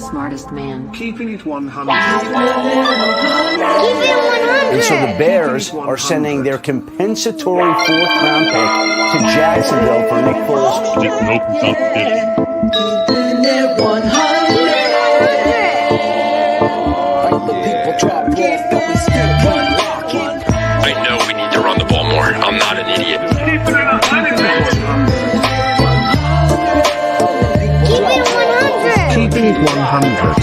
smartest man. Keeping it 100. And so the Bears are sending their compensatory fourth-round pick to Jacksonville for Nick Foles. Keeping it 100. I know we need to run the ball more. I'm not an idiot. Keeping it 100. Keep it 100. Keeping it 100.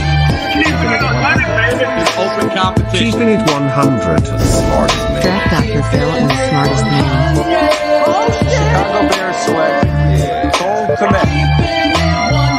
Keeping it 100, baby. Open competition. Keeping it 100. Smartest man. Draft Dr. Phil and the smartest man. Chicago Bears sweat. Cold commit.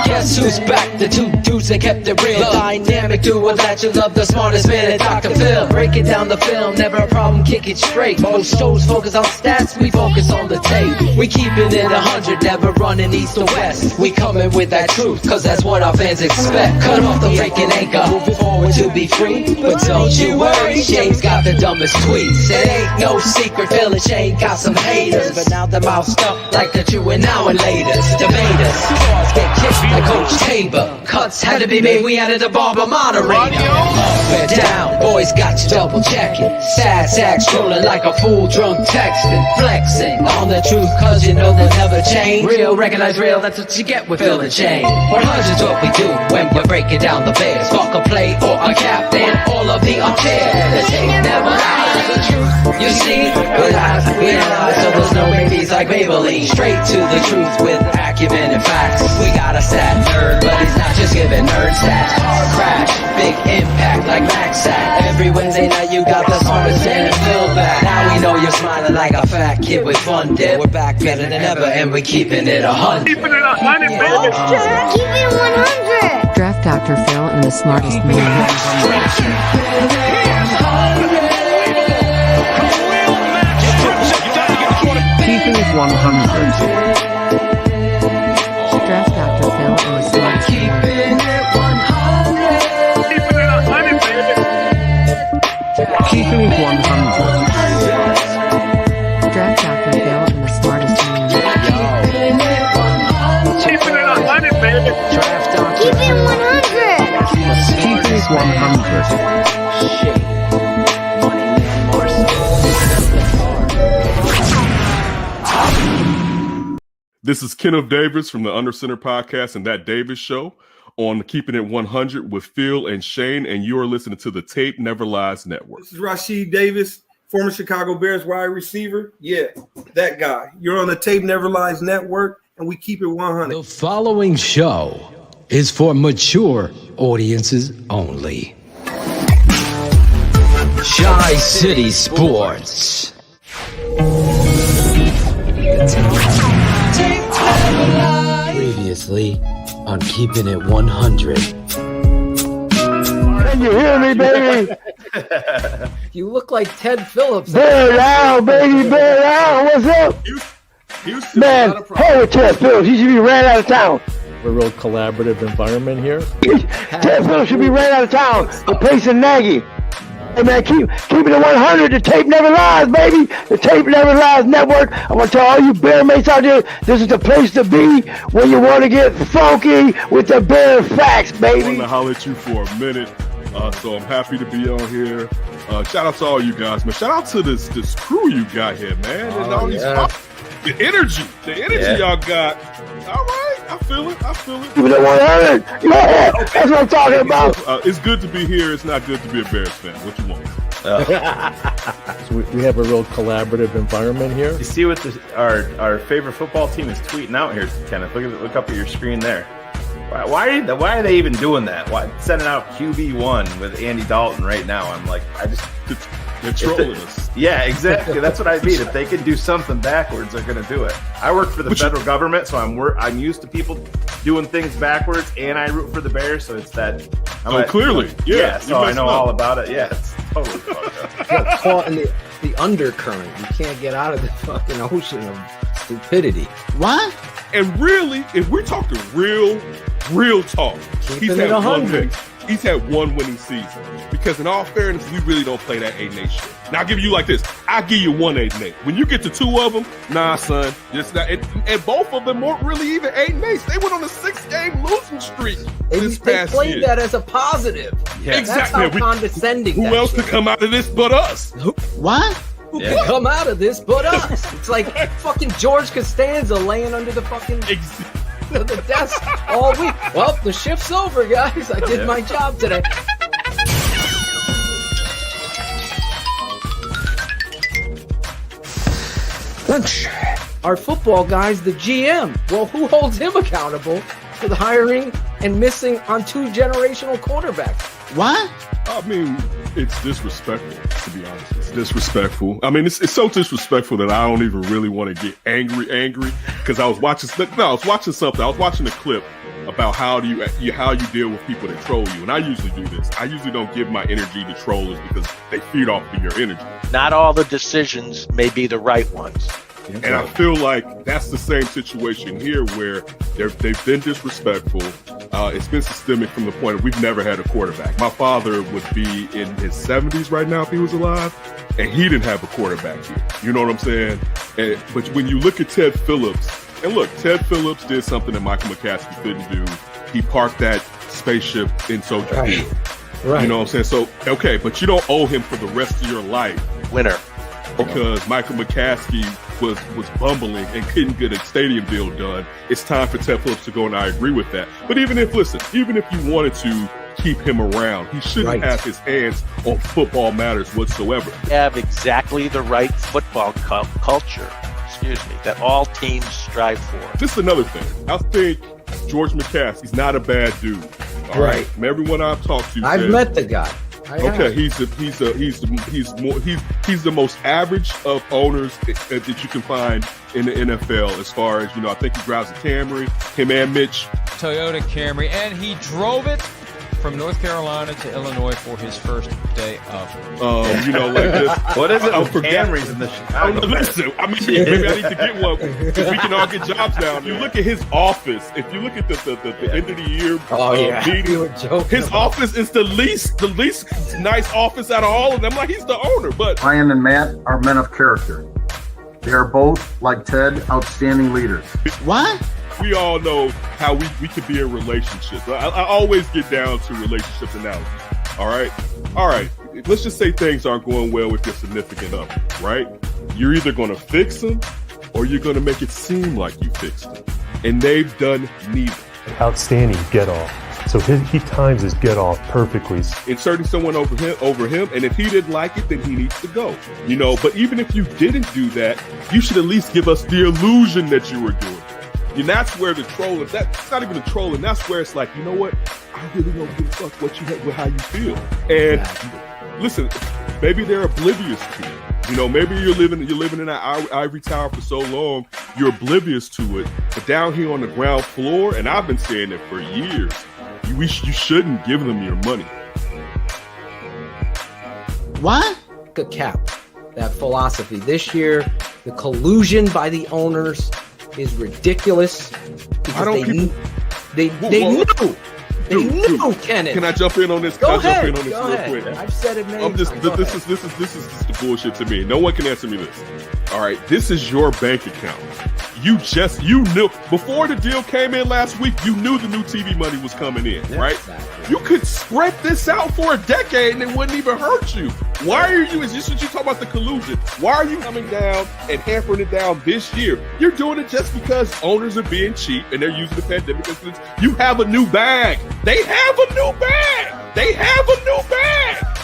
Guess who's back? The two dudes that kept it real. The dynamic duo that you love, the smartest man at Dr. Phil. Breaking down the film, never a problem, kick it straight. Most shows focus on stats, we focus on the tape. We keeping it 100, never running east or west. We coming with that truth, cause that's what our fans expect. Cut off the freaking anchor, moving forward to be free. But don't you worry, Shane's got the dumbest tweets. It ain't no secret, Phil and Shane got some haters. But now they're moused up like the true and now and laters. Debaters, stars get kicked like Coach Tabor. Cuts had to be made, we added a barber moderator. Up and down, boys got you double checking. Sad sack strolling like a fool drunk texting. Flexing on the truth cause you know they'll never change. Real, recognize real, that's what you get with Phil and Shane. 100's what we do when we're breaking down the Bears. Fuck a play or a captain, all of the upstairs. The tape never lies, the truth you see, with eyes we analyze. So there's no babies like Maybelline. Straight to the truth with acumen and facts. We got a stat nerd, but he's not just giving nerd stats. Car crash, big impact like Max Sack. Every Wednesday night you got the smartest man and Phil back. Now we know you're smiling like a fat kid with fun dip. We're back better than ever and we keeping it 100. Keeping it 100, baby. Keep it 100. Draft Dr. Phil and the smartest man. Keeping it 100. Draft Dr. Phil and the smartest man. Keeping it 100. Draft Dr. Phil and the smartest man. Keeping it 100, baby. Keep it 100. Keeping it 100. This is Kenneth Davis from the Under Center Podcast and That Davis Show on Keeping It 100 with Phil and Shane, and you are listening to the Tape Never Lies Network. This is Rasheed Davis, former Chicago Bears wide receiver. Yeah, that guy. You're on the Tape Never Lies Network, and we keep it 100. The following show is for mature audiences only. Shy City Sports. Previously on Keeping It 100. Can you hear me, baby? You look like Ted Phillips. Bear down, baby, bear down. What's up? Houston, Man, hell with Ted Phillips. He should be ran out of town. A real collaborative environment here. Ted Phillips should be ran out of town. Replacing Nagy. Hey, man, keeping it 100. The tape never lies, baby. The Tape Never Lies Network. I want to tell all you Bear mates out there, this is the place to be when you want to get funky with the Bear facts, I baby. want to holler at you for a minute, so I'm happy to be on here. Shout out to all you guys, man. Shout out to this crew you got here, man. And all these the energy y'all got. All right, I feel it. Keeping it 100. Yeah, that's what I'm talking about. It's good to be here. It's not good to be a Bears fan. What you want? So we have a real collaborative environment here. You see what our favorite football team is tweeting out here, Kenneth. Look up at your screen there. Why are they even doing that? Why sending out QB1 with Andy Dalton right now? I'm like, They're trolling us. Yeah, exactly. That's what I mean. If they can do something backwards, they're going to do it. I work for the federal government, so I'm used to people doing things backwards, and I root for the Bears, so it's that. Clearly. Yeah. So I know all about it. Yeah, it's totally fucked up. Caught in the undercurrent. You can't get out of the fucking ocean of stupidity. What? And really, if we're talking real talk, Keeping it 100. He's had one winning season. Because in all fairness, we really don't play that 8-8 shit. Now I'll give you like this. I'll give you one 8-8. When you get to two of them, nah, son. Just not, and both of them weren't really even 8-8. They went on a 6-game losing streak this past year. They played that as a positive. Yeah. Exactly. That's how condescending. Who else to come out of this but us? What? Who can come out of this but us? It's like fucking George Costanza laying under the fucking the desk all week. Well, the shift's over, guys. I did my job today. Lunch. Our football guy's the GM. Well, who holds him accountable for the hiring and missing on 2 generational quarterbacks? What? I mean, it's disrespectful, to be honest. It's disrespectful. I mean, it's so disrespectful that I don't even really want to get angry because I was watching something. I was watching a clip about how you deal with people that troll you. And I usually do this. I usually don't give my energy to trollers because they feed off of your energy. Not all the decisions may be the right ones. And I feel like that's the same situation here where they've been disrespectful. It's been systemic from the point of we've never had a quarterback. My father would be in his 70s right now if he was alive, and he didn't have a quarterback here. You know what I'm saying? But when you look at Ted Phillips, and look, Ted Phillips did something that Michael McCaskey couldn't do. He parked that spaceship in Soldier Field. Right. You know what I'm saying? So, okay, but you don't owe him for the rest of your life. Winner. Because Michael McCaskey was bumbling and couldn't get a stadium deal done. It's time for Ted Phillips to go, and I agree with that. But even if you wanted to keep him around, he shouldn't have his hands on football matters whatsoever. You have exactly the right football culture, that all teams strive for. This is another thing. I think George McCaskey's not a bad dude. All right. From everyone I've talked to, I've met the guy. Okay, he's the most average of owners that you can find in the NFL as far as, I think he drives a Camry, him and Mitch. Toyota Camry, and he drove it from North Carolina to Illinois for his first day of. Like this. What is it with Camrys in the Chicago? Listen, I mean, maybe I need to get one because we can all get jobs now. You look at his office. If you look at the end of the year meeting, his office is the least nice office out of all of them. Like, he's the owner, but Ryan and Matt are men of character. They are both, like Ted, outstanding leaders. What? We all know how we could be in relationships. I always get down to relationships analogies. All right. Let's just say things aren't going well with your significant other, right? You're either going to fix them or you're going to make it seem like you fixed them. And they've done neither. Outstanding get off. So he times his get off perfectly. Inserting someone over him, and if he didn't like it, then he needs to go. But even if you didn't do that, you should at least give us the illusion that you were doing it. And that's where the trolling, that's not even the trolling, that's where it's like, you know what? I really don't give a fuck what you have with how you feel. And listen, maybe they're oblivious to it. Maybe you're living in that ivory tower for so long, you're oblivious to it. But down here on the ground floor, and I've been saying it for years, you shouldn't give them your money. What? A cap. That philosophy. This year, the collusion by the owners is ridiculous because they knew. They knew, Kenneth. Can I jump in on this? Go ahead. Real quick? I've said it many times. This is just the bullshit to me. No one can answer me this. All right, this is your bank account. You knew before the deal came in last week. You knew the new TV money was coming in, right? Exactly. You could spread this out for a decade and it wouldn't even hurt you. Why are you? Is this what you talk about, the collusion? Why are you coming down and hampering it down this year? You're doing it just because owners are being cheap and they're using the pandemic as you have a new bag. They have a new bag.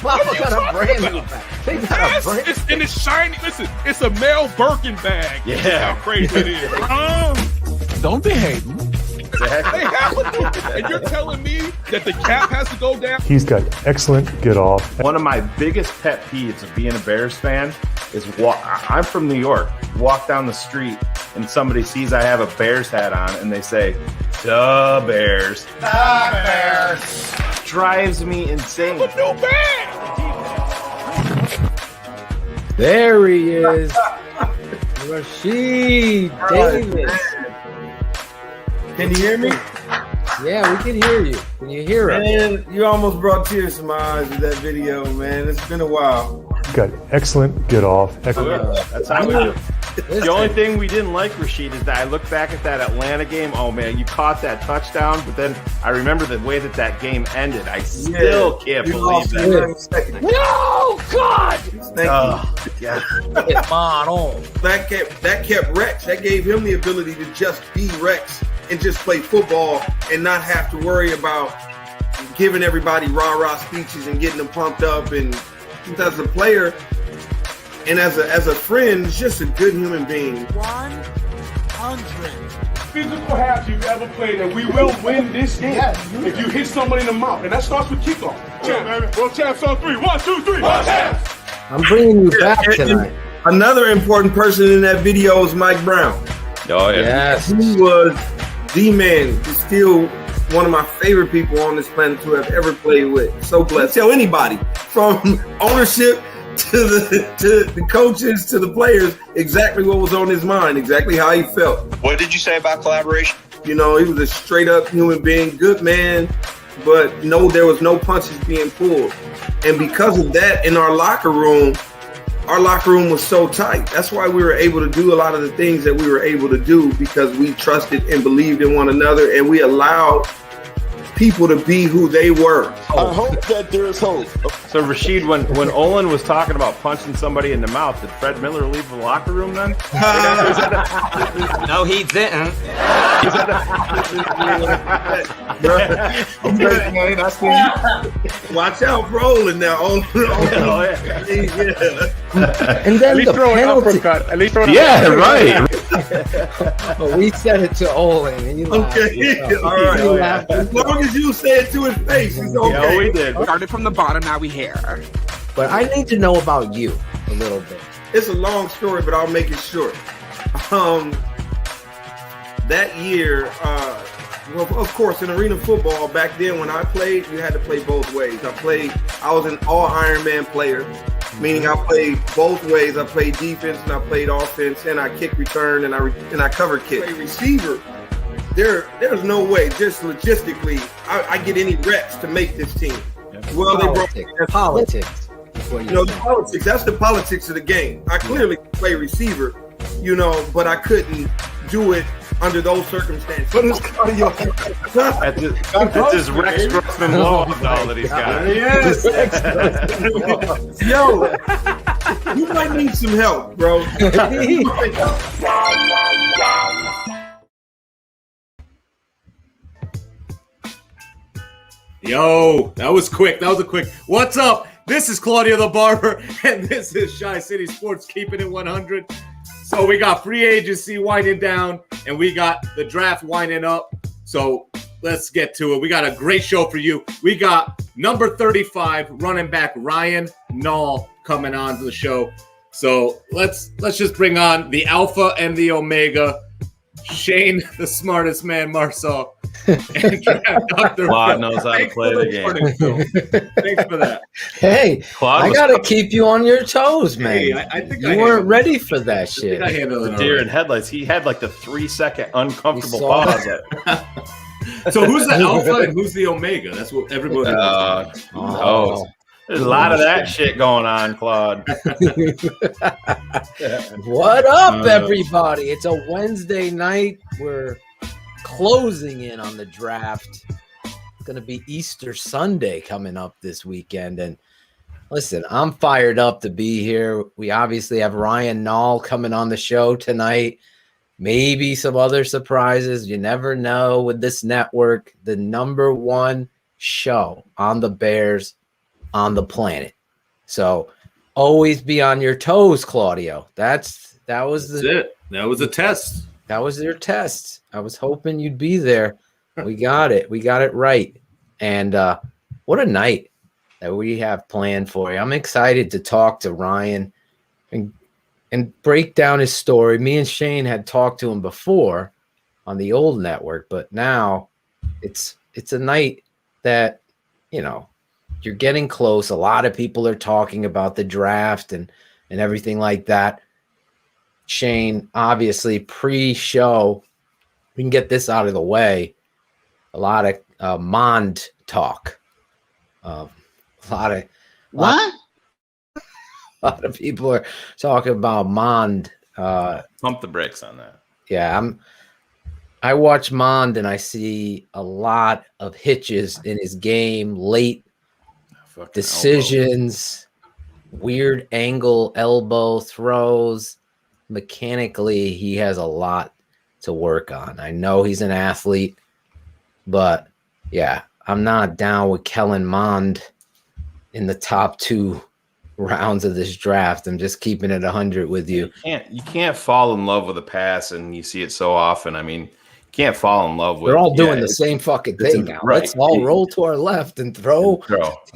Wow, they got a brand new bag. They got a brand. It's shiny. Listen, it's a Mel Birkin bag. Yeah, that's how crazy it is. Don't be hating. They have a new bag. And you're telling me that the cap has to go down? He's got excellent get off. One of my biggest pet peeves of being a Bears fan is I'm from New York. Walk down the street and somebody sees I have a Bears hat on and they say, "The Bears." The Bears. Drives me insane. A new bag. There he is. Rashid Davis. Can you hear me? Yeah, we can hear you. Can you hear us? Man, you almost brought tears to my eyes with that video, man. It's been a while. Got excellent get off. That's how we do. The only thing we didn't like, Rashid, is that I look back at that Atlanta game. Oh man, you caught that touchdown, but then I remember the way that game ended. I still can't believe that. No, God! Thank you. Yeah. Come on. That kept Rex. That gave him the ability to just be Rex and just play football and not have to worry about giving everybody rah-rah speeches and getting them pumped up. And as a player and as a friend, he's just a good human being. 100 physical halves you've ever played, and we will win this game if you hit somebody in the mouth, and that starts with kickoff. Champ, world champs on 3. 1, 2, 3. World champs. I'm bringing you back tonight. Another important person in that video is Mike Brown. Oh yeah, yes, he was the man. He's still one of my favorite people on this planet to have ever played with. So blessed. Tell anybody from ownership to the coaches to the players exactly what was on his mind, exactly how he felt. What did you say about collaboration? You know, he was a straight up human being, good man, but no, there was no punches being pulled. And because of that, in our locker room was so tight. That's why we were able to do a lot of the things that we were able to do, because we trusted and believed in one another, and we allowed people to be who they were. I hope that there's hope. So Rashid, when Olin was talking about punching somebody in the mouth, did Fred Miller leave the locker room then? No, he didn't. Watch out for Olin now. Olin. And then the penalty. At least throw an right. But we said it to Olin, and you laughed. Okay, all right. As long as you say it to his face, it's okay. Yeah, we did. Started from the bottom, now we here. But I need to know about you a little bit. It's a long story, but I'll make it short. That year, well, of course, in arena football back then when I played, you had to play both ways. I was an all Ironman player, meaning I played both ways. I played defense and I played offense, and I kick return and I cover kick. Play receiver. There's no way, just logistically, I get any reps to make this team. Well, Politics. The politics. That's the politics of the game. I clearly play receiver, but I couldn't do it under those circumstances. But it's That's his Rex Grossman blow now that he's got. Yes. Yo, you might need some help, bro. Yo, that was quick. What's up? This is Claudio the Barber, and this is Shy City Sports Keeping It 100. So we got free agency winding down, and we got the draft winding up. So let's get to it. We got a great show for you. We got number 35 running back Ryan Nall coming on to the show. So let's just bring on the Alpha and the Omega, Shane, the smartest man, Marcel, and Dr. Claude knows how to play the game. Thanks for that. Hey, I gotta keep you on your toes, man. Hey, I think you weren't ready for that shit. I handled it. Deer in headlights. He had like the 3-second uncomfortable pause. So who's the Alpha and who's the Omega? That's what everybody knows. There's a lot of that shit going on, Claude. What up, everybody? It's a Wednesday night. We're closing in on the draft. It's going to be Easter Sunday coming up this weekend. And listen, I'm fired up to be here. We obviously have Ryan Nall coming on the show tonight. Maybe some other surprises. You never know with this network. The number one show on the Bears on the planet. So always be on your toes, Claudio. That was it. That was a test. That was your test. I was hoping you'd be there. We got it. We got it right. And what a night that we have planned for you. I'm excited to talk to Ryan and break down his story. Me and Shane had talked to him before on the old network, but now it's a night that, you're getting close. A lot of people are talking about the draft and everything like that. Shane, obviously, pre-show, we can get this out of the way. a lot of Mond talk. A lot of what? A lot of people are talking about Mond. Pump the brakes on that. Yeah, I watch Mond and I see a lot of hitches in his game, late decisions, weird angle elbow throws. Mechanically, he has a lot to work on. I know he's an athlete, but yeah, I'm not down with Kellen Mond in the top 2 rounds of this draft. I'm just keeping it 100 with you. You can't fall in love with a pass, and you see it so often. I mean, you can't fall in love with. They're all doing the same fucking thing now. Right. Let's all roll to our left and throw.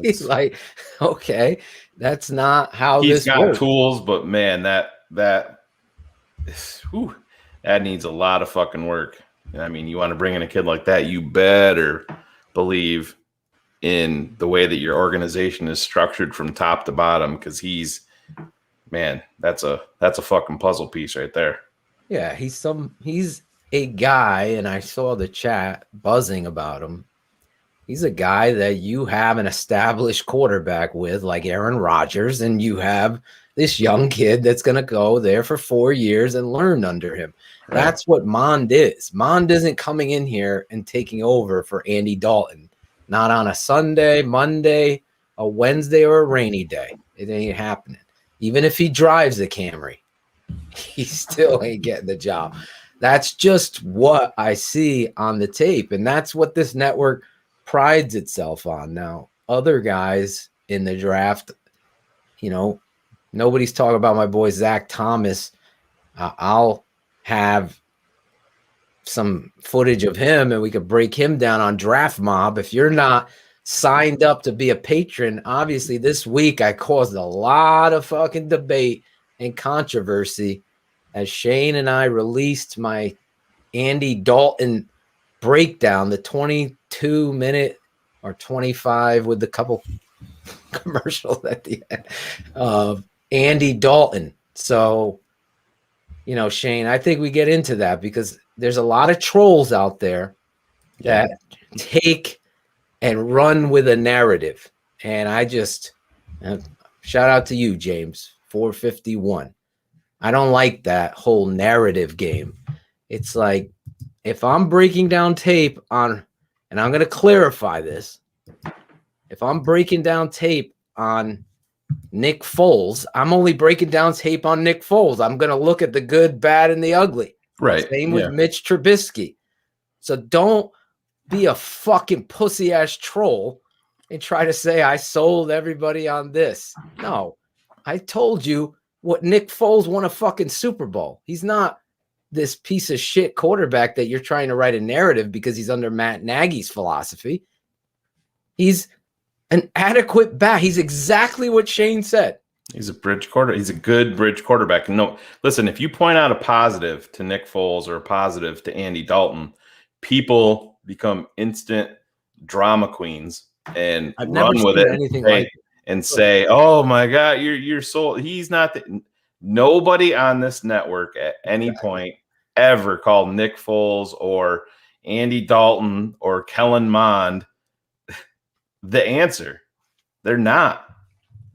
He's like, okay, that's not how He's this got works. tools, but man, that needs a lot of fucking work. I mean, you want to bring in a kid like that, you better believe in the way that your organization is structured from top to bottom, because that's a fucking puzzle piece right there. Yeah, he's a guy, and I saw the chat buzzing about him. He's a guy that you have an established quarterback with, like Aaron Rodgers, and you have this young kid that's going to go there for 4 years and learn under him. Right. That's what Mond is. Mond isn't coming in here and taking over for Andy Dalton. Not on a Sunday, Monday, a Wednesday, or a rainy day. It ain't happening. Even if he drives the Camry, he still ain't getting the job. That's just what I see on the tape, and that's what this network prides itself on. Now, other guys in the draft, nobody's talking about my boy Zach Thomas. I'll have some footage of him and we could break him down on Draft Mob. If you're not signed up to be a patron, obviously this week I caused a lot of fucking debate and controversy as Shane and I released my Andy Dalton breakdown, the 22-minute or 25 with the couple commercials at the end of Andy Dalton. So, Shane, I think we get into that because there's a lot of trolls out there that take and run with a narrative. And I just shout out to you, James, 451. I don't like that whole narrative game. It's like, if I'm breaking down tape on, and I'm going to clarify this, if I'm breaking down tape on Nick Foles, I'm only breaking down tape on Nick Foles. I'm going to look at the good, bad, and the ugly. Right. Same with Mitch Trubisky. So don't be a fucking pussy-ass troll and try to say I sold everybody on this. No. I told you what Nick Foles won a fucking Super Bowl. He's not this piece of shit quarterback that you're trying to write a narrative because he's under Matt Nagy's philosophy. He's an adequate back. He's exactly what Shane said. He's a bridge quarter. He's a good bridge quarterback. No, listen, if you point out a positive to Nick Foles or a positive to Andy Dalton, people become instant drama queens and run with it and say, "Oh my God, you're sold." He's not. Nobody on this network at any point ever called Nick Foles or Andy Dalton or Kellen Mond the answer. They're not.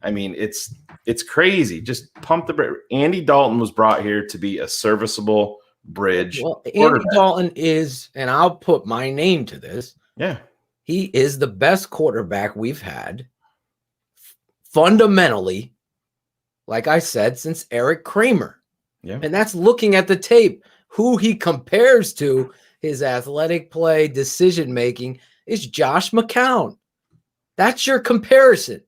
I mean, it's crazy. Just pump the brake. Andy Dalton was brought here to be a serviceable bridge. Well, Andy Dalton is, and I'll put my name to this. Yeah. He is the best quarterback we've had fundamentally, like I said, since Eric Kramer. Yeah. And that's looking at the tape. Who he compares to, his athletic play, decision-making, is Josh McCown. That's your comparison.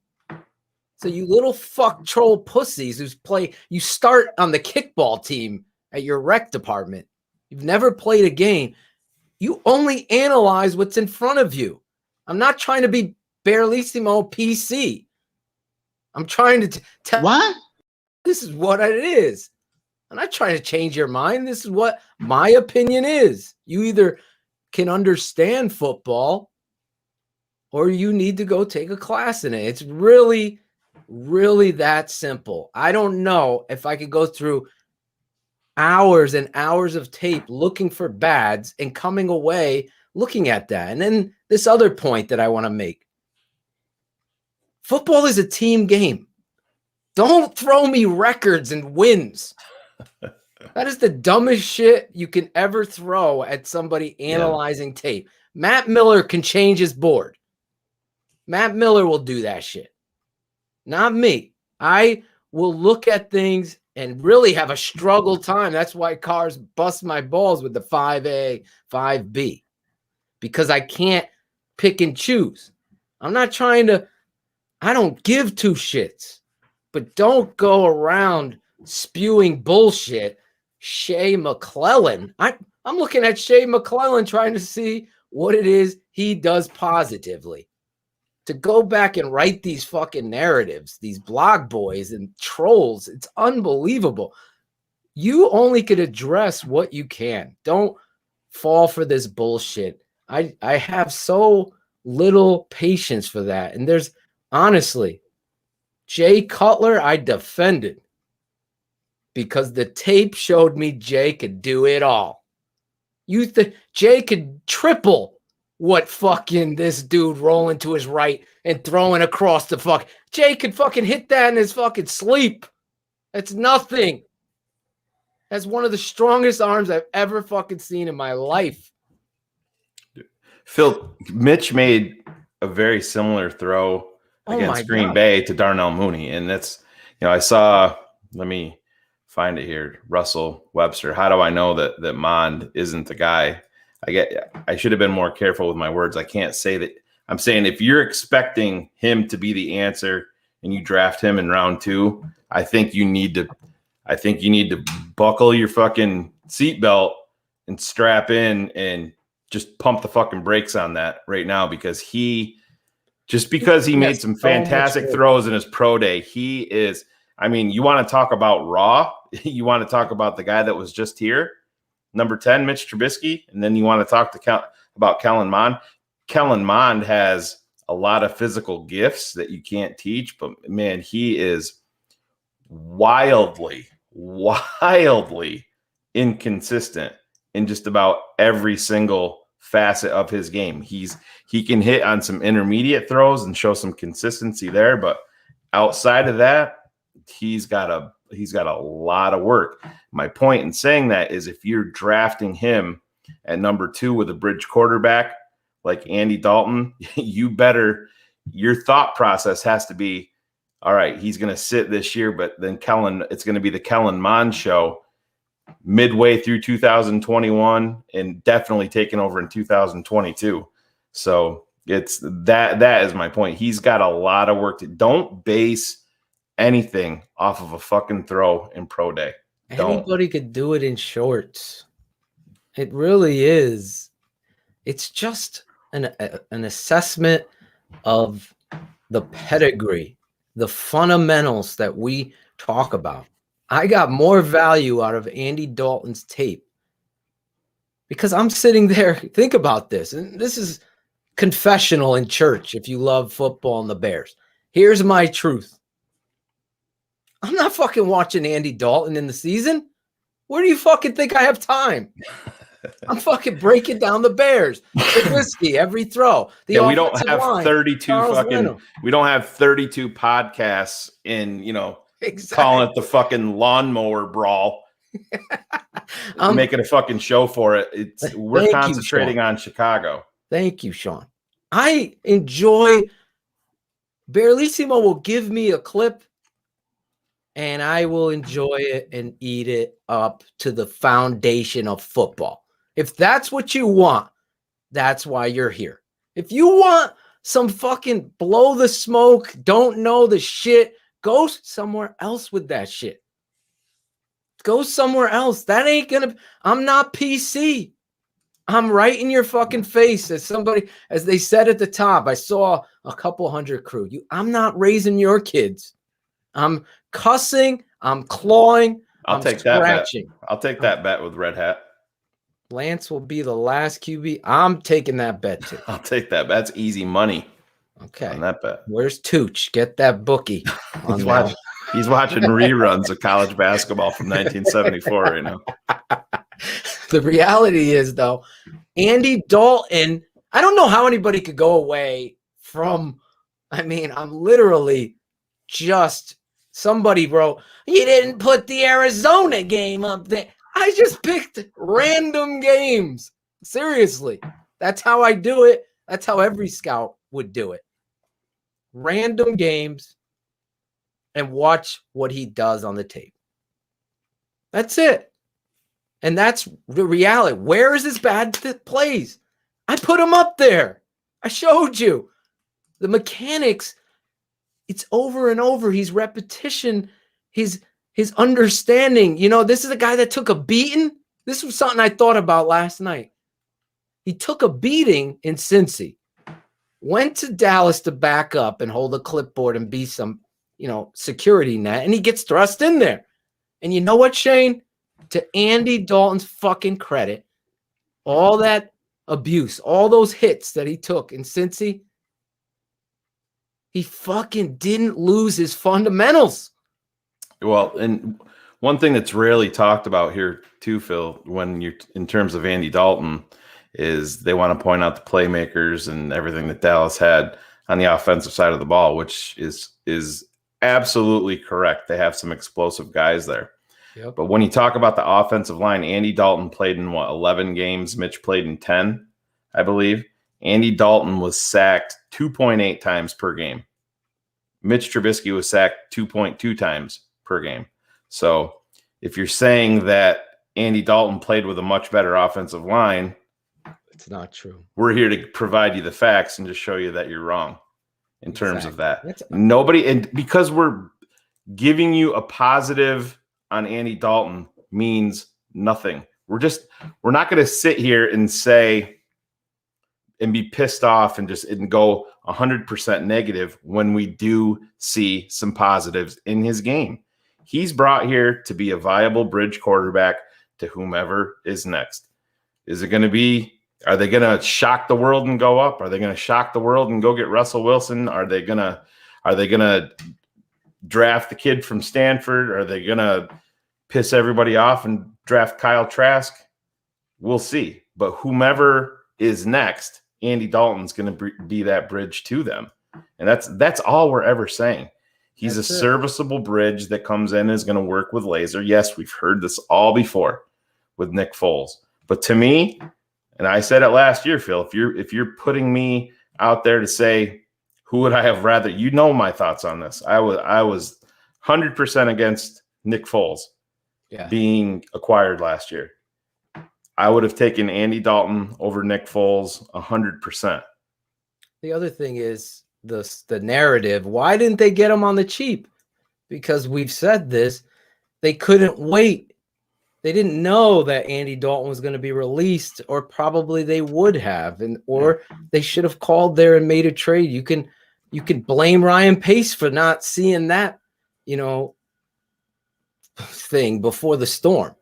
So you little fuck troll pussies you start on the kickball team at your rec department. You've never played a game. You only analyze what's in front of you. I'm not trying to be Barelissimo PC. I'm trying to tell what? This is what it is. I'm not trying to change your mind. This is what my opinion is. You either can understand football or you need to go take a class in it. It's really, really that simple. I don't know if I could go through hours and hours of tape looking for bads and coming away looking at that. And then this other point that I want to make. Football is a team game. Don't throw me records and wins. That is the dumbest shit you can ever throw at somebody analyzing tape. Matt Miller can change his board. Matt Miller will do that shit. Not me. I will look at things and really have a struggle time. That's why cars bust my balls with the 5A, 5B. Because I can't pick and choose. I'm not trying to, I don't give two shits. But don't go around spewing bullshit. Shea McClellan. I'm looking at Shea McClellan trying to see what it is he does positively. To go back and write these fucking narratives, these blog boys and trolls, it's unbelievable. You only could address what you can. Don't fall for this bullshit. I have so little patience for that. And there's honestly, Jay Cutler, I defended because the tape showed me Jay could do it all. Jay could triple what fucking this dude rolling to his right and throwing across the fuck. Jay could fucking hit that in his fucking sleep. That's nothing. That's one of the strongest arms I've ever fucking seen in my life. Phil, Mitch made a very similar throw against Green Bay to Darnell Mooney. And that's, I saw, let me find it here. Russell Webster. How do I know that Mond isn't the guy? I should have been more careful with my words. I can't say that. I'm saying if you're expecting him to be the answer and you draft him in round 2, I think you need to buckle your fucking seatbelt and strap in and just pump the fucking brakes on that right now, because he made some fantastic throws in his pro day. He is, you want to talk about raw? You want to talk about the guy that was just here? Number 10, Mitch Trubisky, and then you want to talk about Kellen Mond. Kellen Mond has a lot of physical gifts that you can't teach, but man, he is wildly inconsistent in just about every single facet of his game. He can hit on some intermediate throws and show some consistency there, but outside of that, he's got a lot of work. My point in saying that is if you're drafting him at number 2 with a bridge quarterback like Andy Dalton, your thought process has to be, all right, he's going to sit this year, but then it's going to be the Kellen Mond show midway through 2021 and definitely taking over in 2022. So it's that is my point. He's got a lot of work don't base anything off of a fucking throw in pro day. Anybody could do it in shorts. It really is. It's just an assessment of the pedigree, the fundamentals that we talk about. I got more value out of Andy Dalton's tape because I'm sitting there. Think about this. And this is confessional in church if you love football and the Bears. Here's my truth. I'm not fucking watching Andy Dalton in the season. Where do you fucking think I have time? I'm fucking breaking down the Bears. Trubisky, every throw. We don't have 32 we don't have 32 podcasts in, calling it the fucking lawnmower brawl. I'm making a fucking show for it. We're concentrating on Chicago. Thank you, Sean. I enjoy Barlissimo will give me a clip and I will enjoy it and eat it up to the foundation of football. If that's what you want, that's why you're here. If you want some fucking blow the smoke, don't know the shit, go somewhere else with that shit. Go somewhere else. That ain't gonna, I'm not PC. I'm right in your fucking face as somebody, as they said at the top, I saw a couple hundred crew. I'm not raising your kids. I'm cussing, I'm clawing, I'll take scratching. That bet. I'll take that bet with Red Hat. Lance will be the last QB. I'm taking that bet too. I'll take that. That's easy money. Okay. On that bet. Where's Tooch? Get that bookie. He's watching reruns of college basketball from 1974 right now. The reality is, though, Andy Dalton, I don't know how anybody could go away from, I'm literally just, somebody wrote, you didn't put the Arizona game up there. I just picked random games. Seriously. That's how I do it. That's how every scout would do it. Random games and watch what he does on the tape. That's it. And that's the reality. Where is his bad plays? I put him up there. I showed you. The mechanics, it's over and over. He's repetition. His understanding. This is a guy that took a beating. This was something I thought about last night. He took a beating in Cincy. Went to Dallas to back up and hold a clipboard and be some, security net. And he gets thrust in there. And you know what, Shane? To Andy Dalton's fucking credit, all that abuse, all those hits that he took in Cincy, he fucking didn't lose his fundamentals. Well, and one thing that's rarely talked about here too, Phil, when you're in terms of Andy Dalton, is they want to point out the playmakers and everything that Dallas had on the offensive side of the ball, which is absolutely correct. They have some explosive guys there. Yep. But when you talk about the offensive line, Andy Dalton played in 11 games. Mitch played in 10, I believe. Andy Dalton was sacked 2.8 times per game. Mitch Trubisky was sacked 2.2 times per game. So if you're saying that Andy Dalton played with a much better offensive line, it's not true. We're here to provide you the facts and just show you that you're wrong in terms of that. Nobody, and because we're giving you a positive on Andy Dalton means nothing. We're not going to sit here and say and be pissed off and go 100% negative when we do see some positives in his game. He's brought here to be a viable bridge quarterback to whomever is next. Is it going to be, are they going to shock the world and go up? Are they going to shock the world and go get Russell Wilson? Are they going to draft the kid from Stanford? Are they going to piss everybody off and draft Kyle Trask? We'll see. But whomever is next, Andy Dalton's going to be that bridge to them. And that's all we're ever saying. He's a serviceable bridge that comes in and is going to work with laser. Yes, we've heard this all before with Nick Foles. But to me, and I said it last year, Phil, if you're putting me out there to say who would I have rather, my thoughts on this. I was 100% against Nick Foles being acquired last year. I would have taken Andy Dalton over Nick Foles 100%. The other thing is the narrative. Why didn't they get him on the cheap? Because we've said this, they couldn't wait. They didn't know that Andy Dalton was going to be released, or probably they would have, or they should have called there and made a trade. You can blame Ryan Pace for not seeing that, thing before the storm.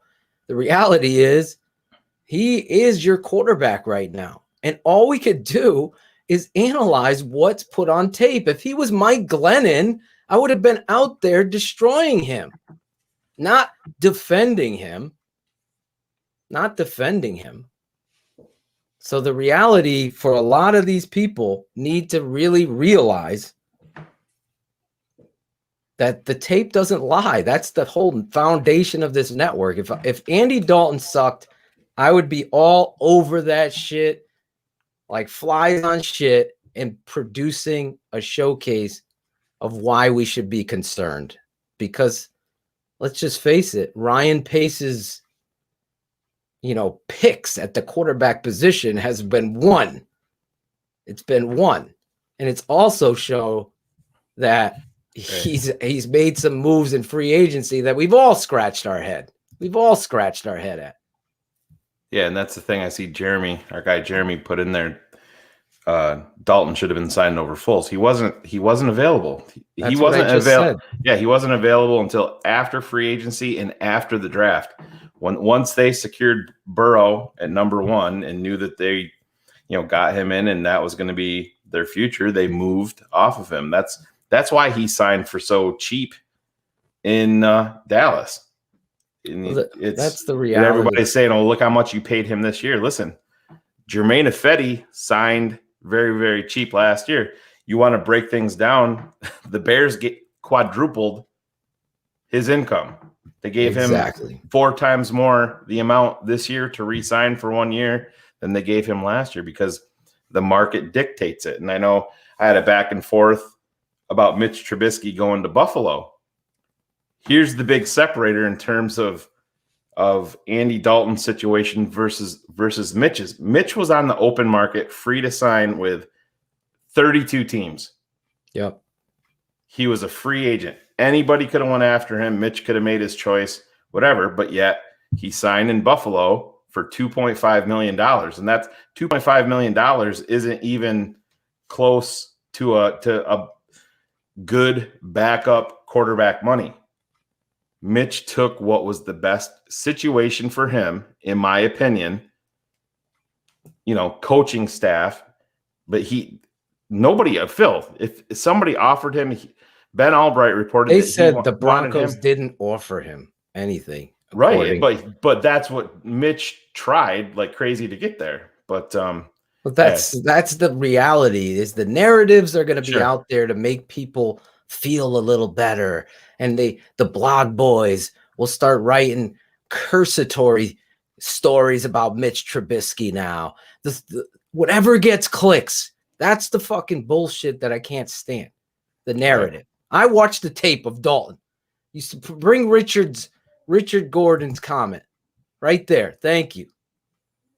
The reality is he is your quarterback right now. And all we could do is analyze what's put on tape. If he was Mike Glennon, I would have been out there destroying him. Not defending him. So the reality for a lot of these people need to really realize that the tape doesn't lie. That's the whole foundation of this network. If Andy Dalton sucked, I would be all over that shit like flies on shit and producing a showcase of why we should be concerned. Because let's just face it, Ryan Pace's, picks at the quarterback position has been one. It's been one. And it's also show that he's made some moves in free agency that we've all scratched our head. At. Yeah, and that's the thing I see our guy Jeremy put in there. Dalton should have been signed over Foles. He wasn't available. He wasn't available. Yeah, he wasn't available until after free agency and after the draft. Once they secured Burrow at number 1 and knew that they, got him in and that was going to be their future, they moved off of him. That's why he signed for so cheap in Dallas. That's the reality. Everybody's saying, "Oh, look how much you paid him this year." Listen, Jermaine Ifedi signed very, very cheap last year. You want to break things down, the Bears get quadrupled his income. They gave him 4 times more the amount this year to re-sign for 1 year than they gave him last year because the market dictates it. And I know I had a back and forth about Mitch Trubisky going to Buffalo. Here's the big separator in terms of Andy Dalton's situation versus Mitch's. Mitch was on the open market, free to sign with 32 teams. Yep. He was a free agent. Anybody could have went after him. Mitch could have made his choice, whatever. But yet he signed in Buffalo for $2.5 million. And that's $2.5 million isn't even close to a good backup quarterback money. Mitch took what was the best situation for him, in my opinion, coaching staff, but Phil, if somebody offered him, Ben Albright reported they said the Broncos didn't offer him anything. Right. But that's what Mitch tried like crazy to get there. But that's the reality is the narratives are going to be out there to make people feel a little better. And the blog boys will start writing cursatory stories about Mitch Trubisky now. Whatever gets clicks, that's the fucking bullshit that I can't stand. The narrative. I watched the tape of Dalton. Used to bring Richard Gordon's comment right there. Thank you.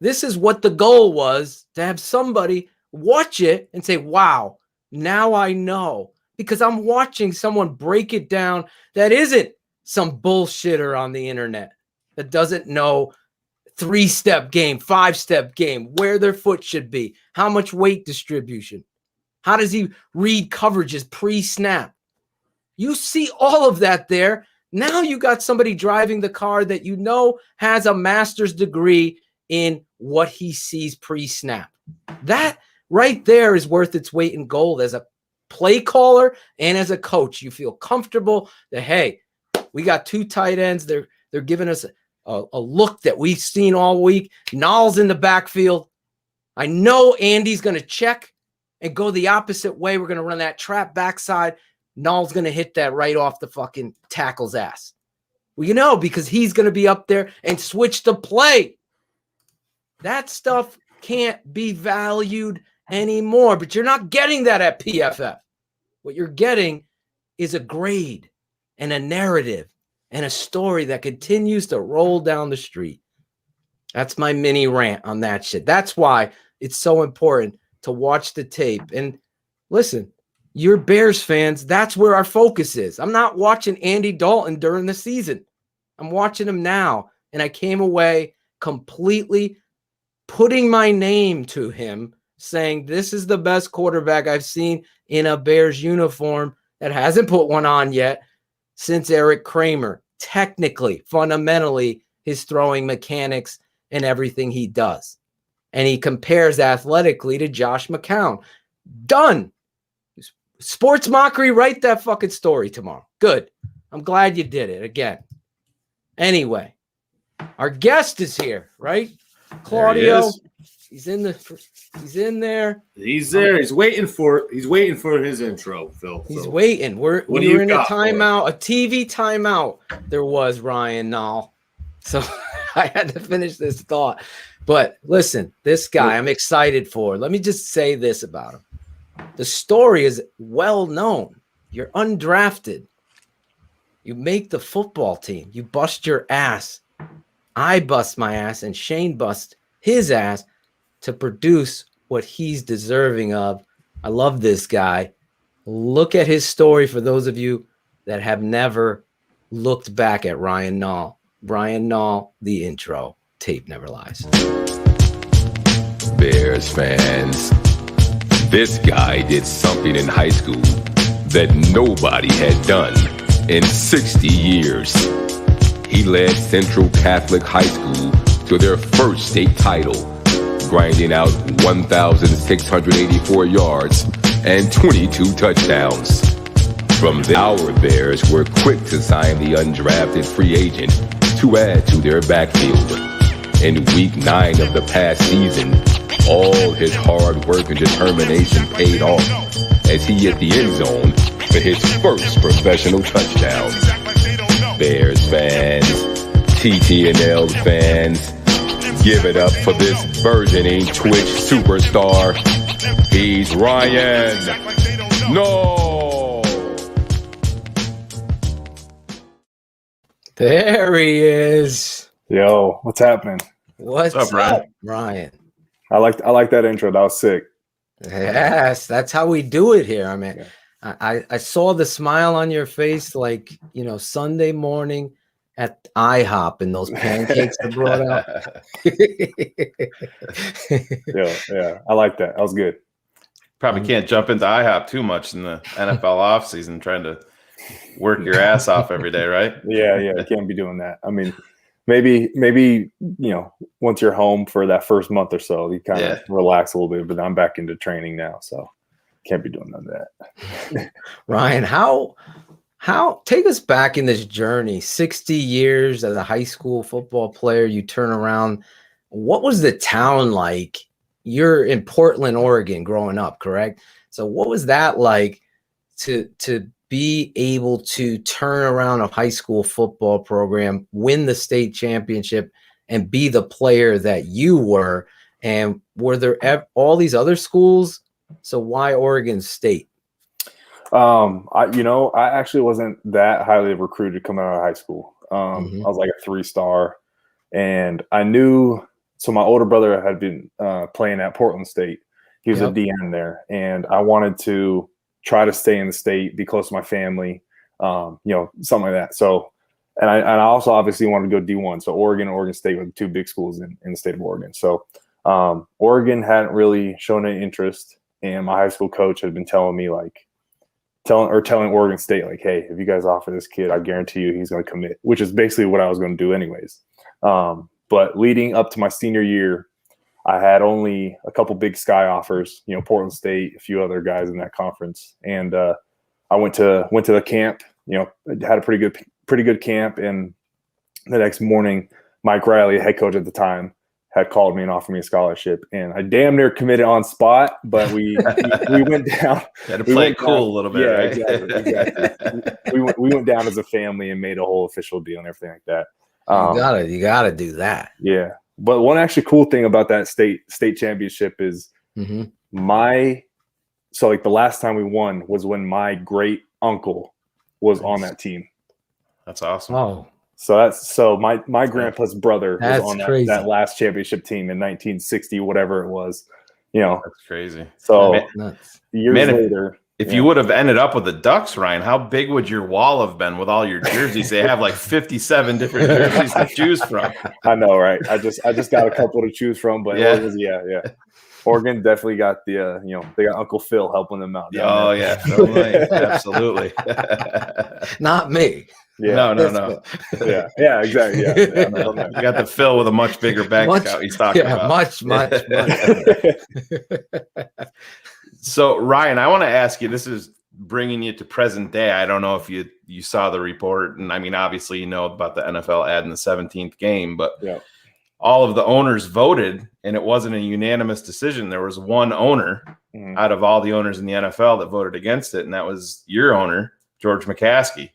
This is what the goal was, to have somebody watch it and say, wow, now I know. Because I'm watching someone break it down that isn't some bullshitter on the internet that doesn't know 3-step game, 5-step game, where their foot should be, how much weight distribution. How does he read coverages pre-snap? You see all of that there. Now you got somebody driving the car that has a master's degree in what he sees pre-snap. That right there is worth its weight in gold as a play caller and as a coach. You feel comfortable that, hey, we got 2 tight ends. They're giving us a look that we've seen all week. Nall's in the backfield. I know Andy's going to check and go the opposite way. We're going to run that trap backside. Nall's going to hit that right off the fucking tackle's ass. Well, because he's going to be up there and switch the play. That stuff can't be valued anymore, but you're not getting that at PFF. What you're getting is a grade and a narrative and a story that continues to roll down the street. That's my mini rant on that shit. That's why it's so important to watch the tape. And listen, you're Bears fans. That's where our focus is. I'm not watching Andy Dalton during the season. I'm watching him now. And I came away completely putting my name to him, saying this is the best quarterback I've seen in a Bears uniform that hasn't put one on yet since Eric Kramer. Technically, fundamentally, his throwing mechanics and everything he does. And he compares athletically to Josh McCown. Done. Sports Mockery, write that fucking story tomorrow. Good. I'm glad you did it again. Anyway, our guest is here, right? Claudio. He's in there. He's there. He's waiting for his intro, Phil. He's waiting. We were in a timeout, a TV timeout. There was Ryan Nall. So I had to finish this thought. But listen, this guy I'm excited for. Let me just say this about him. The story is well known. You're undrafted. You make the football team. You bust your ass. I bust my ass, and Shane bust his ass to produce what he's deserving of. I love this guy. Look at his story for those of you that have never looked back at Ryan Nall. Ryan Nall, the intro. Tape never lies. Bears fans, this guy did something in high school that nobody had done in 60 years. He led Central Catholic High School to their first state title, grinding out 1,684 yards and 22 touchdowns. From there, our Bears were quick to sign the undrafted free agent to add to their backfield. In week 9 of the past season, all his hard work and determination paid off as he hit the end zone for his first professional touchdown. Bears fans, TTNL fans, give it up for this burgeoning Twitch superstar. He's Ryan Nall. There he is. Yo, what's happening? What's up, Ryan? I like that intro. That was sick. Yes, that's how we do it here. I mean, I saw the smile on your face, like, you know, Sunday morning at IHOP and those pancakes are brought out. yeah, I like that. That was good. Probably can't jump into IHOP too much in the NFL offseason trying to work your ass off every day, right? Yeah, you can't be doing that. I mean, maybe you know, once you're home for that first month or so, you kind of relax a little bit. But I'm back into training now, so can't be doing none of that. Ryan, how take us back in this journey? 60 years as a high school football player, you turn around. What was the town like? You're in Portland, Oregon, growing up, correct? So what was that like to be able to turn around a high school football program, win the state championship, and be the player that you were? And were there all these other schools? So why Oregon State? I actually wasn't that highly recruited coming out of high school. I was like a 3-star, and I knew. So my older brother had been playing at Portland State. He was a DN there, and I wanted to try to stay in the state, be close to my family, something like that. So, and I also obviously wanted to go D1. So Oregon and Oregon State were the two big schools in the state of Oregon. So Oregon hadn't really shown any interest, and my high school coach had been telling me telling Oregon State, like, hey, if you guys offer this kid, I guarantee you he's going to commit, which is basically what I was going to do anyways. But leading up to my senior year, I had only a couple Big Sky offers, Portland State, a few other guys in that conference. And I went to the camp, had a pretty good camp. And the next morning, Mike Riley, head coach at the time, had called me and offered me a scholarship. And I damn near committed on spot, but we went down. Had to play it cool a little bit, yeah, right? Exactly. we went down as a family and made a whole official deal and everything like that. You gotta do that. Yeah. But one actually cool thing about that state championship is the last time we won was when my great uncle was on that team. That's awesome. Oh, so my grandpa's brother was on that last championship team in 1960, whatever it was. That's crazy. So years later. If you would have ended up with the Ducks, Ryan, how big would your wall have been with all your jerseys? They have like 57 different jerseys to choose from. I know, right? I just got a couple to choose from, but it was, Oregon definitely got the they got Uncle Phil helping them out. Oh yeah, absolutely. Not me. Yeah. No. Yeah, exactly. Yeah. You got the Phil with a much bigger bank account he's talking about. Much. So, Ryan, I want to ask you, this is bringing you to present day. I don't know if you saw the report, and I mean, obviously you know about the NFL ad in the 17th game, but all of the owners voted, and it wasn't a unanimous decision. There was one owner out of all the owners in the NFL that voted against it, and that was your owner, George McCaskey.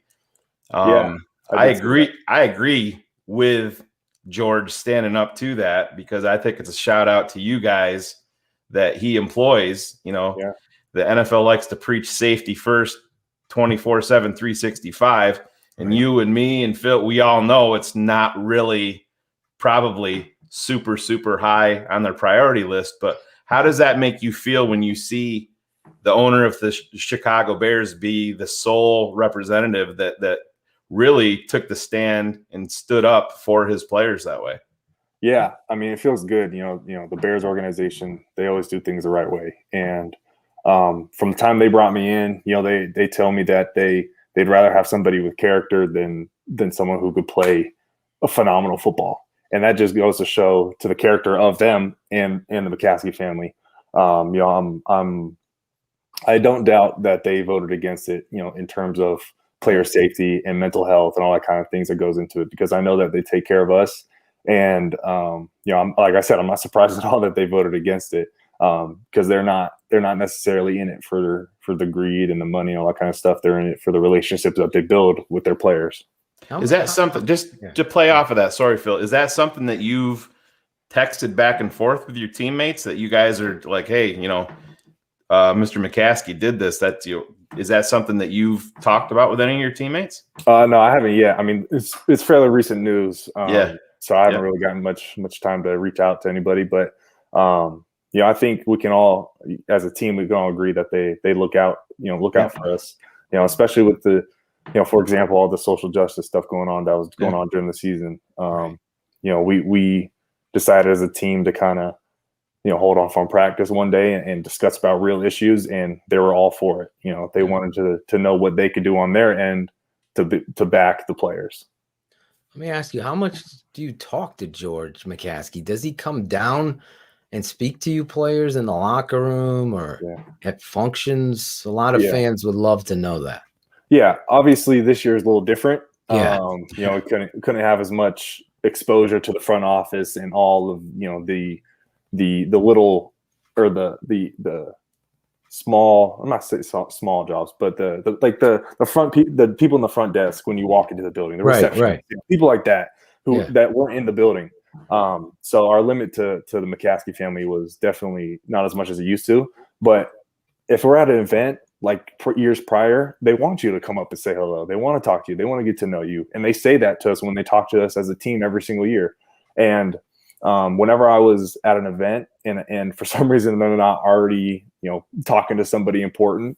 I agree with George standing up to that, because I think it's a shout out to you guys that he employs. The NFL likes to preach safety first 24/7, 365. And you and me and Phil, we all know it's not really probably super, super high on their priority list. But how does that make you feel when you see the owner of the Chicago Bears be the sole representative that really took the stand and stood up for his players that way? Yeah, I mean, it feels good. The Bears organization, they always do things the right way. And from the time they brought me in, they tell me that they'd rather have somebody with character than someone who could play a phenomenal football. And that just goes to show to the character of them and the McCaskey family. I don't doubt that they voted against it, in terms of player safety and mental health and all that kind of things that goes into it, because I know that they take care of us. And like I said, I'm not surprised at all that they voted against it, because they're not necessarily in it for the greed and the money and all that kind of stuff. They're in it for the relationships that they build with their players. Is that something, just to play off of that? Sorry, Phil. Is that something that you've texted back and forth with your teammates, that you guys are like, hey, Mr. McCaskey did this? Is that something that you've talked about with any of your teammates? No, I haven't yet. I mean, it's fairly recent news. So I haven't really gotten much time to reach out to anybody, but I think we can all, as a team, we can all agree that they look out for us, especially with the, for example, all the social justice stuff going on during the season. We decided as a team to kind of, hold off on practice one day and discuss about real issues, and they were all for it. They wanted to know what they could do on their end to back the players. Let me ask you, how much do you talk to George McCaskey? Does he come down and speak to you players in the locker room or at functions? A lot of fans would love to know that. Yeah, obviously this year is a little different. We couldn't have as much exposure to the front office and all of the little, or the small, I'm not saying small jobs, but the people in the front desk when you walk into the building, the reception, people like that that weren't in the building. So our limit to the McCaskey family was definitely not as much as it used to. But if we're at an event like years prior, they want you to come up and say hello. They want to talk to you. They want to get to know you. And they say that to us when they talk to us as a team every single year. And whenever I was at an event and for some reason they're not already, talking to somebody important,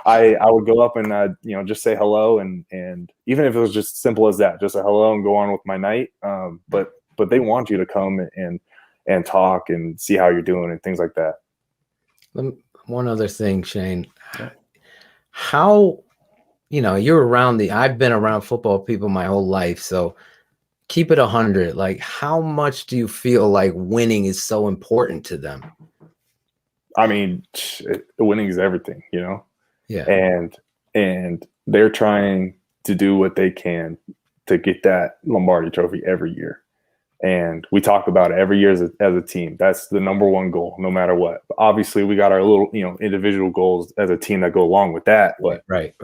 I would go up and just say hello. And even if it was just simple as that, just a hello and go on with my night. But they want you to come and talk and see how you're doing and things like that. One other thing, Shane, how, you're around I've been around football people my whole life. So keep it 100. Like, how much do you feel like winning is so important to them? I mean, winning is everything, Yeah. And they're trying to do what they can to get that Lombardi trophy every year. And we talk about it every year as a team. That's the number one goal, no matter what. But obviously, we got our little, individual goals as a team that go along with that. But right.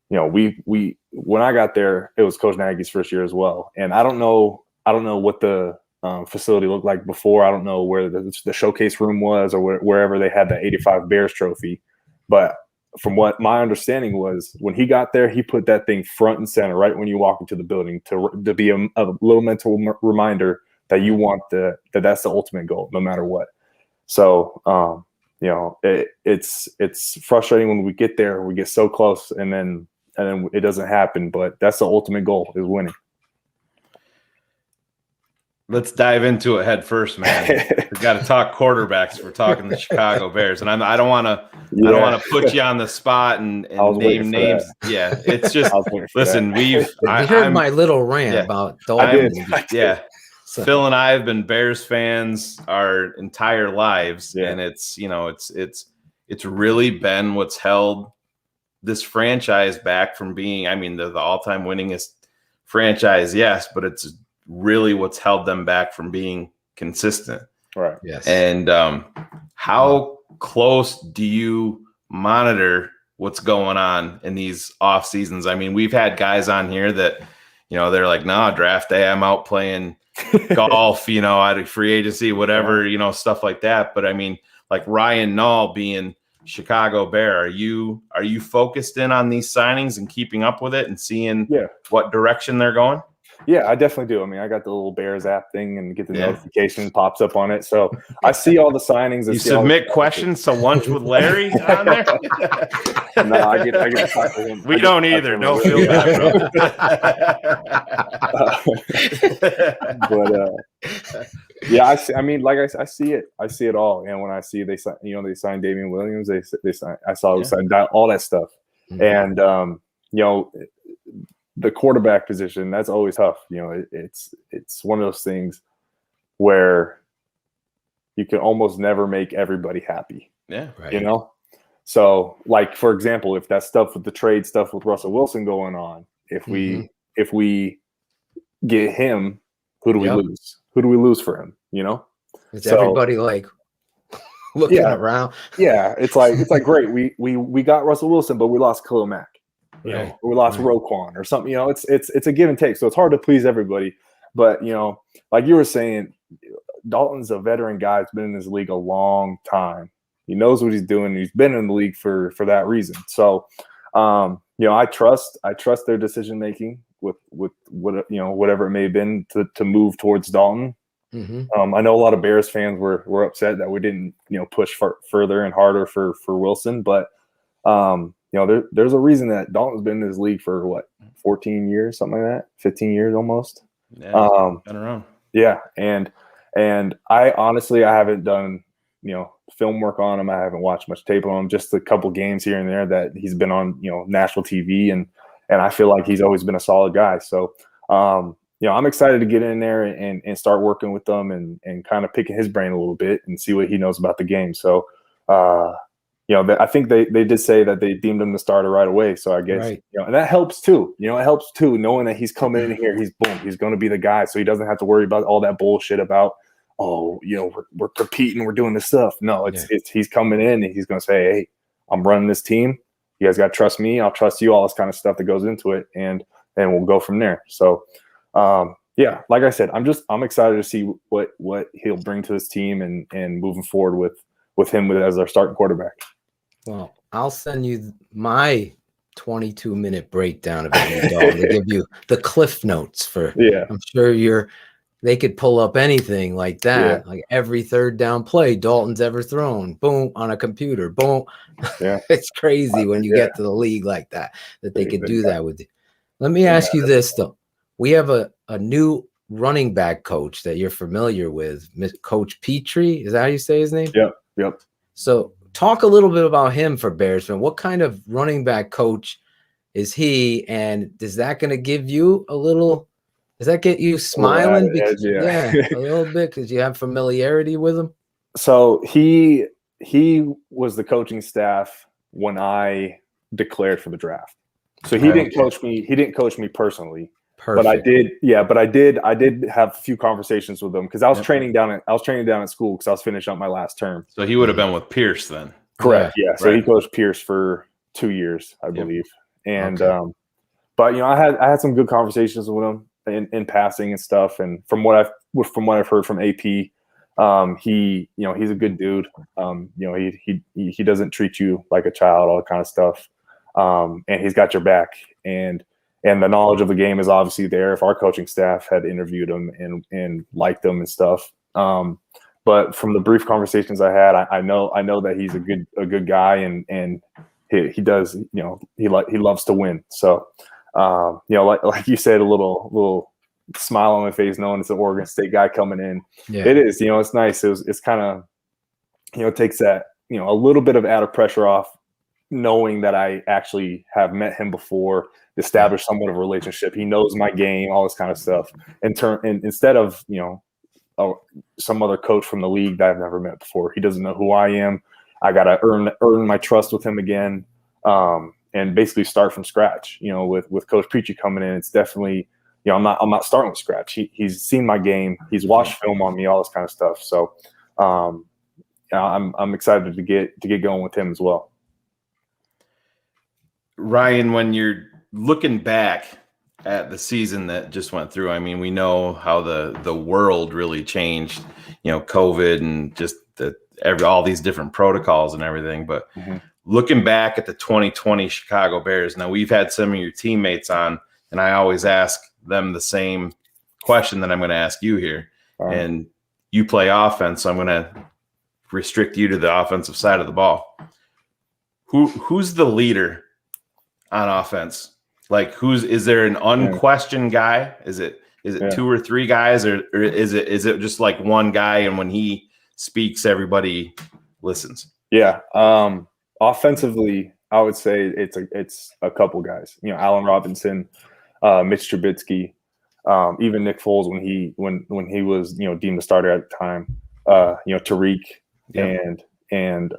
We when I got there, it was Coach Nagy's first year as well. And I don't know what the facility looked like before. I don't know where the showcase room was or wherever they had the '85 Bears trophy. But from what my understanding was, when he got there, he put that thing front and center right when you walk into the building to be a little mental reminder that you want that's the ultimate goal, no matter what. So, it's frustrating when we get there, we get so close, and then it doesn't happen. But that's the ultimate goal, is winning. Let's dive into it head first, man. We got to talk quarterbacks. We're talking the Chicago Bears, and I don't want to put you on the spot and name names. Yeah, it's just listen. I heard my little rant about Dalton. Phil and I have been Bears fans our entire lives, and it's really been what's held this franchise back from being, the all-time winningest franchise, yes, but it's really what's held them back from being consistent. Right. Yes. And how close do you monitor what's going on in these off seasons? We've had guys on here that, they're like, nah, draft day, I'm out playing golf, out of free agency, whatever, stuff like that. But like Ryan Nall being Chicago Bear, are you focused in on these signings and keeping up with it and seeing what direction they're going? Yeah, I definitely do. I got the little Bears app thing and get the notification pops up on it. So I see all the signings. You submit questions to Lunch with Larry on there? No, I get to talk to him. We don't either. No feel bad, bro. But yeah, I see. I see it. I see it all. And when I see they signed Damian Williams, they signed. I saw they signed all that stuff. Mm-hmm. And the quarterback position, that's always tough. It's one of those things where you can almost never make everybody happy. Yeah. Right. So like, for example, if that stuff with the trade stuff with Russell Wilson going on, if we get him, Who do we lose? Who do we lose for him? You know, Is everybody like looking around? Yeah, it's like great. We got Russell Wilson, but we lost Khalil Mack. You know, or we lost Roquan or something. You know, it's a give and take. So it's hard to please everybody. But you know, like you were saying, Dalton's a veteran guy. He's been in this league a long time. He knows what he's doing. He's been in the league for that reason. So, you know, I trust their decision making with what you know, whatever it may have been to move towards Dalton. I know a lot of Bears fans were upset that we didn't, you know, push further and harder for Wilson, but you know, there's a reason that Dalton's been in this league for what, 14 years, something like that, 15 years almost. Yeah, been around. Yeah, and I honestly haven't done, you know, film work on him. I haven't watched much tape on him, just a couple games here and there that he's been on, you know, national TV, and I feel like he's always been a solid guy. So, you know, I'm excited to get in there and start working with them and kind of picking his brain a little bit and see what he knows about the game. So, you know, I think they did say that they deemed him the starter right away. So I guess, you know, and that helps too. You know, it helps too, knowing that he's coming in here, he's going to be the guy. So he doesn't have to worry about all that bullshit about, oh, you know, we're competing, we're doing this stuff. No, it's he's coming in and he's going to say, hey, I'm running this team. You guys got to trust me. I'll trust you. All this kind of stuff that goes into it, and we'll go from there. So, yeah, like I said, I'm excited to see what he'll bring to this team and moving forward with him as our starting quarterback. Well, I'll send you my 22-minute breakdown of it to give you the cliff notes for. Yeah, I'm sure they could pull up anything like that, like every third down play Dalton's ever thrown, boom, on a computer, boom. Yeah, it's crazy when you get to the league like that they could do that with you. Let me ask you this though: we have a new running back coach that you're familiar with, Coach Petrie. Is that how you say his name? Yep. So talk a little bit about him for Bears fan. What kind of running back coach is he? And is that going to give you a little, does that get you smiling? Yeah, a little bit because you have familiarity with him. So he was the coaching staff when I declared for the draft. So he didn't coach me. He didn't coach me personally. Perfect. But I did. Yeah, but I did have a few conversations with him because I was training down at school because I was finishing up my last term. So he would have been with Pierce then. Correct. Yeah. So he coached Pierce for 2 years, I believe. And but you know, I had some good conversations with him in passing and stuff. And from what I've heard from AP, he, you know, he's a good dude. You know, he doesn't treat you like a child, all that kind of stuff. And he's got your back. And the knowledge of the game is obviously there. If our coaching staff had interviewed him and liked him and stuff, but from the brief conversations I had, I know that he's a good guy and he does, you know, he loves to win. So you know, like you said, a little smile on my face knowing it's an Oregon State guy coming in. Yeah. It is, you know, it's nice. It's kind of, you know, it takes that, you know, a little bit of added pressure off, knowing that I actually have met him before, established somewhat of a relationship. He knows my game, all this kind of stuff. And instead of, you know, some other coach from the league that I've never met before, he doesn't know who I am. I got to earn my trust with him again, and basically start from scratch. You know, with Coach Petrie coming in, it's definitely, you know, I'm not starting from scratch. He's seen my game. He's watched film on me, all this kind of stuff. So I'm excited to get going with him as well. Ryan, when you're looking back at the season that just went through, I mean, we know how the world really changed, you know, COVID and just all these different protocols and everything. But looking back at the 2020 Chicago Bears, now we've had some of your teammates on, and I always ask them the same question that I'm going to ask you here. And you play offense, so I'm going to restrict you to the offensive side of the ball. Who's the leader on offense? Like, is there an unquestioned guy? Is it 2 or 3 guys, or is it just like one guy, and when he speaks, everybody listens? Yeah. Offensively, I would say it's a couple guys. You know, Allen Robinson, Mitch Trubisky, even Nick Foles when he was, you know, deemed the starter at the time. You know, Tariq and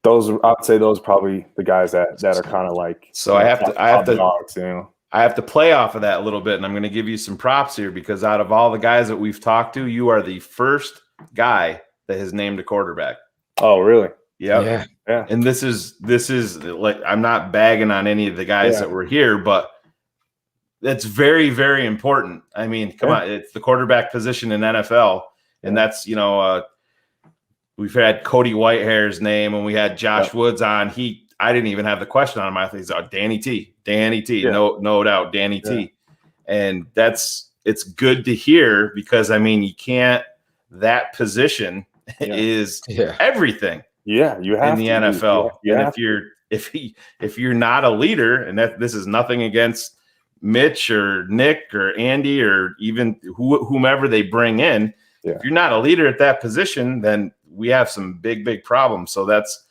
those, I would say those are probably the guys that are kind of like. So I have to dogs, you know. I have to play off of that a little bit, and I'm going to give you some props here because out of all the guys that we've talked to, you are the first guy that has named a quarterback. Oh, really? Yep. Yeah. And this is like, I'm not bagging on any of the guys that were here, but that's very, very important. I mean, come on, it's the quarterback position in NFL, and that's, you know, we've had Cody Whitehair's name, and we had Josh Woods on. I didn't even have the question on him. I think he's Danny T. No doubt, Danny T. And it's good to hear because I mean, that position is everything. Yeah, you have in the NFL. And if you're not a leader, and this is nothing against Mitch or Nick or Andy or even whomever they bring in, if you're not a leader at that position, then we have some big problems. So that's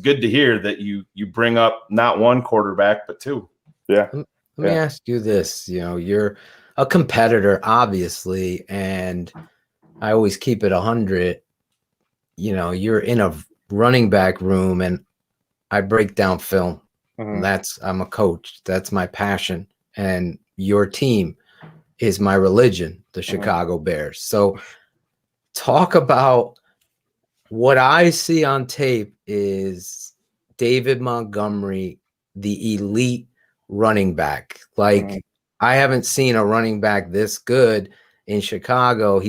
good to hear that you bring up not one quarterback but two. Let me ask you this. You know, you're a competitor, obviously, and I always keep it 100. You know, you're in a running back room, and I break down film. I'm a coach. That's my passion, and your team is my religion, the Chicago Bears. So, talk about what I see on tape is David Montgomery, the elite running back. Like, I haven't seen a running back this good in Chicago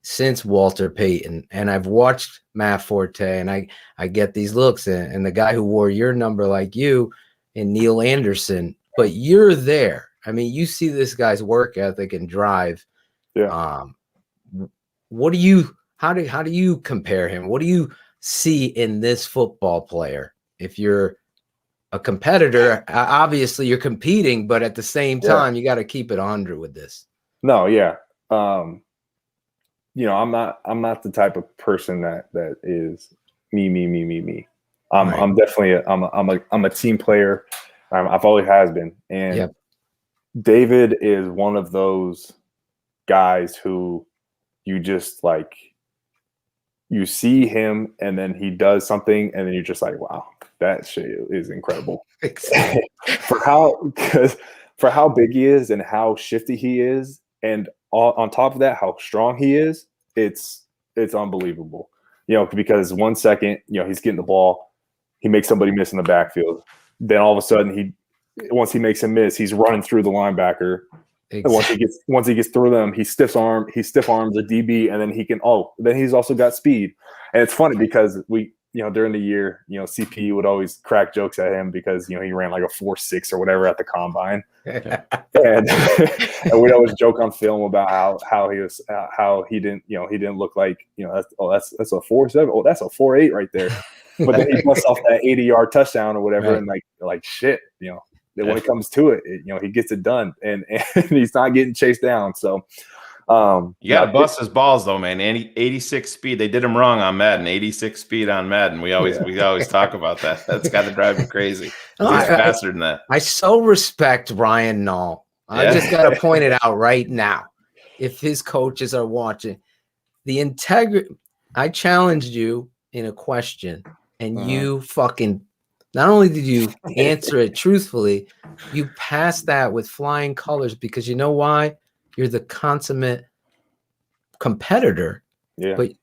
since Walter Payton. And I've watched Matt Forte, and I get these looks, and the guy who wore your number like you and Neil Anderson, but you're there. I mean, you see this guy's work ethic and drive. What do you how do you compare him? What do you see in this football player? If you're a competitor, obviously you're competing, but at the same time, you got to keep it 100 with this. No, yeah. You know, I'm not the type of person that is me. I'm definitely I'm a team player. I've always has been, and David is one of those guys who you just like. You see him, and then he does something, and then you're just like, "Wow, that shit is incredible." for how big he is and how shifty he is, and on top of that, how strong he is, it's unbelievable. You know, because 1 second, you know, he's getting the ball, he makes somebody miss in the backfield. Then all of a sudden, once he makes him miss, he's running through the linebacker. Exactly. And once he gets through them, he stiff arms a DB, and then then he's also got speed. And it's funny because during the year, CP would always crack jokes at him because he ran like a 4.6 or whatever at the combine, and we'd always joke on film about how he didn't look like that's a 4.7, oh that's a 4.8 right there, but then he busts off that 80-yard touchdown or whatever, and like shit, when it comes to it, he gets it done, and he's not getting chased down. So you gotta bust his balls though, man. 86 speed. They did him wrong on Madden. 86 speed on Madden. We always talk about that. That's got to drive me crazy. He's faster than that. I so respect Ryan Nall. I just got to point it out right now. If his coaches are watching, the integrity. I challenged you in a question, and you fucking. Not only did you answer it truthfully, you passed that with flying colors because you know why? You're the consummate competitor. Yeah. But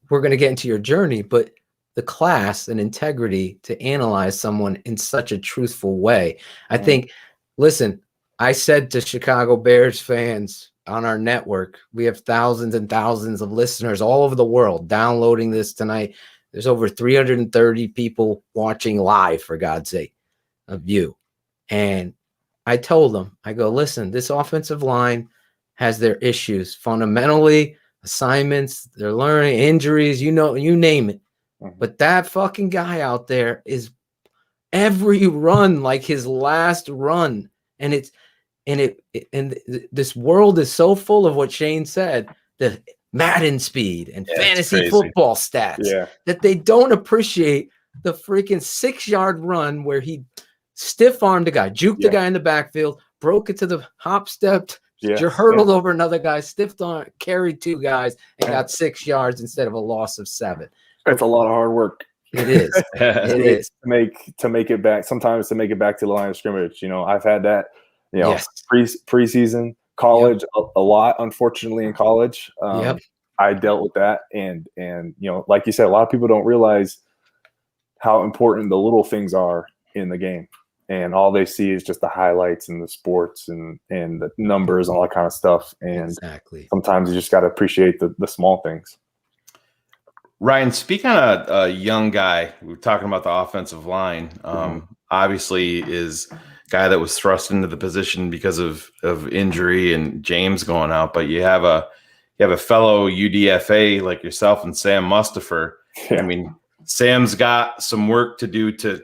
we're going to get into your journey, but the class and integrity to analyze someone in such a truthful way. I think, listen, I said to Chicago Bears fans on our network, we have thousands and thousands of listeners all over the world downloading this tonight. There's over 330 people watching live, for God's sake, of you. And I told them, I go, listen, this offensive line has their issues. Fundamentally, assignments, they're learning, injuries, you name it. But that fucking guy out there is every run like his last run. And this world is so full of what Shane said, the Madden speed and fantasy football stats that they don't appreciate the freaking 6-yard run where he stiff-armed a guy, juked the guy in the backfield, broke it to the hop stepped, hurdled over another guy, stiff-armed, carried 2 guys, and got 6 yards instead of a loss of 7. It's a lot of hard work. It is. It is to make it back. Sometimes to make it back to the line of scrimmage. I've had that You know, Yes. preseason, college, a lot, unfortunately, in college. Yep. I dealt with that. And, you know, like you said, a lot of people don't realize how important the little things are in the game. And all they see is just the highlights and the sports and the numbers and all that kind of stuff. And sometimes you just got to appreciate the small things. Ryan, speak on a young guy. We're talking about the offensive line. Obviously, is a guy that was thrust into the position because of injury and James going out. But you have a fellow UDFA like yourself and Sam Mustapher. I mean, Sam's got some work to do to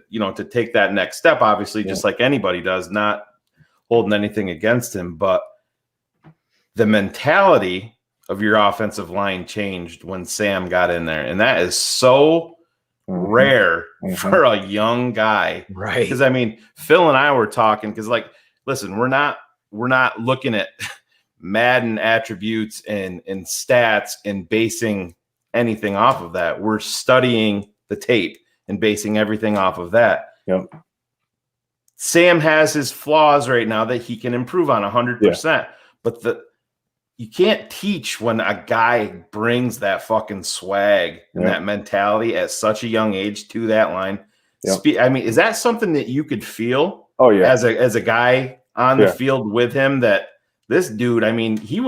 take that next step. Obviously, just like anybody does. Not holding anything against him, but the mentality of your offensive line changed when Sam got in there. And that is so rare for a young guy. Right. Because I mean, Phil and I were talking, because like, listen, we're not looking at Madden attributes and stats and basing anything off of that. We're studying the tape and basing everything off of that. Yep. Sam has his flaws right now that he can improve on 100%. But you can't teach when a guy brings that fucking swag and that mentality at such a young age to that line. I mean, is that something that you could feel? Oh yeah, as a guy on the field with him, that this dude, I mean, he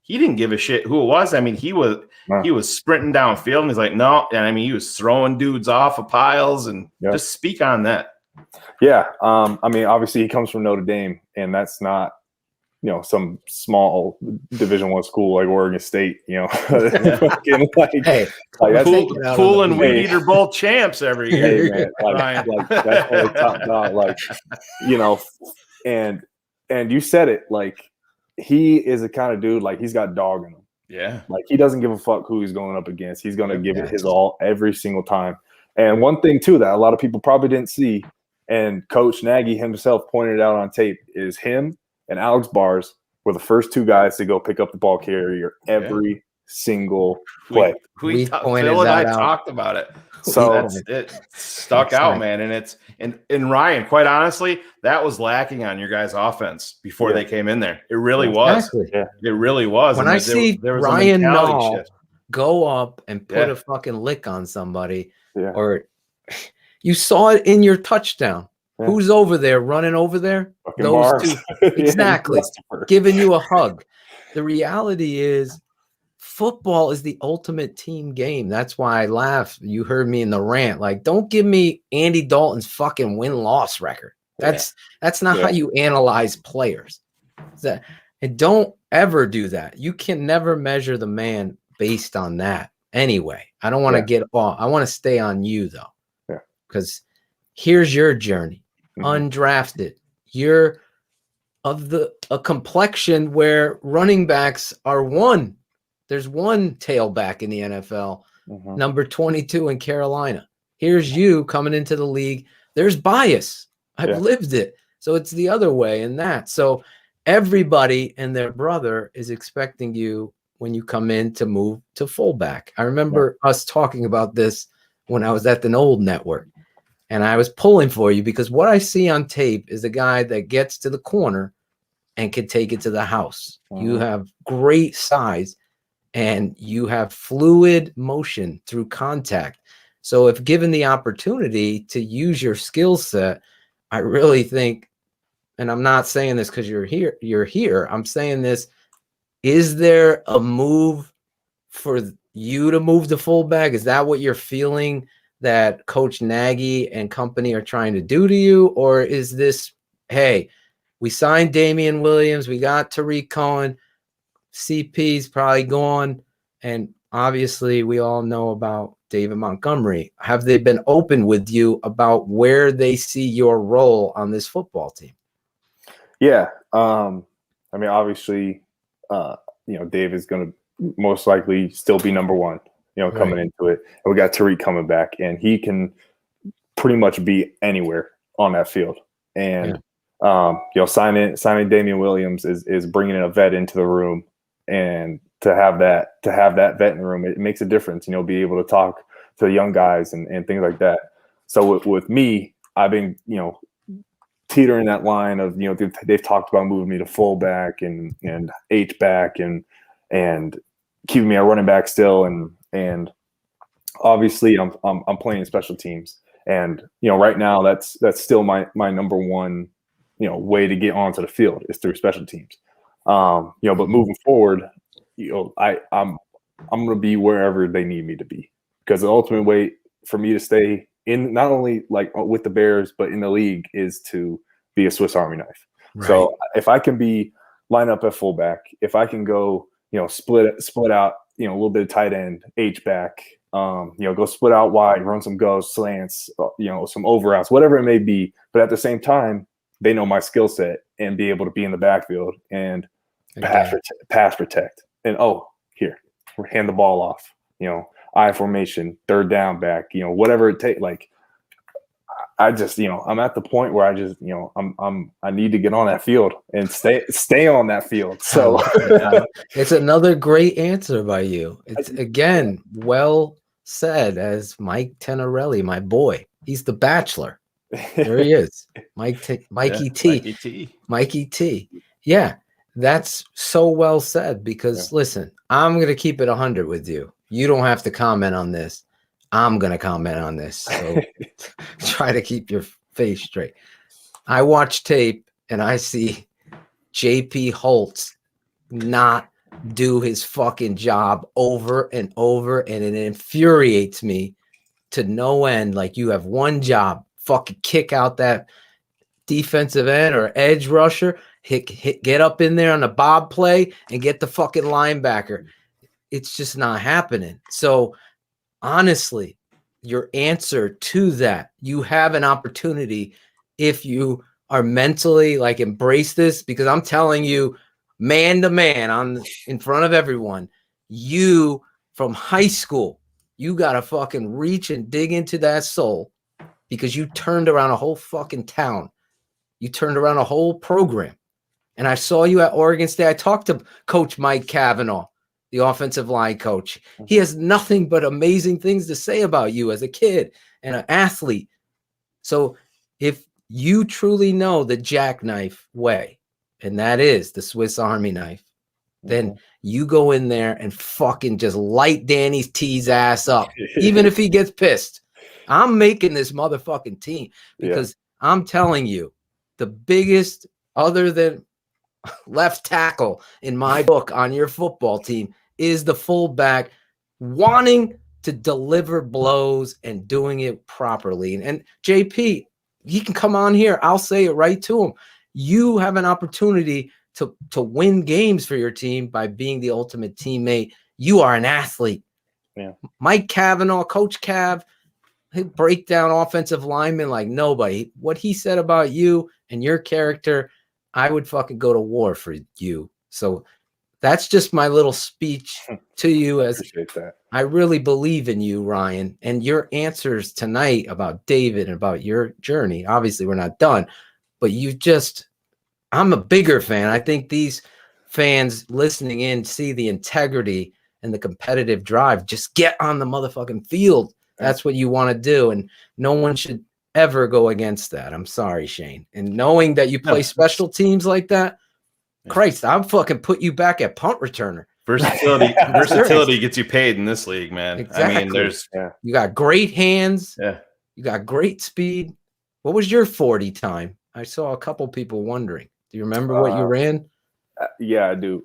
didn't give a shit who it was. I mean, he was sprinting downfield and he's like, no. And I mean, he was throwing dudes off of piles and just speak on that. Yeah. I mean, obviously he comes from Notre Dame, and that's not, you know, some small Division I school like Oregon State, you know. Hey, Pool and Weed Eater Bowl champs every year. Hey, man, like that's really top dog. Like, you know, and you said it, like, he is the kind of dude, like, he's got dog in him. Yeah. Like, he doesn't give a fuck who he's going up against. He's going to give it his all every single time. And one thing too that a lot of people probably didn't see, and Coach Nagy himself pointed out on tape, is him and Alex Bars were the first two guys to go pick up the ball carrier every single play. Phil and I talked about it. So it stuck out, man. And it's and Ryan, quite honestly, that was lacking on your guys' offense before they came in there. It really was. Yeah. It really was. When I see Ryan Nall go up and put a fucking lick on somebody, or you saw it in your touchdown. Who's over there running over there? Fucking Those Mars. two. Exactly. Giving you a hug. The reality is football is the ultimate team game. That's why I laugh. You heard me in the rant. Like, don't give me Andy Dalton's fucking win-loss record. That's not how you analyze players. And don't ever do that. You can never measure the man based on that anyway. I don't want to get off. I want to stay on you, though. Yeah. Because here's your journey. Undrafted. You're of a complexion where running backs are one. There's one tailback in the NFL, number 22 in Carolina. Here's you coming into the league. There's bias. I've lived it. So it's the other way in that. So everybody and their brother is expecting you when you come in to move to fullback. I remember us talking about this when I was at the old network. And I was pulling for you because what I see on tape is a guy that gets to the corner and can take it to the house. You have great size and you have fluid motion through contact. So if given the opportunity to use your skill set, I really think, and I'm not saying this because you're here. I'm saying this, is there a move for you to move to fullback? Is that what you're feeling that Coach Nagy and company are trying to do to you? Or is this, hey, we signed Damian Williams, we got Tariq Cohen, CP's probably gone, and obviously we all know about David Montgomery. Have they been open with you about where they see your role on this football team? Yeah. I mean, obviously, you know, Dave is going to most likely still be number one, you know, coming into it. And we got Tariq coming back, and he can pretty much be anywhere on that field. And, you know, signing Damian Williams is bringing in a vet into the room, and to have that vet in the room, it makes a difference, you know, be able to talk to the young guys and things like that. So with me, I've been, you know, teetering that line of, you know, they've talked about moving me to fullback and H back and keeping me a running back still, and obviously I'm playing special teams, and you know right now that's still my number one, you know, way to get onto the field is through special teams. You know, but moving forward, you know, I'm going to be wherever they need me to be, because the ultimate way for me to stay in, not only like with the Bears, but in the league, is to be a Swiss Army knife. Right. So if I can be line up at fullback, if I can go, you know, split out, you know, a little bit of tight end, H back, you know, go split out wide, run some goes, slants, you know, some over outs, whatever it may be. But at the same time, they know my skill set and be able to be in the backfield and pass protect. And here, hand the ball off, you know, I formation, third down back, you know, whatever it takes. Like, I just, you know, I'm at the point where I just, you know, I need to get on that field and stay on that field. So it's another great answer by you. It's again well said, as Mike Tenorelli, my boy. He's the Bachelor. There he is, Mikey T. Yeah, that's so well said. Because listen, I'm gonna keep it 100 with you. You don't have to comment on this. I'm going to comment on this. So try to keep your face straight. I watch tape and I see JP Holtz not do his fucking job over and over. And it infuriates me to no end. Like, you have one job, fucking kick out that defensive end or edge rusher, get up in there on the bob play and get the fucking linebacker. It's just not happening. So honestly, your answer to that, you have an opportunity if you are mentally like embrace this, because I'm telling you, man to man in front of everyone, you from high school, you got to fucking reach and dig into that soul, because you turned around a whole fucking town. You turned around a whole program. And I saw you at Oregon State. I talked to Coach Mike Cavanaugh, the offensive line coach. He has nothing but amazing things to say about you as a kid and an athlete. So if you truly know the jackknife way, and that is the Swiss Army knife, then you go in there and fucking just light Danny T's ass up, even if he gets pissed. I'm making this motherfucking team, because I'm telling you, the biggest, other than left tackle in my book on your football team, is the fullback wanting to deliver blows and doing it properly. And JP, he can come on here. I'll say it right to him. You have an opportunity to win games for your team by being the ultimate teammate. You are an athlete. Yeah. Mike Cavanaugh, Coach Cav, he'll break down offensive linemen like nobody. What he said about you and your character, I would fucking go to war for you. So that's just my little speech to you. As I really believe in you, Ryan, and your answers tonight about David and about your journey. Obviously, we're not done, but I'm a bigger fan. I think these fans listening in see the integrity and the competitive drive. Just get on the motherfucking field. That's what you want to do. And no one should ever go against that. I'm sorry, Shane. And knowing that you play special teams like that, Christ, I'm fucking put you back at punt returner. Versatility gets you paid in this league, man. Exactly. I mean, you got great hands. Yeah. You got great speed. What was your 40 time? I saw a couple people wondering. Do you remember what you ran? Yeah, I do.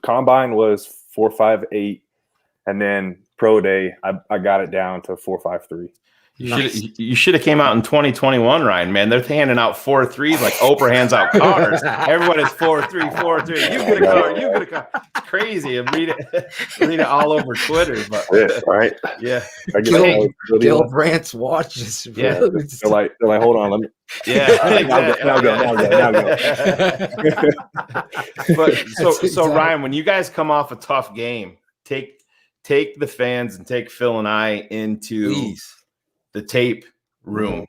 Combine was 4.58, and then pro day I got it down to 4.53. You should have came out in 2021, Ryan, man. They're handing out 4.3s like Oprah hands out cars. Everyone is 4.3, 4.3. You get a car, you get a car. Crazy. And read it all over Twitter. But right. Yeah. Gil Brandt's watches. Yeah. They're like, hold on, let me. Yeah. Now go. But so Ryan, when you guys come off a tough game, take the fans and take Phil and I into the tape room.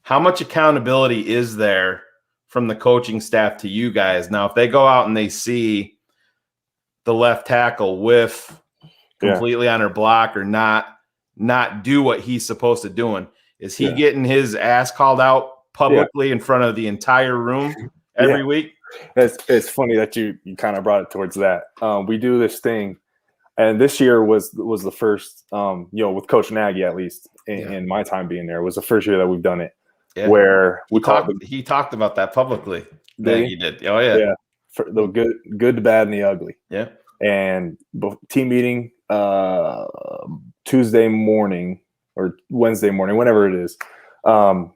How much accountability is there from the coaching staff to you guys? Now, if they go out and they see the left tackle whiff completely on her block or not do what he's supposed to doing, is he getting his ass called out publicly in front of the entire room every week. It's funny that you kind of brought it towards that. We do this thing, and this year was the first, with Coach Nagy, at least in my time being there, was the first year that we've done it. Yeah. Where he talked about that publicly. He did. Oh yeah. Yeah. For the good, the bad, and the ugly. Yeah. And team meeting Tuesday morning or Wednesday morning, whenever it is. All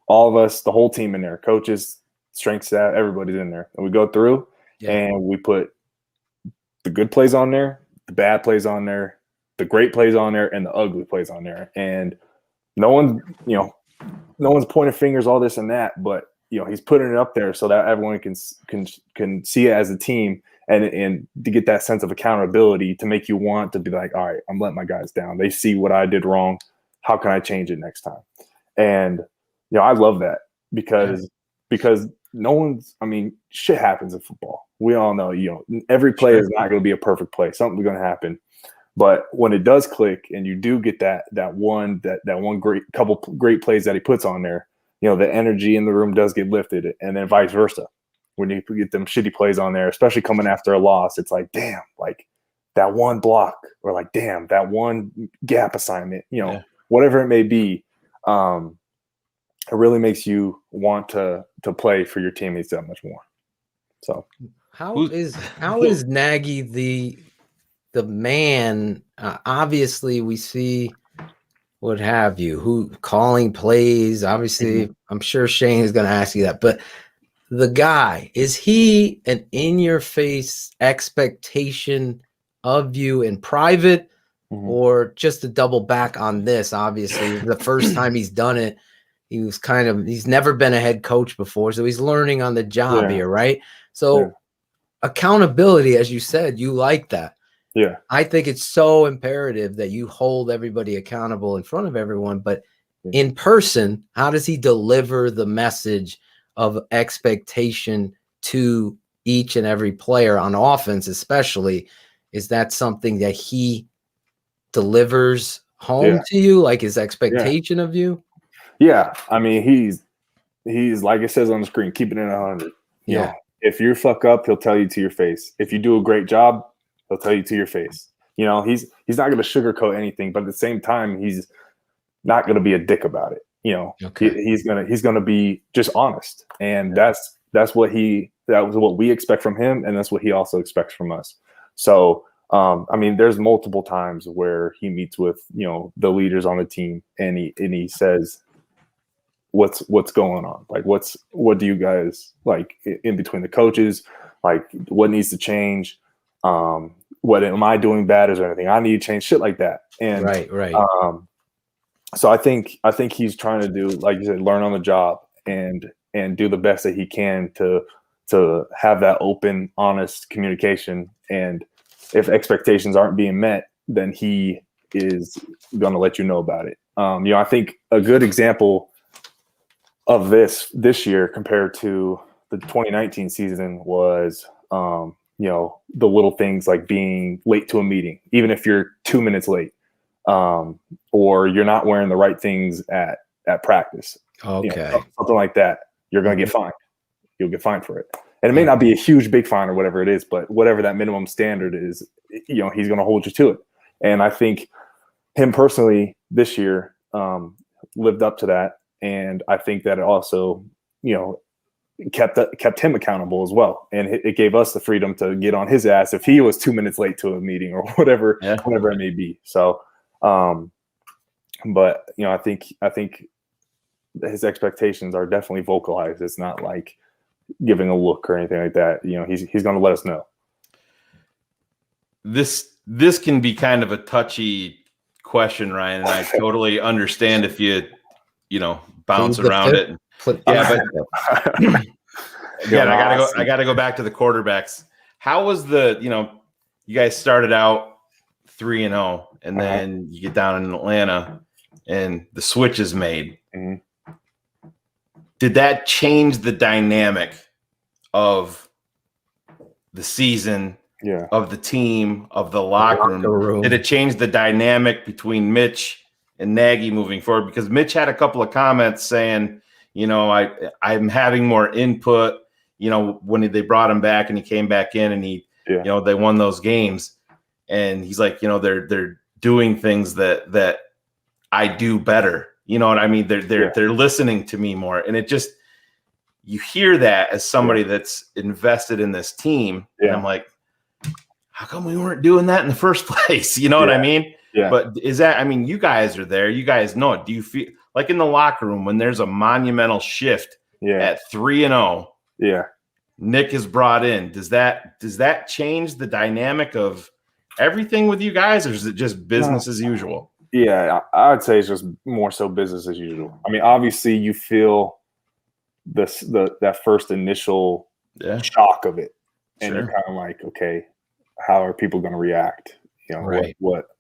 of us, the whole team in there, coaches, strength staff, everybody's in there. And we go through and we put the good plays on there, the bad plays on there, the great plays on there, and the ugly plays on there. And no one's pointing fingers, all this and that, but he's putting it up there so that everyone can see it as a team and to get that sense of accountability to make you want to be like, all right, I'm letting my guys down. They see what I did wrong. How can I change it next time? And I love that because no one's, shit happens in football. We all know, every play is not going to be a perfect play. Something's going to happen. But when it does click and you do get that one couple great plays that he puts on there, the energy in the room does get lifted, and then vice versa. When you get them shitty plays on there, especially coming after a loss, it's like, damn, like that one block, or like, damn, that one gap assignment, whatever it may be. It really makes you want to play for your teammates that much more. So how is Nagy the man? Obviously, we see what have you, who calling plays. Obviously, I'm sure Shane is going to ask you that, but the guy, is he an in-your-face expectation of you in private, or just to double back on this? Obviously, the first time he's done it, he's never been a head coach before, so he's learning on the job here, right? So accountability, as you said, you like that. Yeah. I think it's so imperative that you hold everybody accountable in front of everyone, but in person, how does he deliver the message of expectation to each and every player on offense, especially? Is that something that he delivers home to you, like his expectation of you? Yeah. He's like it says on the screen, keeping it 100. Yeah. If you fuck up, he'll tell you to your face. If you do a great job, he'll tell you to your face. He's not going to sugarcoat anything, but at the same time, he's not going to be a dick about it. He's gonna be just honest, and that's what we expect from him, and that's what he also expects from us. So, there's multiple times where he meets with the leaders on the team, and he says, what's going on? Like, what do you guys like in between the coaches? Like, what needs to change? What am I doing bad? Is there anything I need to change? Shit like that. And right. So I think he's trying to do, like you said, learn on the job and do the best that he can to have that open, honest communication. And if expectations aren't being met, then he is going to let you know about it. I think a good example of this year compared to the 2019 season was, the little things like being late to a meeting, even if you're 2 minutes late, or you're not wearing the right things at practice. Okay. Something like that. You're going to get fined. You'll get fined for it. And it may not be a huge, big fine or whatever it is, but whatever that minimum standard is, he's going to hold you to it. And I think him personally this year lived up to that. And I think that it also, kept him accountable as well. And it gave us the freedom to get on his ass if he was 2 minutes late to a meeting or whatever it may be. So, but I think his expectations are definitely vocalized. It's not like giving a look or anything like that. He's going to let us know. This can be kind of a touchy question, Ryan, and I totally understand if you bounce around it. But again, I gotta go back to the quarterbacks. How was you guys started out 3-0, and then you get down in Atlanta, and the switch is made. Did that change the dynamic of the season, of the team, of the locker room? Did it change the dynamic between Mitch and Nagy moving forward? Because Mitch had a couple of comments saying, You know, I'm having more input. You know, when they brought him back and he came back in and he, you know, they won those games. And he's like, you know, they're doing things that I do better. You know what I mean? They're listening to me more. And it just, you hear that as somebody that's invested in this team. And I'm like, how come we weren't doing that in the first place? You know what I mean? Yeah. But is that, I mean, you guys are there. You guys know it. Do you feel like in the locker room when there's a monumental shift at 3-0? Yeah. Nick is brought in. Does that change the dynamic of everything with you guys, or is it just business as usual? Yeah, I would say it's just more so business as usual. I mean, obviously you feel that first initial shock of it, and you're kind of like, okay, how are people going to react? You know,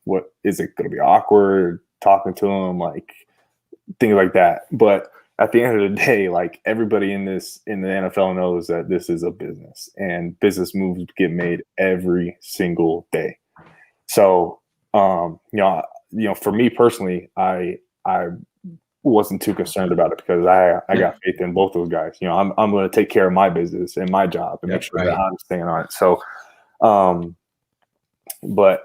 what is it going to be awkward talking to them, like things like that. But at the end of the day, like everybody in the NFL knows that this is a business, and business moves get made every single day. So, you know, for me personally, I wasn't too concerned about it because I got faith in both those guys. You know, I'm going to take care of my business and my job and make sure that I'm staying on it. So, but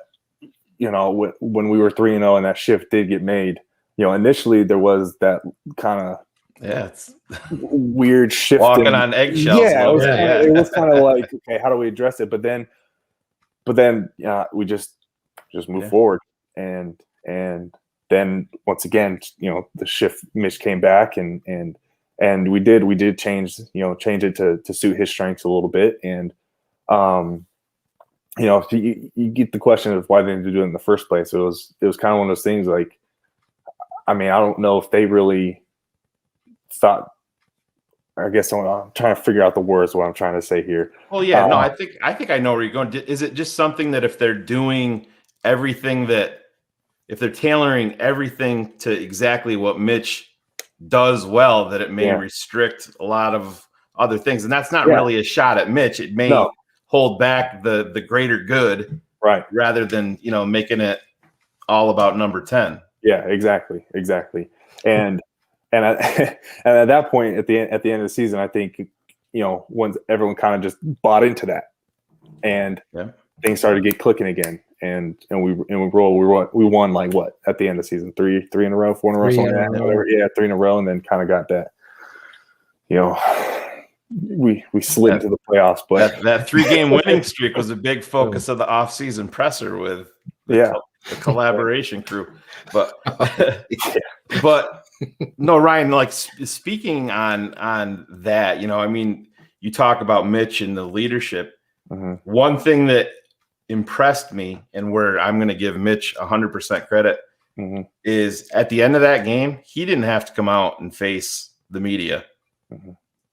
you know, when we were 3-0 and that shift did get made, you know, initially there was that kind of it's weird shift, walking on eggshells. Yeah, it was kind of like, okay, how do we address it? But then we just move forward, and then once again, you know, the shift, Mitch came back, and we did change it to suit his strengths a little bit, and you know, if you get the question of why they didn't do it in the first place, it was kind of one of those things. Like, I mean, I don't know if they really thought. I guess I'm trying to figure out the words. What I'm trying to say here. Well, yeah, no, I think I know where you're going. Is it just something that if they're doing everything if they're tailoring everything to exactly what Mitch does well, that it may restrict a lot of other things, and that's not really a shot at Mitch. It may hold back the greater good, rather than, you know, making it all about number 10. Yeah, exactly. And at that point, at the end of the season, I think, you know, once everyone kind of just bought into that, and things started to get clicking again, and we rolled. We won like what at the end of the season, three in a row, 4 in a row, something like that. Whatever. Yeah, 3 in a row, and then kind of got that. You know, we slid into the playoffs, but that 3-game winning streak was a big focus of the offseason presser with the collaboration crew. But but no, Ryan, like speaking on that, you know, I mean, you talk about Mitch and the leadership. One thing that impressed me, and where I'm going to give Mitch 100% credit, is at the end of that game, he didn't have to come out and face the media.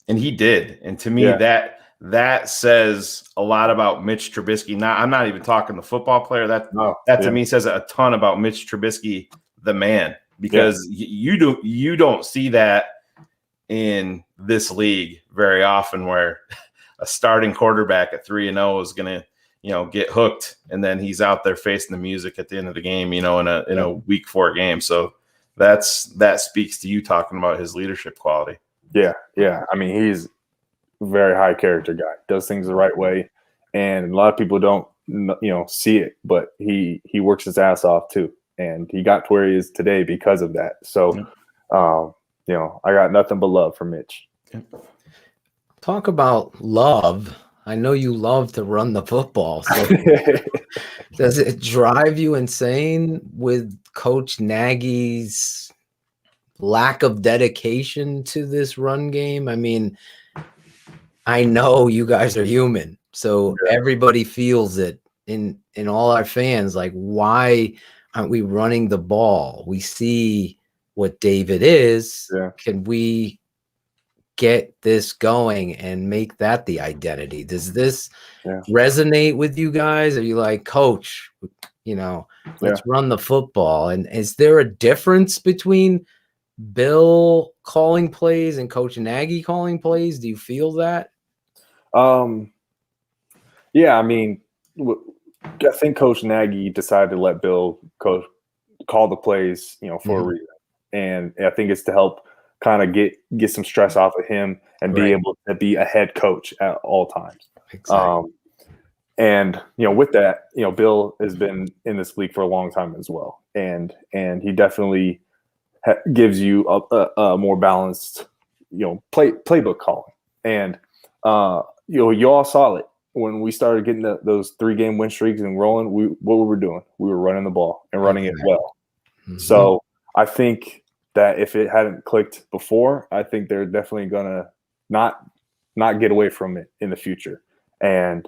And he did. And to me, that says a lot about Mitch Trubisky. Now, I'm not even talking the football player. That to me says a ton about Mitch Trubisky, the man, because you don't see that in this league very often, where a starting quarterback at 3-0 is going to, you know, get hooked, and then he's out there facing the music at the end of the game, you know, in a week 4 game. So that speaks to you talking about his leadership quality. Yeah. I mean, he's a very high character guy, does things the right way. And a lot of people don't, you know, see it, but he works his ass off too. And he got to where he is today because of that. So, you know, I got nothing but love for Mitch. Talk about love. I know you love to run the football. So does it drive you insane with Coach Nagy's lack of dedication to this run game? I mean, I know you guys are human, so everybody feels it in all our fans. Like, why aren't we running the ball? We see what David is. Can we get this going and make that the identity? Does this resonate with you guys? Are you like, Coach, you know, let's run the football? And is there a difference between Bill calling plays and Coach Nagy calling plays? Do you feel that? Yeah, I mean, I think Coach Nagy decided to let Bill call the plays, you know, for a reason. And I think it's to help kind of get some stress off of him and be able to be a head coach at all times. Exactly. And with that, Bill has been in this league for a long time as well, and he definitely gives you a more balanced, playbook calling. And you all saw it when we started getting those 3-game win streaks and rolling. What we were doing, we were running the ball and running it well. Mm-hmm. So I think that if it hadn't clicked before, I think they're definitely gonna not get away from it in the future. And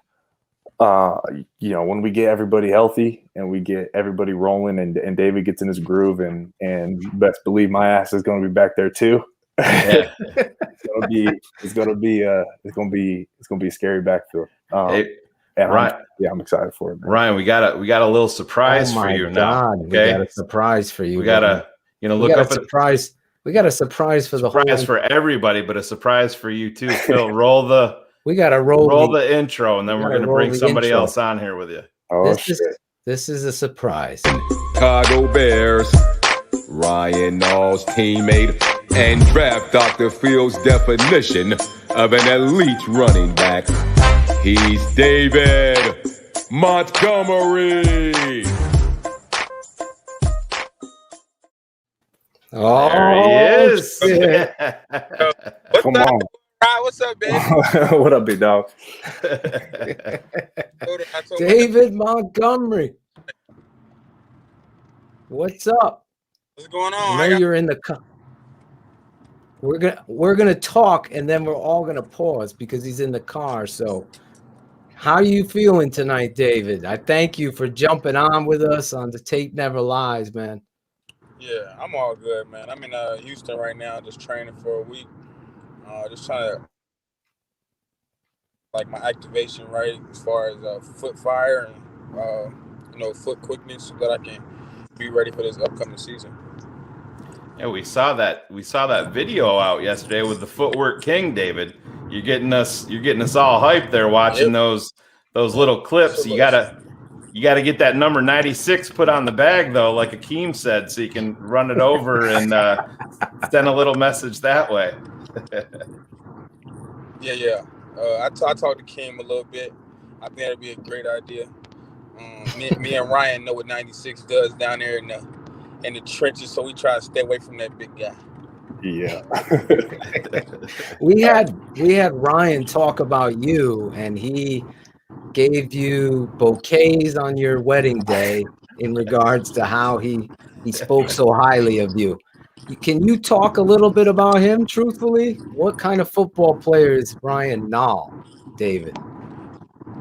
when we get everybody healthy and we get everybody rolling and David gets in his groove and best believe my ass is going to be back there too. Yeah. it's gonna be a scary backfield. I'm excited for it, man. Ryan, we got a little surprise for you now. Okay? We got a surprise for you. We got a look up a surprise. We got a surprise for the surprise for everybody, but a surprise for you too. Phil, we got to roll the intro, and then we're going to bring somebody else on here with you. Oh, this is a surprise. Chicago Bears, Ryan Nall's teammate, and draft Dr. Phil's definition of an elite running back. He's David Montgomery. Oh, there he is. Come on. What's up, baby? What up, big dog? David Montgomery. What's up? What's going on? I know you're in the car. We're gonna talk, and then we're all gonna pause because he's in the car. So, how are you feeling tonight, David? I thank you for jumping on with us on The Tape Never Lies, man. Yeah, I'm all good, man. I'm in Houston right now, just training for a week. Just trying to my activation right as far as foot fire and foot quickness so that I can be ready for this upcoming season. Yeah, we saw that video out yesterday with the Footwork King, David. You're getting us all hyped there watching those little clips. You gotta get that number 96 put on the bag though, like Akeem said, so you can run it over and send a little message that way. Yeah. I talked to Kim a little bit. I think that'd be a great idea. Me and Ryan know what 96 does down there in the trenches, so we try to stay away from that big guy. Yeah. we had Ryan talk about you, and he gave you bouquets on your wedding day in regards to how he spoke so highly of you. Can you talk a little bit about him, truthfully? What kind of football player is Ryan Nall, David?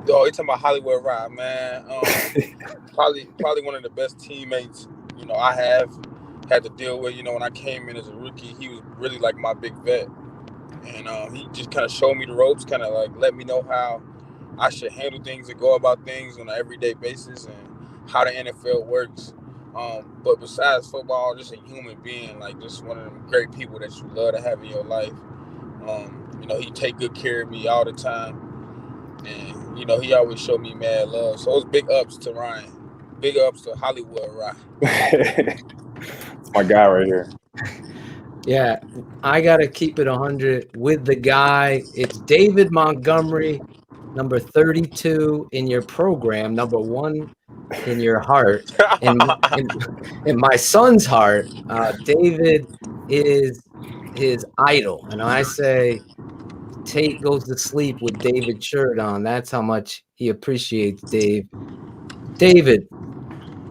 Oh, you're talking about Hollywood Rock, man. Probably one of the best teammates, I have had to deal with. When I came in as a rookie, he was really like my big vet. And he just kind of showed me the ropes, kind of let me know how I should handle things and go about things on an everyday basis and how the NFL works. But besides football, just a human being, just one of them great people that you love to have in your life. He take good care of me all the time. And, he always showed me mad love. So it's big ups to Ryan. Big ups to Hollywood Rock. It's my guy right here. Yeah, I got to keep it 100 with the guy. It's David Montgomery, number 32 in your program, number 1 in your heart. In my son's heart, David is his idol. And I say Tate goes to sleep with David's shirt on. That's how much he appreciates Dave. David,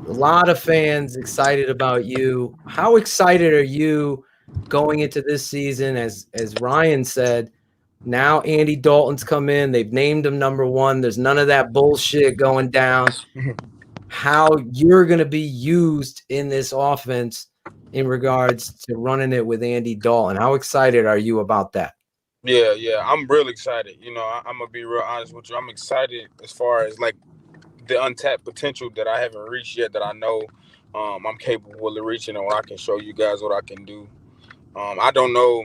a lot of fans excited about you. How excited are you going into this season? As Ryan said, now Andy Dalton's come in. They've named him number 1. There's none of that bullshit going down. How you're going to be used in this offense in regards to running it with Andy Dalton. How excited are you about that? Yeah. I'm real excited. I'm going to be real honest with you. I'm excited as far as the untapped potential that I haven't reached yet, that I know I'm capable of reaching, and I can show you guys what I can do. I don't know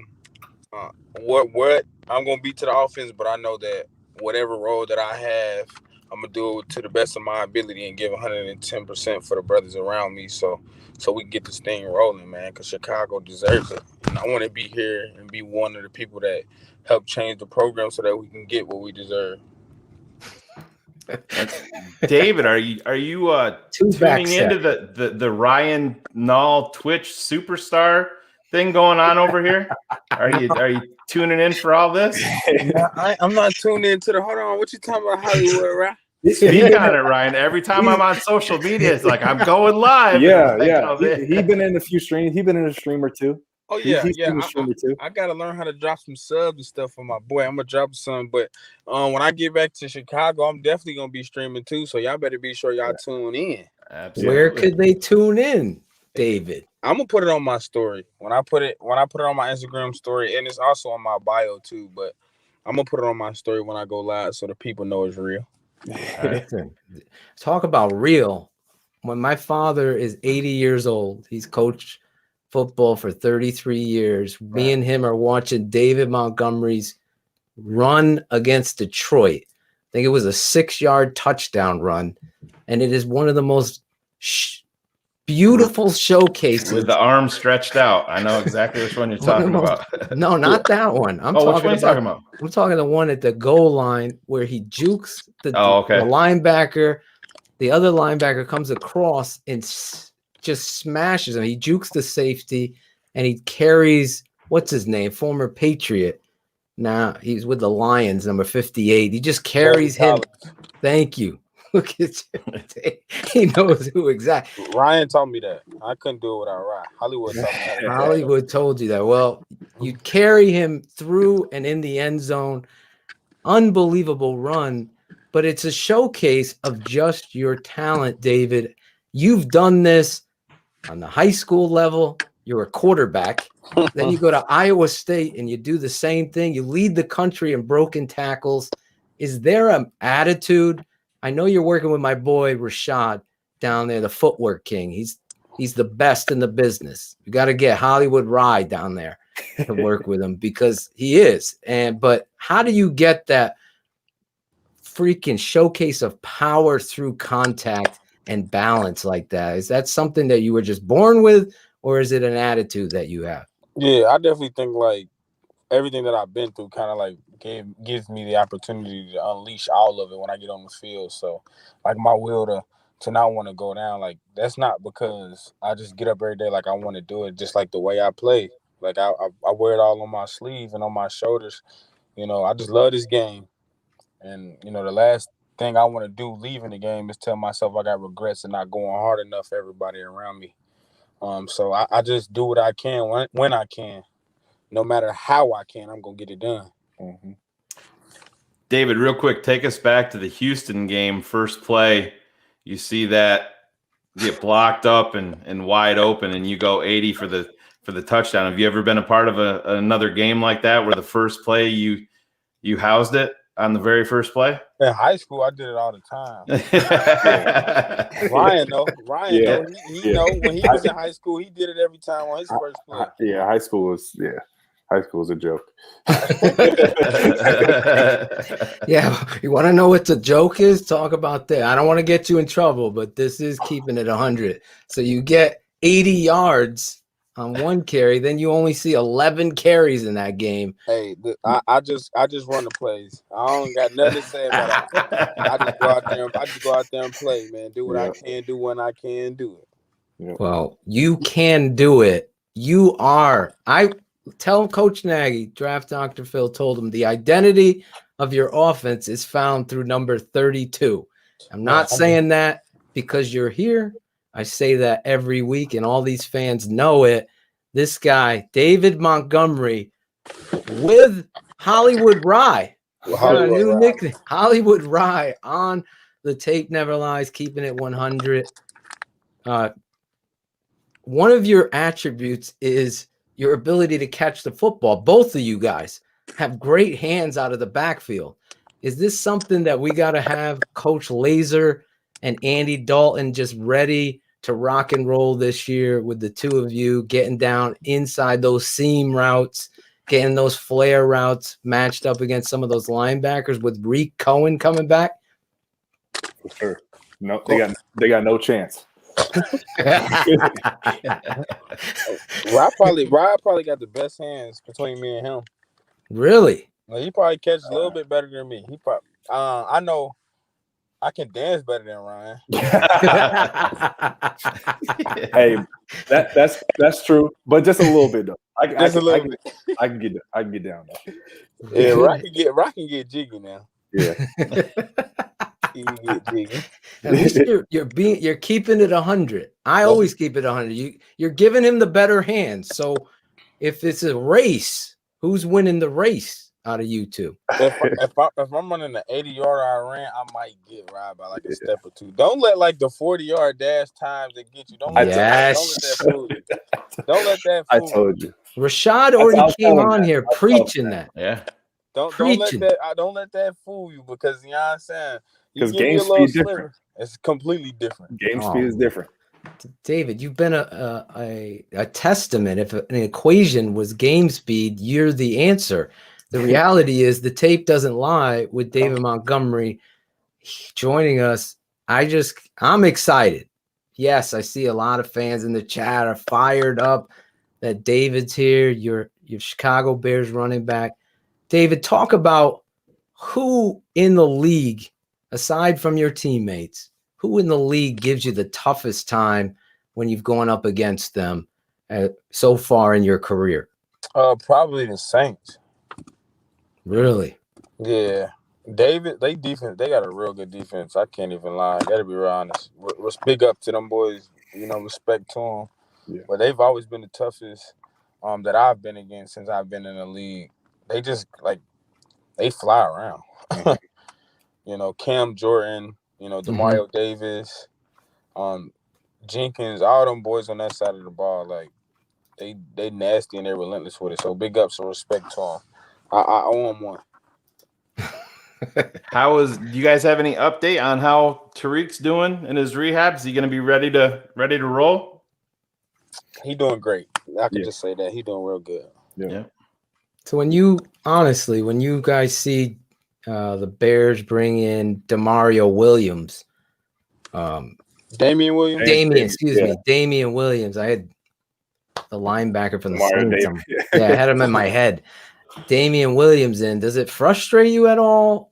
what I'm going to be to the offense, but I know that whatever role that I have, I'm gonna do it to the best of my ability and give 110% for the brothers around me, so we can get this thing rolling, man. Because Chicago deserves it, and I want to be here and be one of the people that help change the program so that we can get what we deserve. David, are you tuning into the Ryan Nall Twitch superstar thing going on over here? Are you tuning in for all this? I'm not tuned into the. Hold on, what you talking about, Hollywood, right? Speak on it, Ryan. Every time I'm on social media, it's like I'm going live. Yeah. He been in a few streams. He been in a stream or two. Oh yeah, he's yeah. been in a stream or two. I gotta learn how to drop some subs and stuff for my boy. I'm gonna drop some, but when I get back to Chicago, I'm definitely gonna be streaming too. So y'all better be sure y'all tune in. Absolutely. Where could they tune in, David? I'm gonna put it on my story when I put it on my Instagram story, and it's also on my bio too. But I'm gonna put it on my story when I go live, so the people know it's real. Listen, talk about real. When my father is 80 years old, he's coached football for 33 years. Me and him are watching David Montgomery's run against Detroit. I think it was a 6-yard touchdown run, and it is one of the most beautiful showcases with the arm stretched out. I know exactly which one you're talking about. No, not that one. I'm which one talking are you talking about? I'm talking the one at the goal line where he jukes the linebacker. The other linebacker comes across and just smashes him. He jukes the safety and he carries, what's his name? Former Patriot. Now he's with the Lions, number 58. He just carries him. Thank you. Look at you. He knows who exactly. Ryan told me that. I couldn't do it without Ryan. Hollywood told me that. Hollywood told you that. Well, you carry him through and in the end zone. Unbelievable run, but it's a showcase of just your talent, David. You've done this on the high school level. You're a quarterback. Then you go to Iowa State and you do the same thing. You lead the country in broken tackles. Is there an attitude? I know you're working with my boy Rashad down there, the footwork king. He's the best in the business. You got to get Hollywood Rye down there to work with him because he is. But how do you get that freaking showcase of power through contact and balance like that? Is that something that you were just born with, or is it an attitude that you have? Yeah, I definitely think like everything that I've been through kind of like gives me the opportunity to unleash all of it when I get on the field. So like my will to not want to go down, like that's not because I just get up every day like I want to do it, just like the way I play. Like I wear it all on my sleeve and on my shoulders. You know, I just love this game. And, you know, the last thing I want to do leaving the game is tell myself I got regrets and not going hard enough for everybody around me. So I just do what I can when I can. No matter how I can, I'm going to get it done. Mm-hmm. David, real quick, take us back to the Houston game. First play, you see that get blocked up and wide open, and you go 80 for the touchdown. Have you ever been a part of another game like that where the first play you housed it on the very first play? In high school, I did it all the time. Ryan, though. He know when he was in high school, he did it every time on his first play. Yeah, high school was a joke. Yeah, you want to know what the joke is? Talk about that. I don't want to get you in trouble, but this is keeping it 100. So you get 80 yards on one carry, then you only see 11 carries in that game. Hey, I just run the plays. I don't got nothing to say about it. I just go out there and play, man. Do what I can do when I can do it. Well, you can do it. You are. I tell Coach Nagy, Draft Dr. Phil told him the identity of your offense is found through number 32. I'm not saying that because you're here. I say that every week, and all these fans know it. This guy, David Montgomery, with Hollywood Rye, a new nickname, Hollywood Rye, on the Tape Never Lies, keeping it 100. One of your attributes is your ability to catch the football. Both of you guys have great hands out of the backfield. Is this something that we got to have Coach Laser and Andy Dalton just ready to rock and roll this year with the two of you getting down inside those seam routes, getting those flare routes matched up against some of those linebackers with Reek Cohen coming back? For sure. No, they got no chance. Rod probably got the best hands between me and him. Really? Like, he probably catches a little bit better than me. He probably I know I can dance better than Ryan. Hey, that's true, but just a little bit though. I can get down though. Yeah, Rock can get jiggy now. Yeah. He can get jiggy. At least you're keeping it 100. I always keep it 100. You're giving him the better hand. So if it's a race, who's winning the race out of you two? If I'm running the 80-yard Rant, I might get Rod by like a step or two. Don't let like the 40-yard dash times that get you. Don't let that fool you. Don't let that fool you. I told you. Rashad already came on here preaching that. Yeah. Don't let that fool you, because you know what I'm saying. Because game speed different. It's completely different. Game speed is different. David, you've been a testament. If an equation was game speed, you're the answer. The reality is the tape doesn't lie with David Montgomery joining us. I'm excited. Yes, I see a lot of fans in the chat are fired up that David's here. Your Chicago Bears running back. David, talk about who in the league, aside from your teammates, who in the league gives you the toughest time when you've gone up against them so far in your career? Probably the Saints. Really? Yeah. David, they got a real good defense. I can't even lie. I gotta be real honest. Big up to them boys, respect to them. Yeah. But they've always been the toughest that I've been against since I've been in the league. They just they fly around. Cam Jordan, DeMario Davis, Jenkins, all them boys on that side of the ball, they nasty and they're relentless with it. So big ups and respect to them. I owe them one. Do you guys have any update on how Tariq's doing in his rehab? Is he going to be ready to roll? He doing great. I can just say that he doing real good. Yeah. So when you guys see the Bears bring in Demario Williams, Damian Williams, Damian Williams. I had the linebacker from the Saints. I had him in my head. Damian Williams in. Does it frustrate you at all,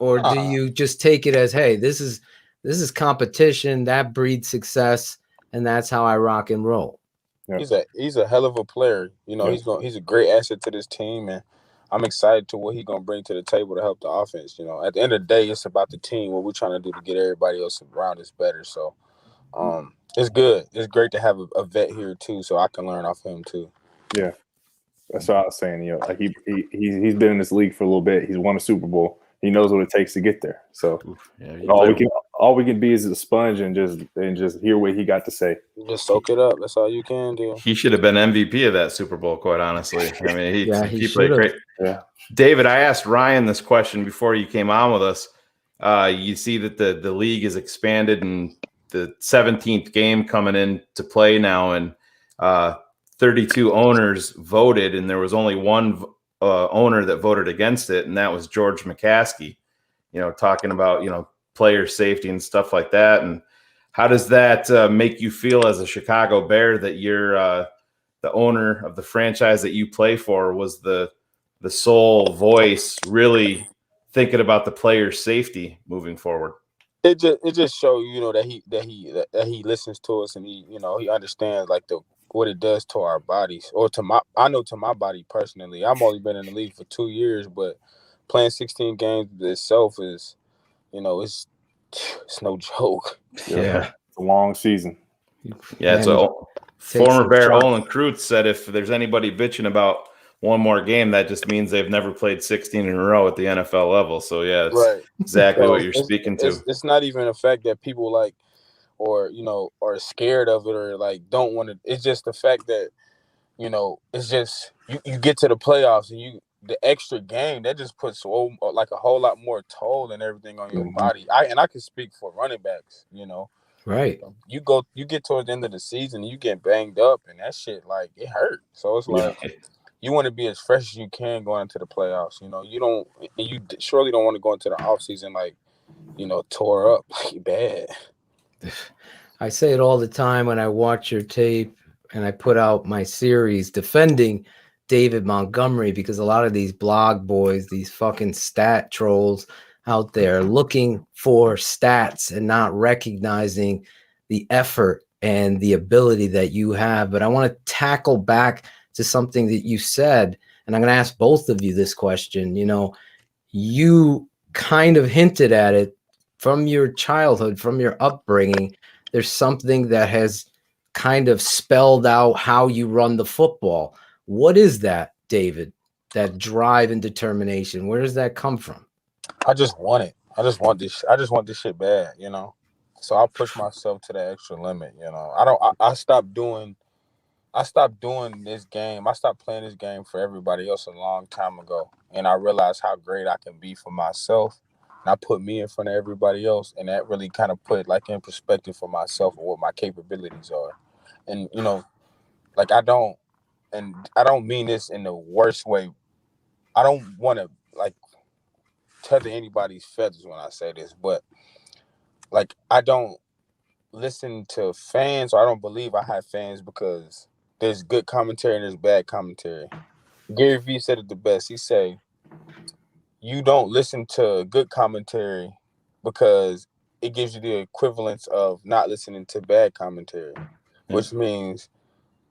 or do you just take it as, hey, this is competition that breeds success, and that's how I rock and roll? Yeah. He's a hell of a player. He's a great asset to this team, and I'm excited to what he's gonna bring to the table to help the offense. At the end of the day, it's about the team. What we're trying to do to get everybody else around us better. So, it's good. It's great to have a vet here too, so I can learn off him too. Yeah. That's what I was saying. He's been in this league for a little bit. He's won a Super Bowl. He knows what it takes to get there. So all we can be is a sponge and just hear what he got to say. Just soak it up. That's all you can do. He should have been MVP of that Super Bowl, quite honestly. I mean, he played great. Yeah. David, I asked Ryan this question before you came on with us. You see that the league is expanded and the 17th game coming into play now, and 32 owners voted, and there was only one owner that voted against it, and that was George McCaskey, talking about, player safety and stuff like that. And how does that make you feel as a Chicago Bear that you're the owner of the franchise that you play for was the sole voice really thinking about the player's safety moving forward? It just shows, that he listens to us, and he understands what it does to our bodies, or to my body personally. I've only been in the league for 2 years, but playing 16 games itself is, it's no joke. Yeah. It's a long season. Yeah. So former Bear Olin Krutz said if there's anybody bitching about one more game, that just means they've never played 16 in a row at the NFL level. So yeah, it's exactly what you're speaking to. It's not even a fact that people or are scared of it, or don't want to. It's just the fact that it's just you get to the playoffs, and the extra game that just puts a whole lot more toll and everything on your body. I can speak for running backs, right. You get towards the end of the season, and you get banged up, and that shit it hurt. So it's you want to be as fresh as you can going into the playoffs. You surely don't want to go into the offseason tore up like bad. I say it all the time when I watch your tape and I put out my series defending David Montgomery, because a lot of these blog boys, these fucking stat trolls out there looking for stats and not recognizing the effort and the ability that you have. But I want to tackle back to something that you said, and I'm going to ask both of you this question. You kind of hinted at it from your childhood, from your upbringing. There's something that has kind of spelled out how you run the football. What is that, David? That drive and determination? Where does that come from? I just want it. I just want this shit bad, So I push myself to the extra limit, I stopped doing this game. I stopped playing this game for everybody else a long time ago. And I realized how great I can be for myself. And I put me in front of everybody else. And that really kind of put in perspective for myself and what my capabilities are. And, I don't mean this in the worst way. I don't want to tether anybody's feathers when I say this, but I don't listen to fans, or I don't believe I have fans, because there's good commentary and there's bad commentary. Gary Vee said it the best. He said, you don't listen to good commentary because it gives you the equivalence of not listening to bad commentary, which means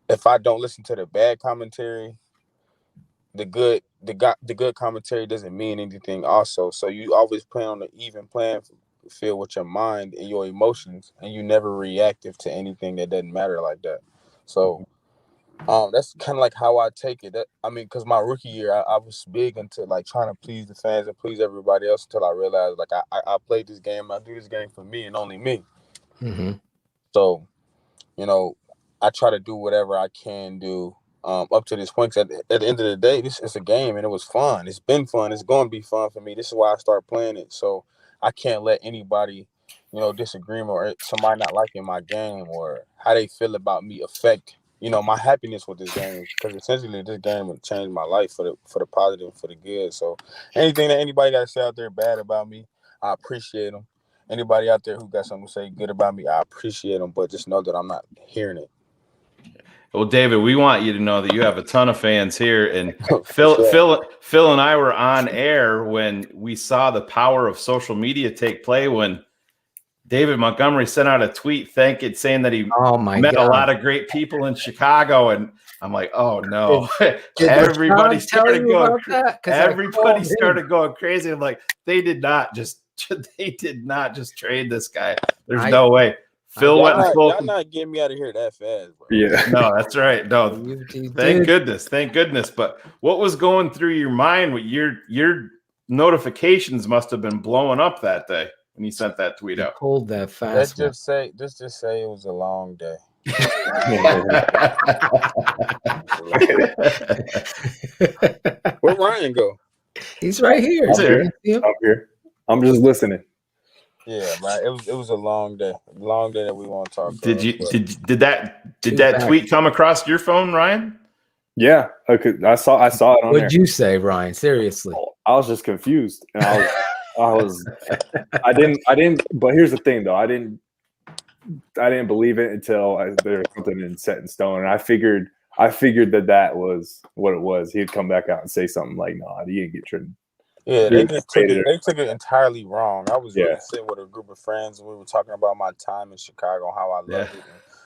if I don't listen to the bad commentary, the good commentary doesn't mean anything also. So you always play on the even playing field with your mind and your emotions, and you never reactive to anything that doesn't matter like that. So that's kind of how I take it. Because my rookie year, I was big into trying to please the fans and please everybody else until I realized I played this game. I do this game for me and only me. Mm-hmm. So, I try to do whatever I can do up to this point. 'Cause at the end of the day, it's a game and it was fun. It's been fun. It's going to be fun for me. This is why I started playing it. So I can't let anybody, disagreement or somebody not liking my game or how they feel about me affect, my happiness with this game. Because essentially this game would change my life for the positive, for the good. So anything that anybody got to say out there bad about me, I appreciate them. Anybody out there who got something to say good about me, I appreciate them. But just know that I'm not hearing it. Well, David, we want you to know that you have a ton of fans here, and Phil and I were on air when we saw the power of social media take play when David Montgomery sent out a tweet saying that he met a lot of great people in Chicago, and I'm like, oh no! Everybody started going crazy. I'm like, they did not just trade this guy. There's no way. Phil went and spoke. Y'all not getting me out of here that fast, bro. Yeah, no, that's right. No, thank goodness. But what was going through your mind? With your notifications must have been blowing up that day when you sent that tweet out. Pulled that fast. Let's just say it was a long day. Where'd Ryan go? He's right here. I'm here. I'm just listening. Yeah, man. It was a long day. Long day that we want to talk about. Did that tweet come across your phone, Ryan? Yeah, I saw it on there. What'd you say, Ryan? Seriously. I was just confused. And I didn't but here's the thing though. I didn't believe it until there was something set in stone. And I figured that was what it was. He'd come back out and say something like, no, he didn't get traded. Yeah, they took it entirely wrong. I was sitting with a group of friends and we were talking about my time in Chicago, how I loved it.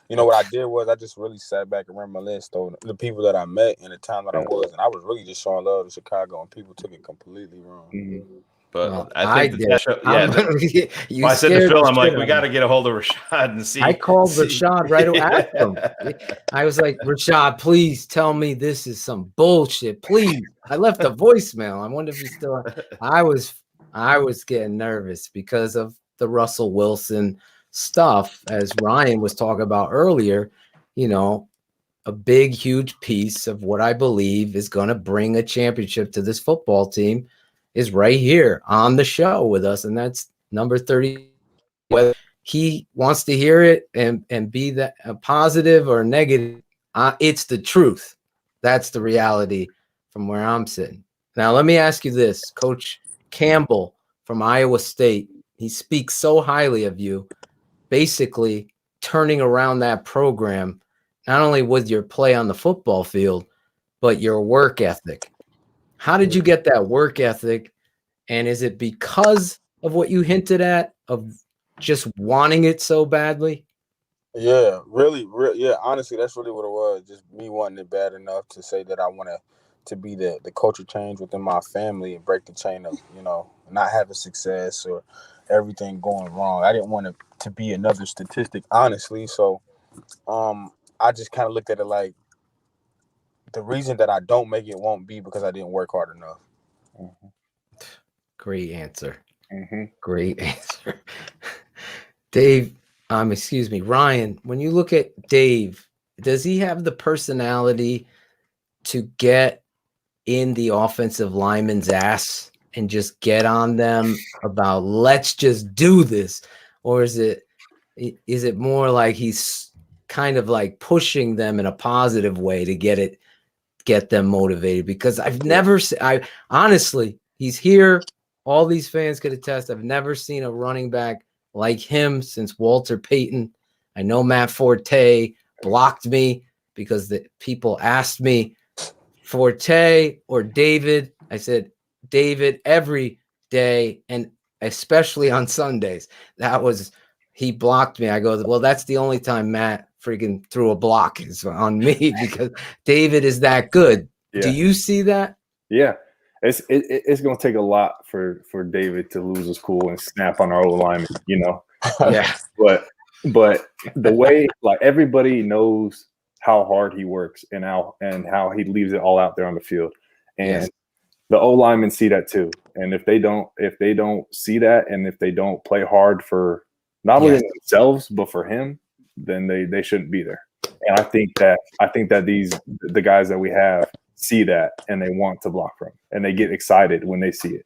And, what I did was I just really sat back and reminisced on the people that I met and the time that I was, and I was really just showing love to Chicago, and people took it completely wrong. Mm-hmm. But I think I said to Phil, I'm like, we got to get a hold of Rashad and see. I called Rashad right after him. I was like, Rashad, please tell me this is some bullshit. Please. I left a voicemail. I wonder if he's still. I was getting nervous because of the Russell Wilson stuff, as Ryan was talking about earlier. A big, huge piece of what I believe is going to bring a championship to this football team is right here on the show with us, and that's number 30. Whether he wants to hear it and be that positive or negative, it's the truth. That's the reality from where I'm sitting. Now, let me ask you this. Coach Campbell from Iowa State he speaks so highly of you, basically turning around that program, not only with your play on the football field, but your work ethic. How did you get that work ethic? And is it because of what you hinted at of just wanting it so badly? Yeah, really, yeah. Honestly, that's really what it was. Just me wanting it bad enough to say that I want to be the culture change within my family and break the chain of, not having success or everything going wrong. I didn't want it to be another statistic, honestly. So, I just kind of looked at it like the reason that I don't make it won't be because I didn't work hard enough. Great answer. Mm-hmm. Great answer. Dave, excuse me, Ryan, when you look at Dave, does he have the personality to get in the offensive lineman's ass and just get on them about let's just do this? Or is it more like he's kind of like pushing them in a positive way to get them motivated? Because I've never honestly, he's here. All these fans could attest. I've never seen a running back like him since Walter Payton. I know Matt Forte blocked me because the people asked me Forte or David. I said David every day, and especially on Sundays. He blocked me. I go, well, that's the only time Matt freaking threw a block is on me because David is that good. Yeah. Do you see that? Yeah. It's going to take a lot for David to lose his cool and snap on our old lineman, Yeah. But the way, like, everybody knows how hard he works and how he leaves it all out there on the field, and the O linemen see that too. And if they don't see that, and if they don't play hard for not only themselves but for him, then they shouldn't be there. And I think that the guys that we have see that, and they want to block for him, and they get excited when they see it.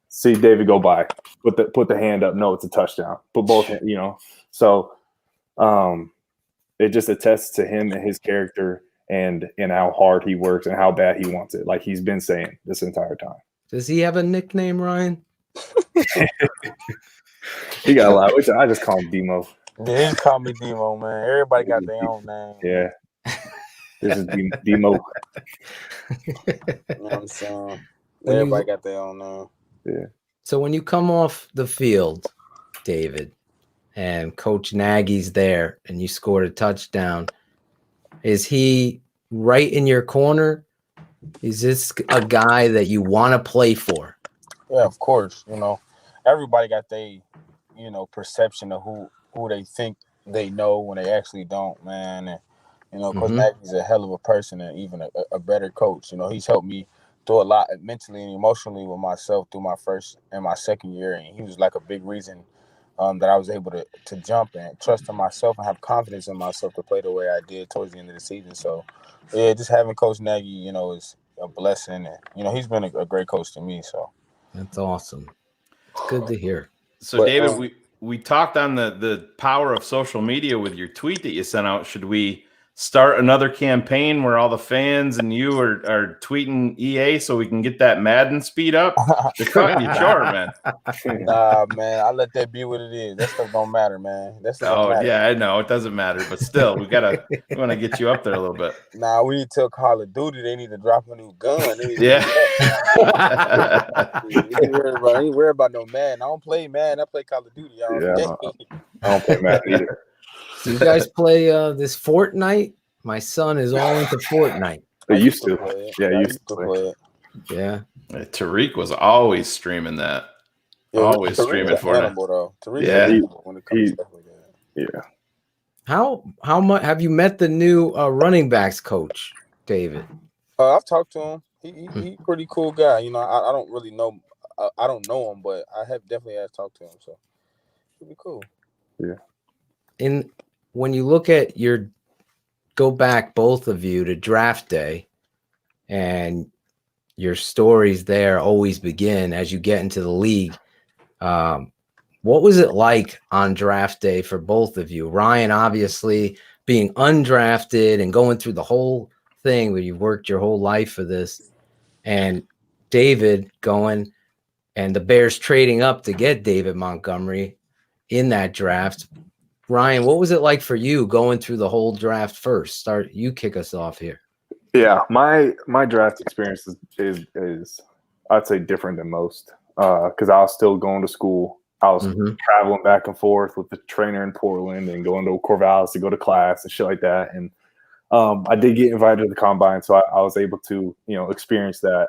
See David go by, put the hand up. No, it's a touchdown. Put both, So, it just attests to him and his character and how hard he works and how bad he wants it. Like he's been saying this entire time. Does he have a nickname, Ryan? He got a lot. I just call him Demo. Yeah, he call me Demo, man. Everybody got their own name. Yeah. This is Demo. You know what I'm saying? Everybody got their own name. Yeah. So when you come off the field, David, and Coach Nagy's there and you scored a touchdown, is he right in your corner? Is this a guy that you want to play for? Yeah, of course. Everybody got their, perception of who they think they know when they actually don't, man. And, Coach Nagy's a hell of a person and even a better coach. He's helped me do a lot mentally and emotionally with myself through my first and my second year. And he was like a big reason that I was able to jump and trust in myself and have confidence in myself to play the way I did towards the end of the season. So, yeah, just having Coach Nagy, is a blessing. And, he's been a great coach to me. So that's awesome. It's good to hear. So, David, we talked on the power of social media with your tweet that you sent out. Should we start another campaign where all the fans and you are tweeting EA so we can get that Madden speed up? They're cutting you short, man. Nah, man, I let that be what it is. That stuff don't matter, man. That stuff don't matter. Yeah, I know it doesn't matter, but still, we want to get you up there a little bit. Nah, we need to tell Call of Duty they need to drop a new gun. Yeah. I ain't worried about no Madden. I don't play Madden. I play Call of Duty. I don't play Madden either. Do you guys play this Fortnite? My son is all into Fortnite. They used to. Yeah, I used to play it. Yeah. Tariq was always streaming that. Always streaming Fortnite. Yeah. How much have you met the new running backs coach, David? I've talked to him. He pretty cool guy. I don't really know. I don't know him, but I have definitely talked to him. So it'll be cool. Yeah. When you look at go back, both of you, to draft day, and your stories there always begin as you get into the league. What was it like on draft day for both of you? Ryan, obviously being undrafted and going through the whole thing where you've worked your whole life for this, and David going, and the Bears trading up to get David Montgomery in that draft. Ryan, what was it like for you going through the whole draft first? You kick us off here. Yeah, my draft experience is I'd say different than most because I was still going to school. I was traveling back and forth with the trainer in Portland and going to Corvallis to go to class and shit like that. And I did get invited to the combine, so I was able to, experience that.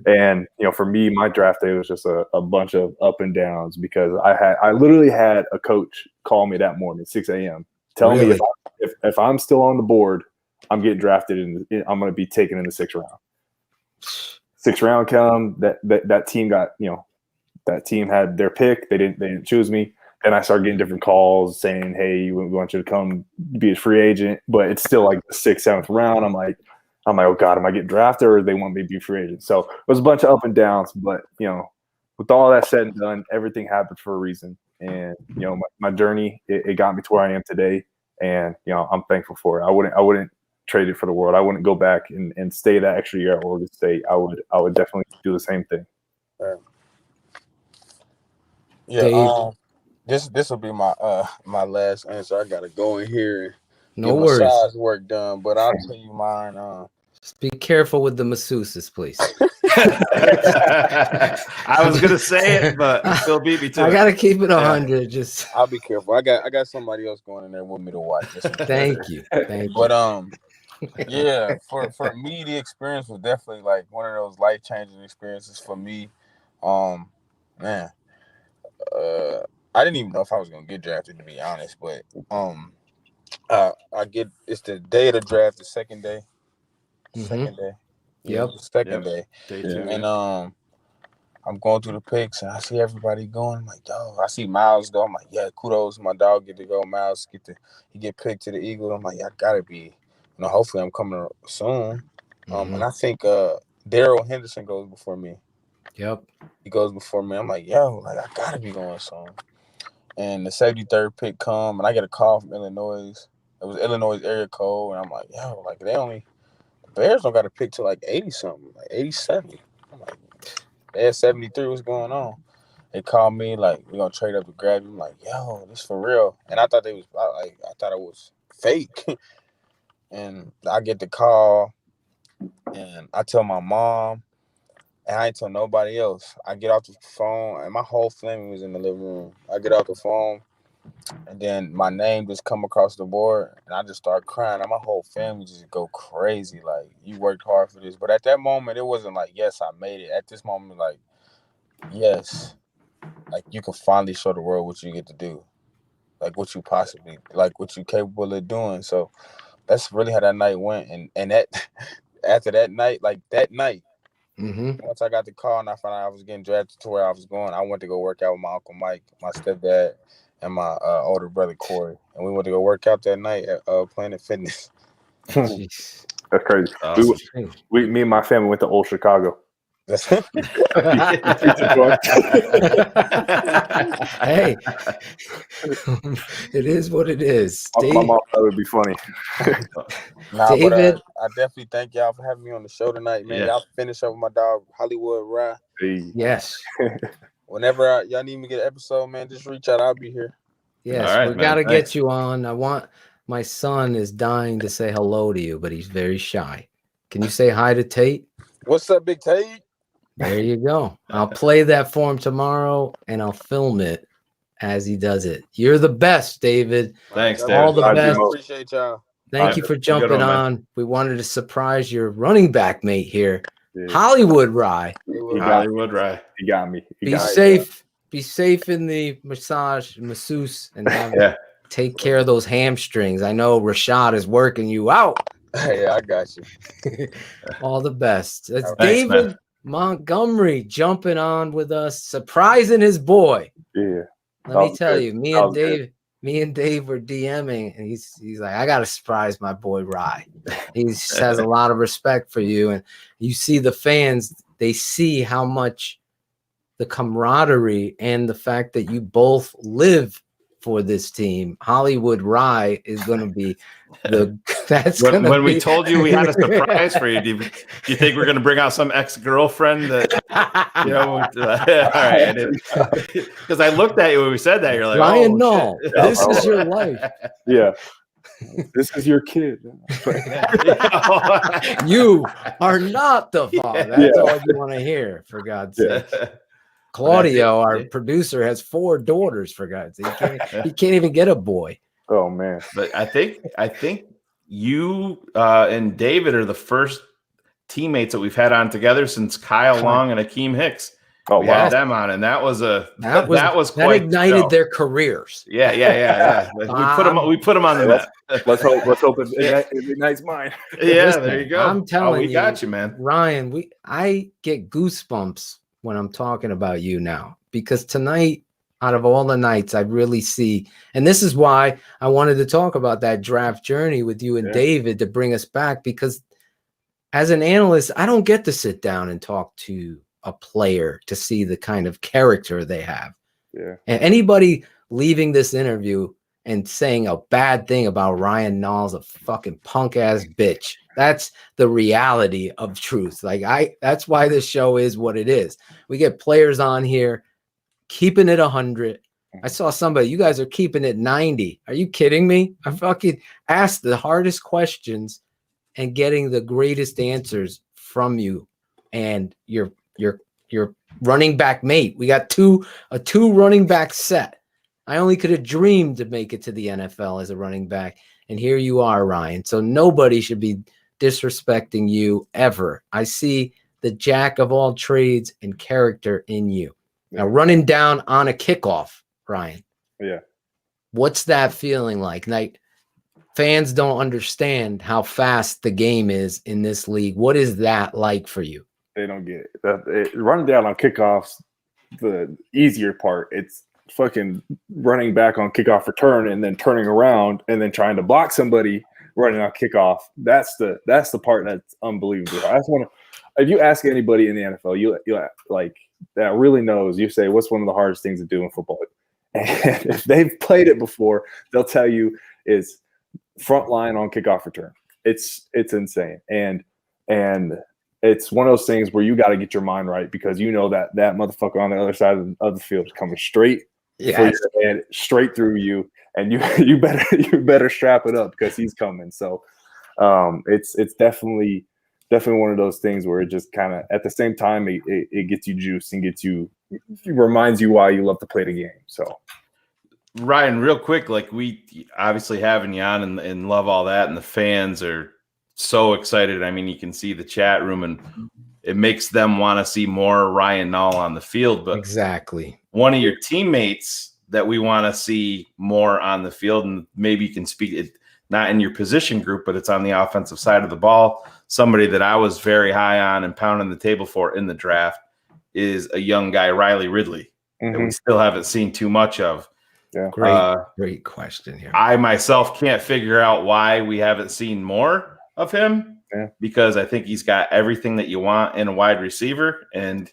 And, for me, my draft day was just a bunch of up and downs because I literally had a coach call me that morning, 6 a.m., telling me if I'm still on the board, I'm getting drafted and I'm going to be taken in the 6th round. 6th round come, that team got, that team had their pick. They didn't choose me. And I started getting different calls saying, hey, we want you to come be a free agent. But it's still like the 6th, 7th round. I'm like, oh God, am I getting drafted or they want me to be a free agent? So it was a bunch of up and downs. But, with all that said and done, everything happened for a reason. And, my journey, it got me to where I am today. And, I'm thankful for it. I wouldn't trade it for the world. I wouldn't go back and stay that extra year at Oregon State. I would definitely do the same thing. Yeah, this will be my my last answer. I gotta go in here and No get worries. massage work done, but I'll tell you mine. Just be careful with the masseuses, please. I was gonna say it, but you still beat me to it. I gotta keep it 100. Just I'll be careful. I got somebody else going in there with me to watch this. Thank you. But yeah, for me, the experience was definitely like one of those life-changing experiences for me. Man, I didn't even know if I was gonna get drafted, to be honest. But it's the day of the draft, the second day. Second day. Yep. Second day. Day 2. And I'm going through the picks and I see everybody going. I'm like, yo, I see Miles go. I'm like, yeah, kudos. My dog get to go. Miles get picked to the Eagles. I'm like, yeah, I gotta be. Hopefully I'm coming soon. And I think Darrell Henderson goes before me. Yep. He goes before me. I'm like, yo, like I gotta be going soon. And the 73rd pick come and I get a call from Illinois. It was Illinois area code. And I'm like, yo, like the Bears don't got to pick till like 80 something, like 87. I'm like, they had 73. What's going on? They called me like, we're gonna trade up to grab you. I'm like, yo, this for real. And I thought I thought it was fake. And I get the call, and I tell my mom, and I ain't tell nobody else. I get off the phone, and my whole family was in the living room. I get off the phone, and then my name just come across the board, and I just start crying. And my whole family just go crazy. Like, you worked hard for this. But at that moment, it wasn't like, yes, I made it. At this moment, like, yes, like you can finally show the world what you get to do, like what you capable of doing. So that's really how that night went. And that after that night, once I got the call and I found out I was getting drafted to where I was going, I went to go work out with my Uncle Mike, my stepdad, and my older brother Corey, and we went to go work out that night at Planet Fitness. That's crazy. Awesome. Me and my family went to Old Chicago. Hey, it is what it is. My mom thought it would be funny. David, but, I definitely thank y'all for having me on the show tonight, man. Yeah. Y'all finish up with my dog Hollywood Rye. Yes. Whenever y'all need me to get an episode, man, just reach out. I'll be here. Yes, All right, we man. got to Thanks. get you on. My son is dying to say hello to you, but he's very shy. Can you say hi to Tate? What's up, Big Tate? There you go. I'll play that for him tomorrow, and I'll film it as he does it. You're the best, David. Thanks, David. All the best. Appreciate y'all. Thank you for jumping one, man. on. We wanted to surprise your running back mate here, Hollywood Rye. Hollywood Rye. He got me. Be safe. Be safe in the masseuse, and take care of those hamstrings. I know Rashad is working you out. Yeah, I got you. All the best. That's Thanks, David man. Montgomery jumping on with us, surprising his boy. Yeah. Let me tell you, me and Dave were DMing, and he's like, I gotta surprise my boy Rye. He has a lot of respect for you, and you see the fans, they see how much the camaraderie and the fact that you both live for this team. Hollywood Rye is going to be the That's when we told you we had a surprise for you. Do you think we're going to bring out some ex-girlfriend that all right? Because I looked at you when we said that. You're like, Ryan oh, Nall, shit. this is your life. Yeah. This is your kid. You are not the father. That's all you want to hear, for God's sake. Claudio, our producer, has 4 daughters, for God's sake. He can't even get a boy. Oh man. But I think you and David are the first teammates that we've had on together since Kyle Long and Akeem Hicks. We had them on, and that was quite ignited their careers. Yeah. We put them on the map. Let's hope it ignites mine. Yeah, Listen, there you go. I'm telling we got you, man. Ryan, I get goosebumps when I'm talking about you now, because tonight, out of all the nights, I really see, and this is why I wanted to talk about that draft journey with you and David to bring us back, because as an analyst, I don't get to sit down and talk to a player to see the kind of character they have. Yeah. And anybody leaving this interview and saying a bad thing about Ryan Nall's a fucking punk ass bitch. That's the reality of truth. That's why this show is what it is. We get players on here keeping it 100. I saw somebody, you guys are keeping it 90. Are you kidding me? I fucking asked the hardest questions and getting the greatest answers from you and your running back mate. We got a two running back set. I only could have dreamed to make it to the NFL as a running back. And here you are, Ryan. So nobody should be disrespecting you ever. I see the jack of all trades and character in you. Now, running down on a kickoff, Ryan. Yeah. What's that feeling like? Fans don't understand how fast the game is in this league. What is that like for you? They don't get it. Running down on kickoffs, the easier part. It's fucking running back on kickoff return and then turning around and then trying to block somebody running on kickoff. That's the part that's unbelievable. I just want to. If you ask anybody in the NFL, you like that really knows, you say, what's one of the hardest things to do in football? And if they've played it before, they'll tell you is front line on kickoff return. It's insane. And it's one of those things where you got to get your mind right, because you know that motherfucker on the other side of the field is coming straight and straight through you, and you better strap it up because he's coming. So it's definitely one of those things where it just kind of, at the same time, it gets you juiced and reminds you why you love to play the game. So Ryan, real quick, we obviously having you on and love all that, and the fans are so excited. I mean, you can see the chat room, and it makes them want to see more Ryan Nall on the field. But exactly, one of your teammates that we want to see more on the field, and maybe you can speak it, not in your position group, but it's on the offensive side of the ball. Somebody that I was very high on and pounding the table for in the draft is a young guy, Riley Ridley, that we still haven't seen too much of. Yeah, great question here. I myself can't figure out why we haven't seen more of him, because I think he's got everything that you want in a wide receiver, and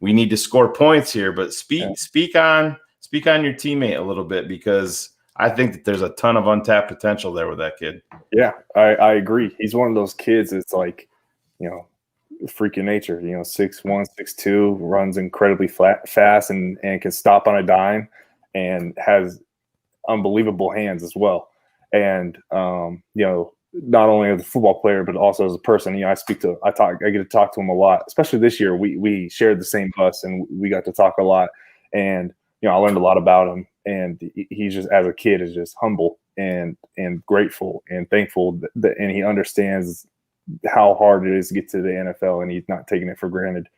we need to score points here. But speak on your teammate a little bit, because I think that there's a ton of untapped potential there with that kid. Yeah, I agree. He's one of those kids that's freak of nature. 6'1", 6'2", runs incredibly fast and can stop on a dime, and has unbelievable hands as well. And not only as a football player, but also as a person. I get to talk to him a lot, especially this year. We shared the same bus, and we got to talk a lot. And I learned a lot about him. And he's just, as a kid, is just humble and grateful and thankful and he understands how hard it is to get to the NFL, and he's not taking it for granted.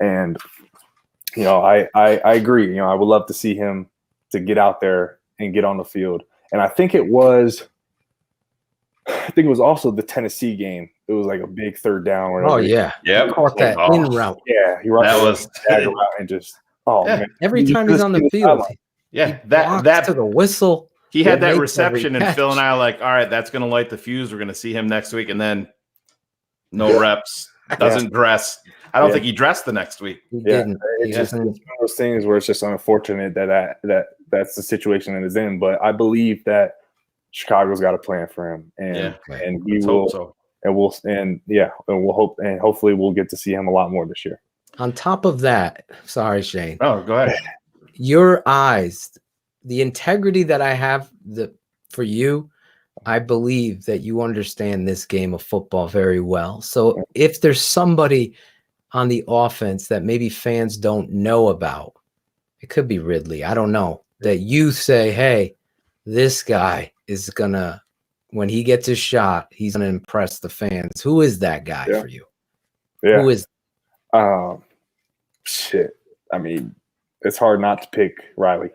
And I agree. I would love to see him to get out there and get on the field. And I think it was also the Tennessee game. It was like a big third down. He caught that in route. Yeah, he and just man. Every time he's on the field. Yeah, that to the whistle. He had that reception, and Phil and I are like, all right, that's going to light the fuse. We're going to see him next week, and then no reps, doesn't dress. I don't think he dressed the next week. It's one of those things where it's just unfortunate that that's the situation that is in. But I believe that Chicago's got a plan for him, and we Let's will. hope so. And we'll hope, and hopefully we'll get to see him a lot more this year. On top of that, sorry, Shane. Oh, go ahead. Your eyes, the integrity that I have for you, I believe that you understand this game of football very well. So if there's somebody on the offense that maybe fans don't know about, it could be Ridley. I don't know. That you say, hey, this guy is gonna, when he gets his shot, he's gonna impress the fans. Who is that guy for you? Yeah. Who is? Shit. I mean, it's hard not to pick Riley.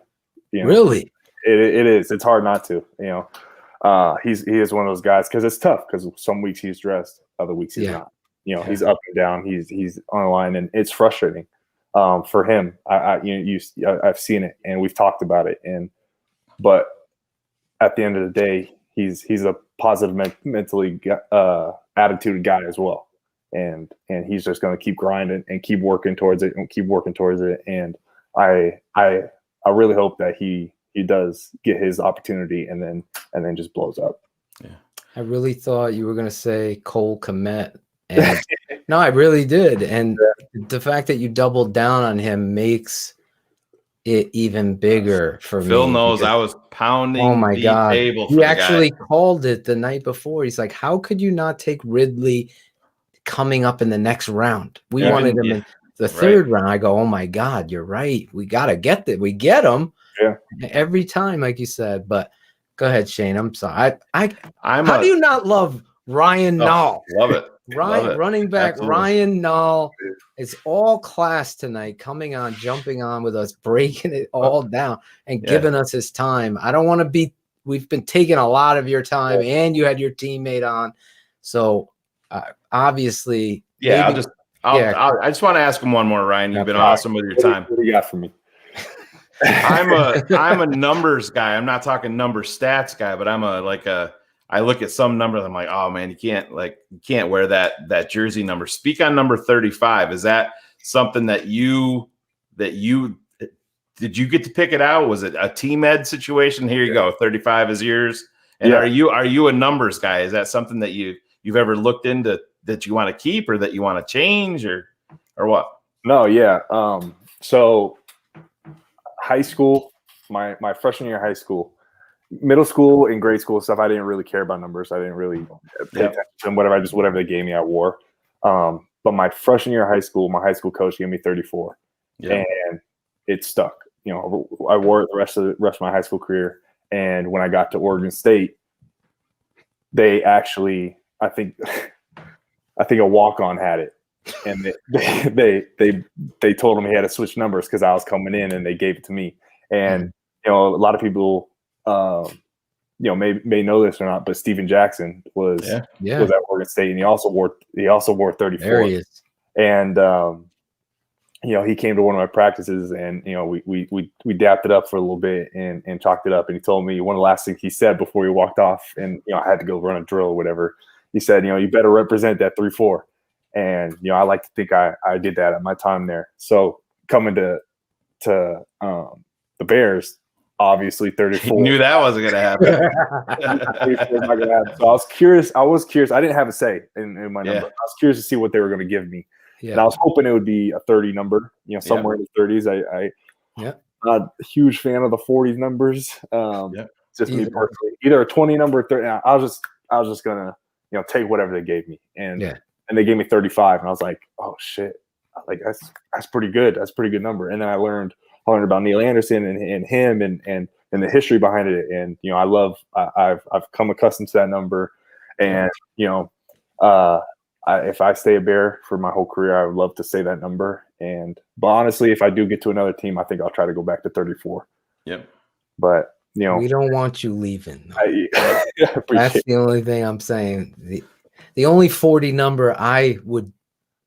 Really? It is. It's hard not to. He is one of those guys because it's tough because some weeks he's dressed, other weeks he's not. He's up and down. He's on the line, and it's frustrating for him. I've seen it, and we've talked about it. But at the end of the day, he's a positive mentally attitude guy as well, and he's just going to keep grinding and keep working towards it. And I really hope that he does get his opportunity and then just blows up. Yeah, I really thought you were going to say Cole Kmet, and no, I really did. And the fact that you doubled down on him makes it even bigger for me. Phil knows I was pounding the table for he the actually guy. called it the night before. He's like, how could you not take Ridley coming up in the next round? We wanted him in the third round. I go, oh my God, you're right. We got to get that. We get him every time, like you said. But go ahead, Shane. I'm sorry. How do you not love Ryan Nall? Love it. Running back Absolutely. Ryan Nall is all class tonight, coming on, jumping on with us, breaking it all down and giving us his time. I don't want to be, we've been taking a lot of your time and you had your teammate on. So obviously, I just want to ask him one more, Ryan. You've been awesome with your time. What do you got for me? I'm a numbers guy. I'm not talking number stats guy, but I look at some numbers. I'm like, oh man, you can't wear that jersey number. Speak on number 35. Is that something that you did you get to pick it out? Was it a team ed situation? Here you go. 35 is yours. And are you a numbers guy? Is that something that you've ever looked into that you want to keep or that you want to change or what? No, yeah. So high school, my freshman year of high school, middle school and grade school stuff, I didn't really care about numbers. I didn't really pay attention to them. Whatever they gave me, I wore. But my freshman year of high school, my high school coach gave me 34, and it stuck. I wore it the rest of my high school career. And when I got to Oregon State, they actually, I think a walk-on had it, and they told him he had to switch numbers because I was coming in, and they gave it to me. And a lot of people may know this or not, but Steven Jackson was at Oregon State, and he also wore 34. There he is. And he came to one of my practices, and we dapped it up for a little bit and talked it up. And he told me one of the last things he said before he walked off, and I had to go run a drill or whatever. He said, you better represent that 3-4. And I like to think I did that at my time there. So coming to the Bears, obviously 34. You knew that wasn't going to happen. So I was curious. I didn't have a say in my number. I was curious to see what they were going to give me. And I was hoping it would be a 30 number, somewhere in the 30s. I'm not a huge fan of the 40s numbers. Just me personally. Either a 20 number or 30. I was just going to, take whatever they gave me. And they gave me 35. And I was like, oh shit. Like that's pretty good. That's a pretty good number. And then I learned about Neil Anderson and him and the history behind it. And, I've come accustomed to that number. And, if I stay a Bear for my whole career, I would love to say that number. But honestly, if I do get to another team, I think I'll try to go back to 34. Yep. But, we don't want you leaving. That's the only thing I'm saying. The only 40 number I would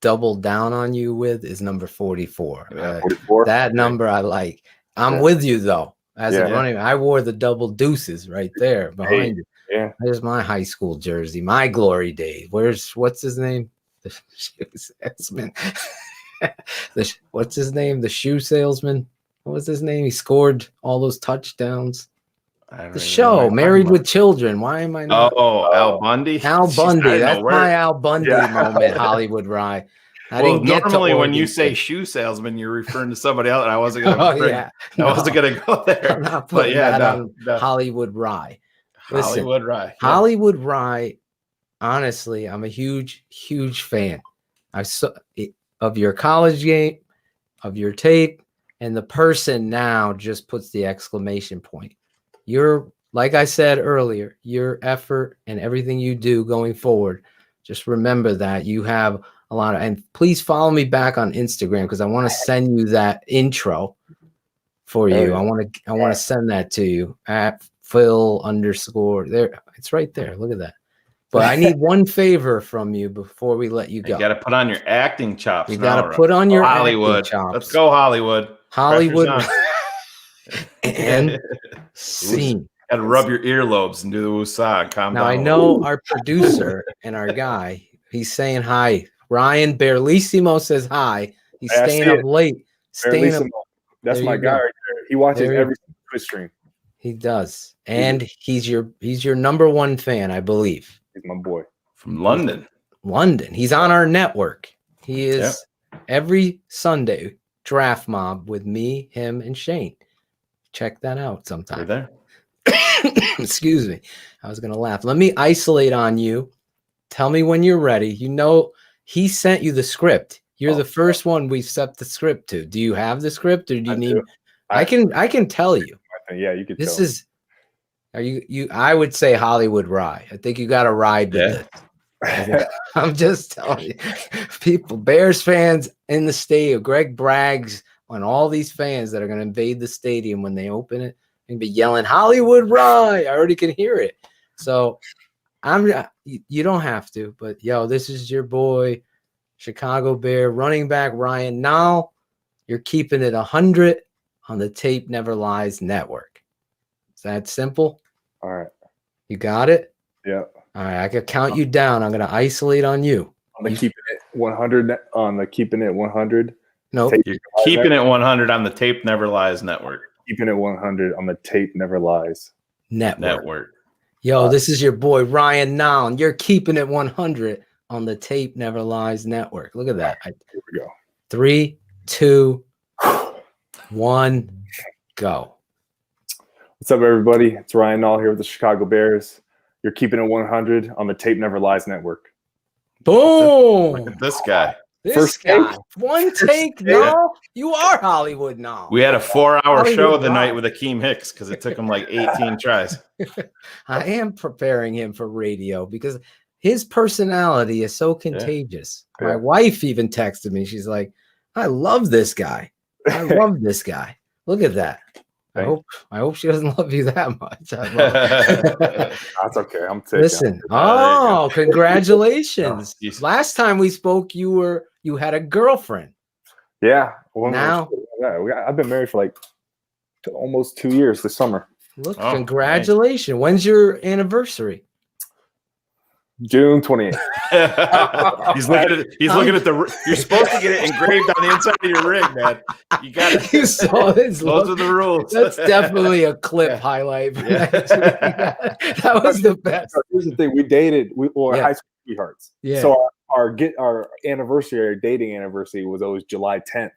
double down on you with is number 44. 44? That number I like. I'm with you though. As a running, I wore the double deuces right there behind you. Yeah, there's my high school jersey, my glory days. What's his name? The shoe salesman. What's his name? The shoe salesman. What was his name? He scored all those touchdowns. The show, Married with Children. Why am I not? Oh, Al Bundy. Al Jeez, Bundy. I That's know where- my Al Bundy Yeah. moment, Hollywood Rye. I Well, didn't get to normally when Oregon you say State. shoe salesman, you're referring to somebody else. And I wasn't gonna. Oh, yeah. I wasn't gonna go there. I'm not But putting yeah, that no, on no. Hollywood Rye. Listen, Hollywood Rye. Yeah. Hollywood Rye. Honestly, I'm a huge, huge fan. I saw of your college game, of your tape, and the person now just puts the exclamation point. You're, like I said earlier, your effort and everything you do going forward. Just remember that you have a lot of, and please follow me back on Instagram because I want to send you that intro for you. I want to send that to you at Phil_ there. It's right there. Look at that. But I need one favor from you before we let you go. You got to put on your acting chops. You now, got to put on your Hollywood acting chops. Let's go, Hollywood. Hollywood Pressure's on. and scene. Got to rub your earlobes and do the woosah and calm Now down. I know our producer and our guy. He's saying hi. Ryan Berlissimo says hi. He's I staying see up it. late. Staying up. Berlissimo. That's There my you guy go. right there. He watches There you every Twitch stream. He does, and he's your number one fan, I believe. He's my boy from London. London. He's on our network. He is every Sunday Draft Mob with me, him, and Shane. Check that out sometime. There. Excuse me. I was gonna laugh. Let me isolate on you. Tell me when you're ready. You know, he sent you the script. You're the first one we've set the script to. Do you have the script, or do you need? I can tell you. Yeah, you could. This is. Are you? I would say Hollywood Rye. I think you got to ride with it. I'm just telling you, people, Bears fans in the stadium. Greg brags on all these fans that are going to invade the stadium when they open it and be yelling Hollywood Rye. I already can hear it. So you don't have to, but yo, this is your boy, Chicago Bear running back Ryan Nall. You're keeping it 100 on the Tape Never Lies Network. Is that simple? All right. You got it? Yeah. All right. I could count you down. I'm going to isolate on you. On the Keeping It 100 on the Keeping It 100. Nope. You're keeping it 100 on the Tape Never Lies Network. Keeping it 100 on the Tape Never Lies Network. Yo, this is your boy Ryan Nall, and you're keeping it 100 on the Tape Never Lies Network. Look at that. Here we go. 3, 2, 1, go. What's up, everybody? It's Ryan Nall here with the Chicago Bears. You're keeping it 100 on the Tape Never Lies Network. Boom! Look at this guy. This guy. One take, no? You are Hollywood now. We had a 4-hour Hollywood show the Rye. night with Akeem Hicks because it took him like 18 tries. I am preparing him for radio because his personality is so contagious. My wife even texted me. She's like, I love this guy. I love this guy. Look at that. I hope she doesn't love you that much. That's okay. I'm taking. Listen. Oh, congratulations. Last time we spoke, you had a girlfriend. Yeah. I've been married for like almost 2 years this summer. Look, congratulations. When's your anniversary? June 28th. He's looking at the. You're supposed to get it engraved on the inside of your ring, man. You got it. You saw this. Those are the rules. That's definitely a clip highlight. That was the best. So here's the thing: we dated. We were high school sweethearts. Yeah. So our anniversary, our dating anniversary, was always July 10th.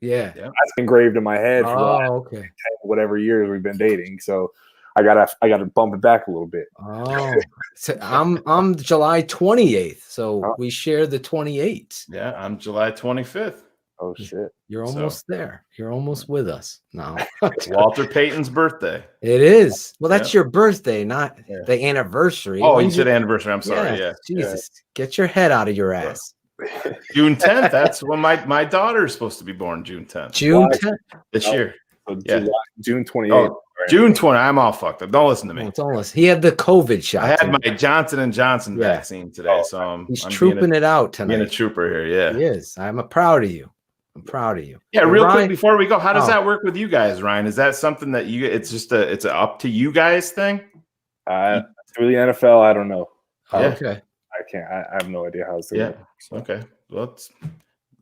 Yeah. That's engraved in my head for the last okay. 10, whatever years we've been dating. So I gotta bump it back a little bit. Oh, so I'm July 28th, so we share the 28th. Yeah, I'm July 25th. Oh shit! You're almost there. You're almost with us now. It's Walter Payton's birthday. It is. Well, that's your birthday, not the anniversary. Oh, When's you said your- anniversary. I'm sorry. Yeah. Jesus, get your head out of your ass. June 10th. That's when my daughter is supposed to be born. June 10th. June 10th this year. So Yeah. June 28th. Oh, June 20. I'm all fucked up. Don't listen to me. Don't listen. He had the COVID shot. I had my Johnson & Johnson vaccine today, so He's I'm trooping being it out tonight. Being a trooper here, yeah. He is. I'm proud of you. I'm proud of you. Yeah, And real Ryan- quick before we go, how does Oh. that work with you guys, Ryan? Is that something that it's just it's a up to you guys thing? Through the NFL, I don't know. Okay. I can't. I have no idea how it's going. Yeah. Okay. Well,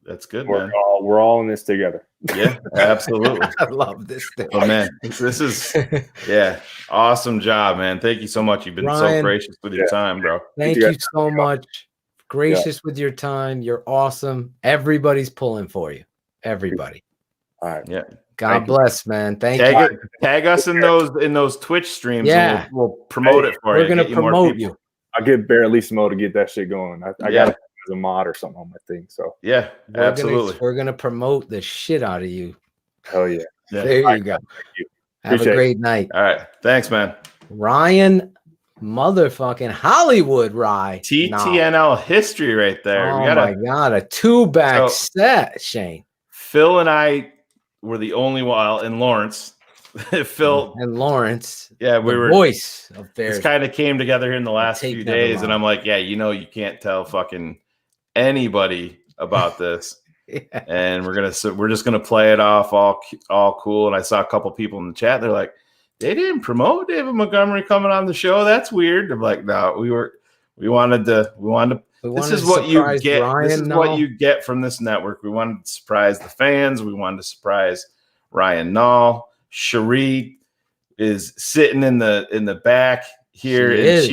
That's good, We're man. all in this together. Yeah, absolutely. I love this thing. Oh man, this is awesome job, man. Thank you so much. You've been so Ryan, gracious with your time, bro. Thank you so much. Gracious with your time. You're awesome. Everybody's pulling for you. Everybody. All right. Yeah. God bless, man. Thank you. Tag us in those Twitch streams. Yeah. And we'll promote it for you. We're gonna Get you more promote people. you. I'll get Bear Lissimo to get that shit going. I got it as a mod or something on my thing. So yeah, absolutely. We're gonna promote the shit out of you. Hell yeah. There you go. Have a great night. All right. Thanks, man. Ryan motherfucking Hollywood Rye. TTNL history right there. Oh We got my god, a 2-back set, Shane. Phil and I were the only one, and Lawrence. Phil and Lawrence. Yeah, we were voice of Bears. This kind of came together here in the last few days, and I'm like, yeah, you can't tell fucking anybody about this. And we're just gonna play it off all cool. And I saw a couple people in the chat. They're like, they didn't promote David Montgomery coming on the show. That's weird. I'm like, no, we wanted to. This is what you get. This is what you get from this network. We wanted to surprise the fans. We wanted to surprise Ryan Nall. Cherie is sitting in the back here,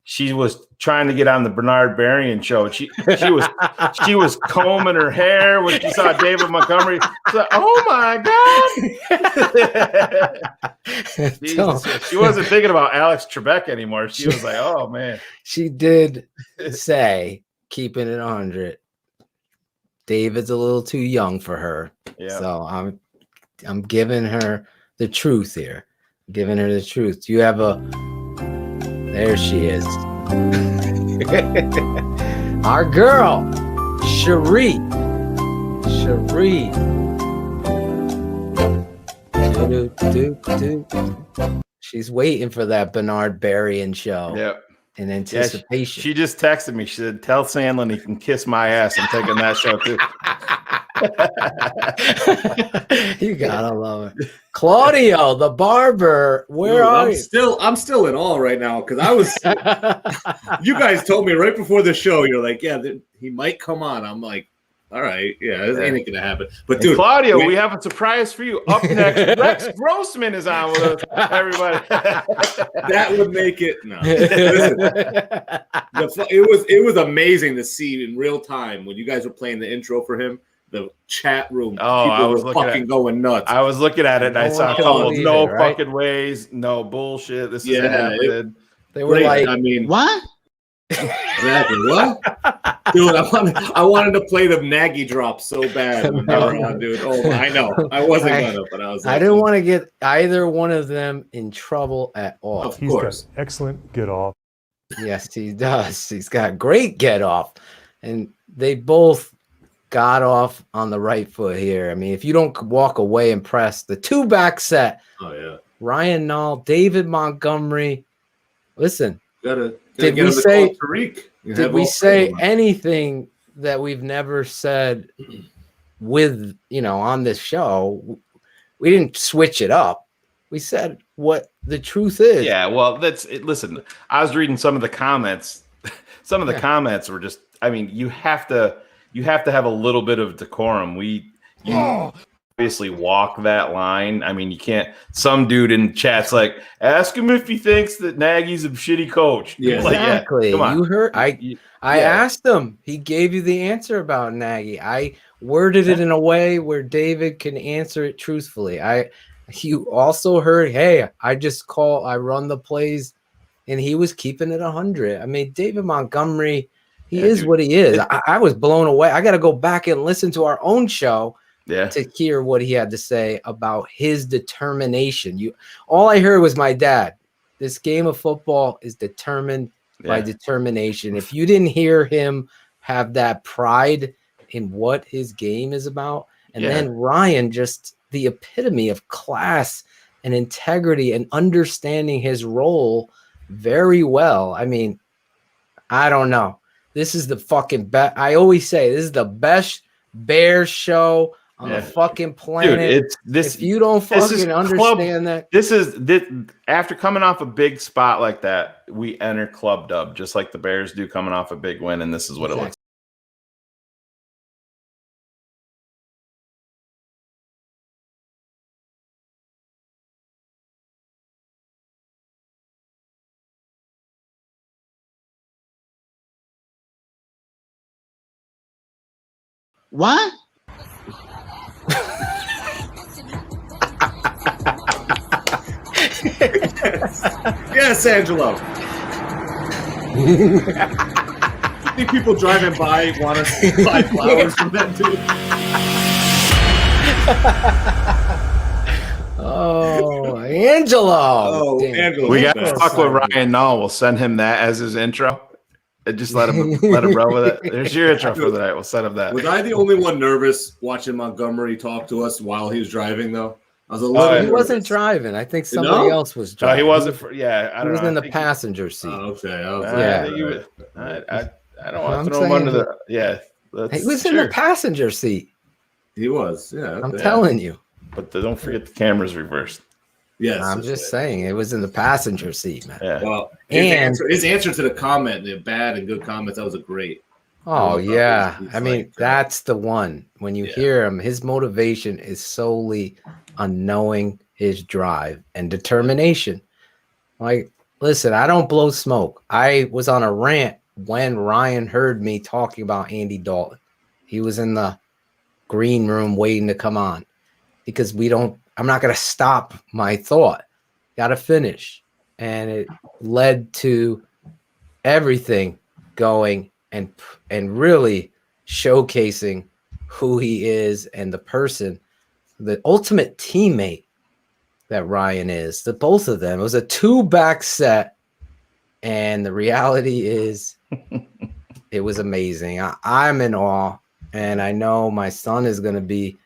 she was trying to get on the Bernard Berrien show. She was combing her hair when she saw David Montgomery. She's like, oh my god! Jesus. She wasn't thinking about Alex Trebek anymore. She was like, oh man. She did say, keeping it 100. David's a little too young for her. Yeah. So I'm giving her the truth here. Giving her the truth. You have there she is. Our girl, Cherie. She's waiting for that Bernard Berrien show. Yep. In anticipation. She just texted me. She said, tell Sandlin he can kiss my ass. I'm taking that show too. You gotta love it. Claudio, the barber, where are you? I'm still in awe right now because I was. You guys told me right before the show. You're like, yeah, he might come on. I'm like, all right, yeah, this ain't gonna happen. But dude, Claudio, we have a surprise for you. Up next, Rex Grossman is on with us. Everybody, that would make it. No, it was amazing to see in real time when you guys were playing the intro for him. The chat room, I was fucking going nuts. I was looking at it and I saw a couple no fucking ways, no bullshit. This is happening. They were like, I mean, what? Exactly. What? Dude, I wanted to play the Nagy drop so bad when they were on, dude. Oh, I know. I wasn't gonna, but I was like, I didn't want to get either one of them in trouble at all. Of course. Got excellent get off. Yes, he does. He's got great get off. And they both got off on the right foot here. I mean, if you don't walk away impressed, the 2-back set. Oh yeah. Ryan Nall, David Montgomery. Listen, did we say anything that we've never said with, on this show? We didn't switch it up. We said what the truth is. Yeah, well, that's it. Listen, I was reading some of the comments. Some of the comments were just, I mean, you have to have a little bit of decorum. You obviously walk that line. I mean, you can't. Some dude in chat's like, ask him if he thinks that Nagy's a shitty coach. Yeah, exactly. Come on. You heard. I asked him. He gave you the answer about Nagy. I worded it in a way where David can answer it truthfully. You also heard, hey, I run the plays, and he was keeping it 100. I mean, David Montgomery. He is what he is. I was blown away. I got to go back and listen to our own show to hear what he had to say about his determination. All I heard was my dad. This game of football is determined by determination. If you didn't hear him have that pride in what his game is about, and then Ryan, just the epitome of class and integrity and understanding his role very well. I mean, I don't know. This is the fucking best. I always say this is the best Bears show on the fucking planet. Dude, if you don't fucking understand that, this after coming off a big spot like that, we enter Club Dub just like the Bears do coming off a big win, and this is what it looks like. What? Yes, Angelo. You think people driving by want to buy flowers from them too? Oh, Angelo. Oh, Damn. Angelo. We got to talk with Ryan Nall. We'll send him that as his intro. And just let him roll with it. There's your intro for the night. We'll send him that. Was I the only one nervous watching Montgomery talk to us while he was driving, though? I was a little. He wasn't driving. I think somebody else was driving. he wasn't. I don't know. He was in the passenger seat. Oh, okay. I don't want to throw him under the. Yeah. He was in the passenger seat. He was. Yeah. I'm telling you. But don't forget the camera's reversed. Yes. I'm just saying it was in the passenger seat, man. Yeah. Well, and his answer to the comment, the bad and good comments, that was a great. Oh yeah, I mean that's the one. When you hear him, his motivation is solely on knowing his drive and determination. Like, listen, I don't blow smoke. I was on a rant when Ryan heard me talking about Andy Dalton. He was in the green room waiting to come on because I'm not going to stop my thought. Got to finish. And it led to everything going and really showcasing who he is and the person, the ultimate teammate that Ryan is. The both of them. It was a 2-back set. And the reality is it was amazing. I'm in awe. And I know my son is going to be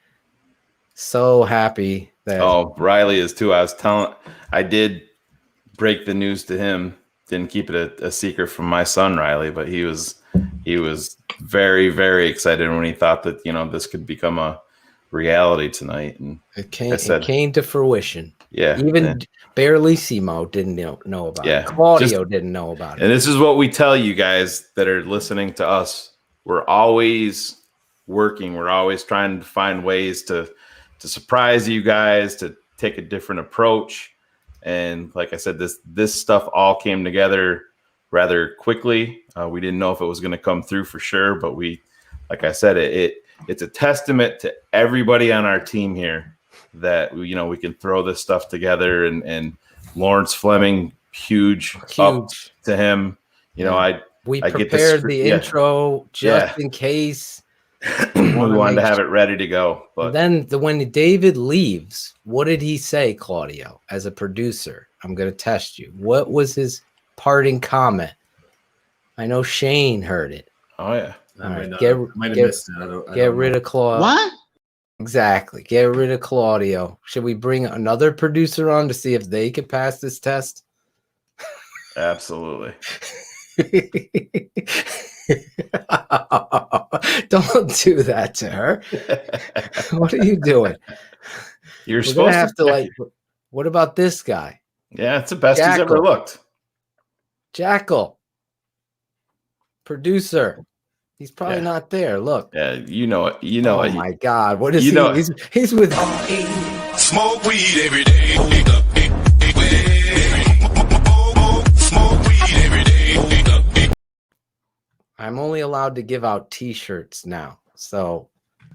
so happy that. Oh, Riley is too. I did break the news to him. Didn't keep it a secret from my son, Riley, but he was very, very excited when he thought that, this could become a reality tonight. And it came to fruition. Yeah. Even Barelissimo didn't know about it. Claudio didn't know about it. And this is what we tell you guys that are listening to us. We're always working. We're always trying to find ways to surprise you guys, to take a different approach. And like I said, this stuff all came together rather quickly. We didn't know if it was going to come through for sure, but like I said, it's a testament to everybody on our team here that we can throw this stuff together. And Lawrence Fleming, huge up to him. We prepared the intro just in case. We wanted to have it ready to go. But then when David leaves, what did he say, Claudio, as a producer? I'm going to test you. What was his parting comment? I know Shane heard it. Oh, yeah. All right. Get rid of Claudio. What? Exactly. Get rid of Claudio. Should we bring another producer on to see if they can pass this test? Absolutely. Don't do that to her. What are you doing? We're supposed to have to what about this guy? Yeah, it's the best he's ever looked. Jackal. Producer. He's probably not there. Look. Yeah, you know it. Oh my God. What is he? He's with smoke weed every day. Smoke weed every day. I'm only allowed to give out t-shirts now. So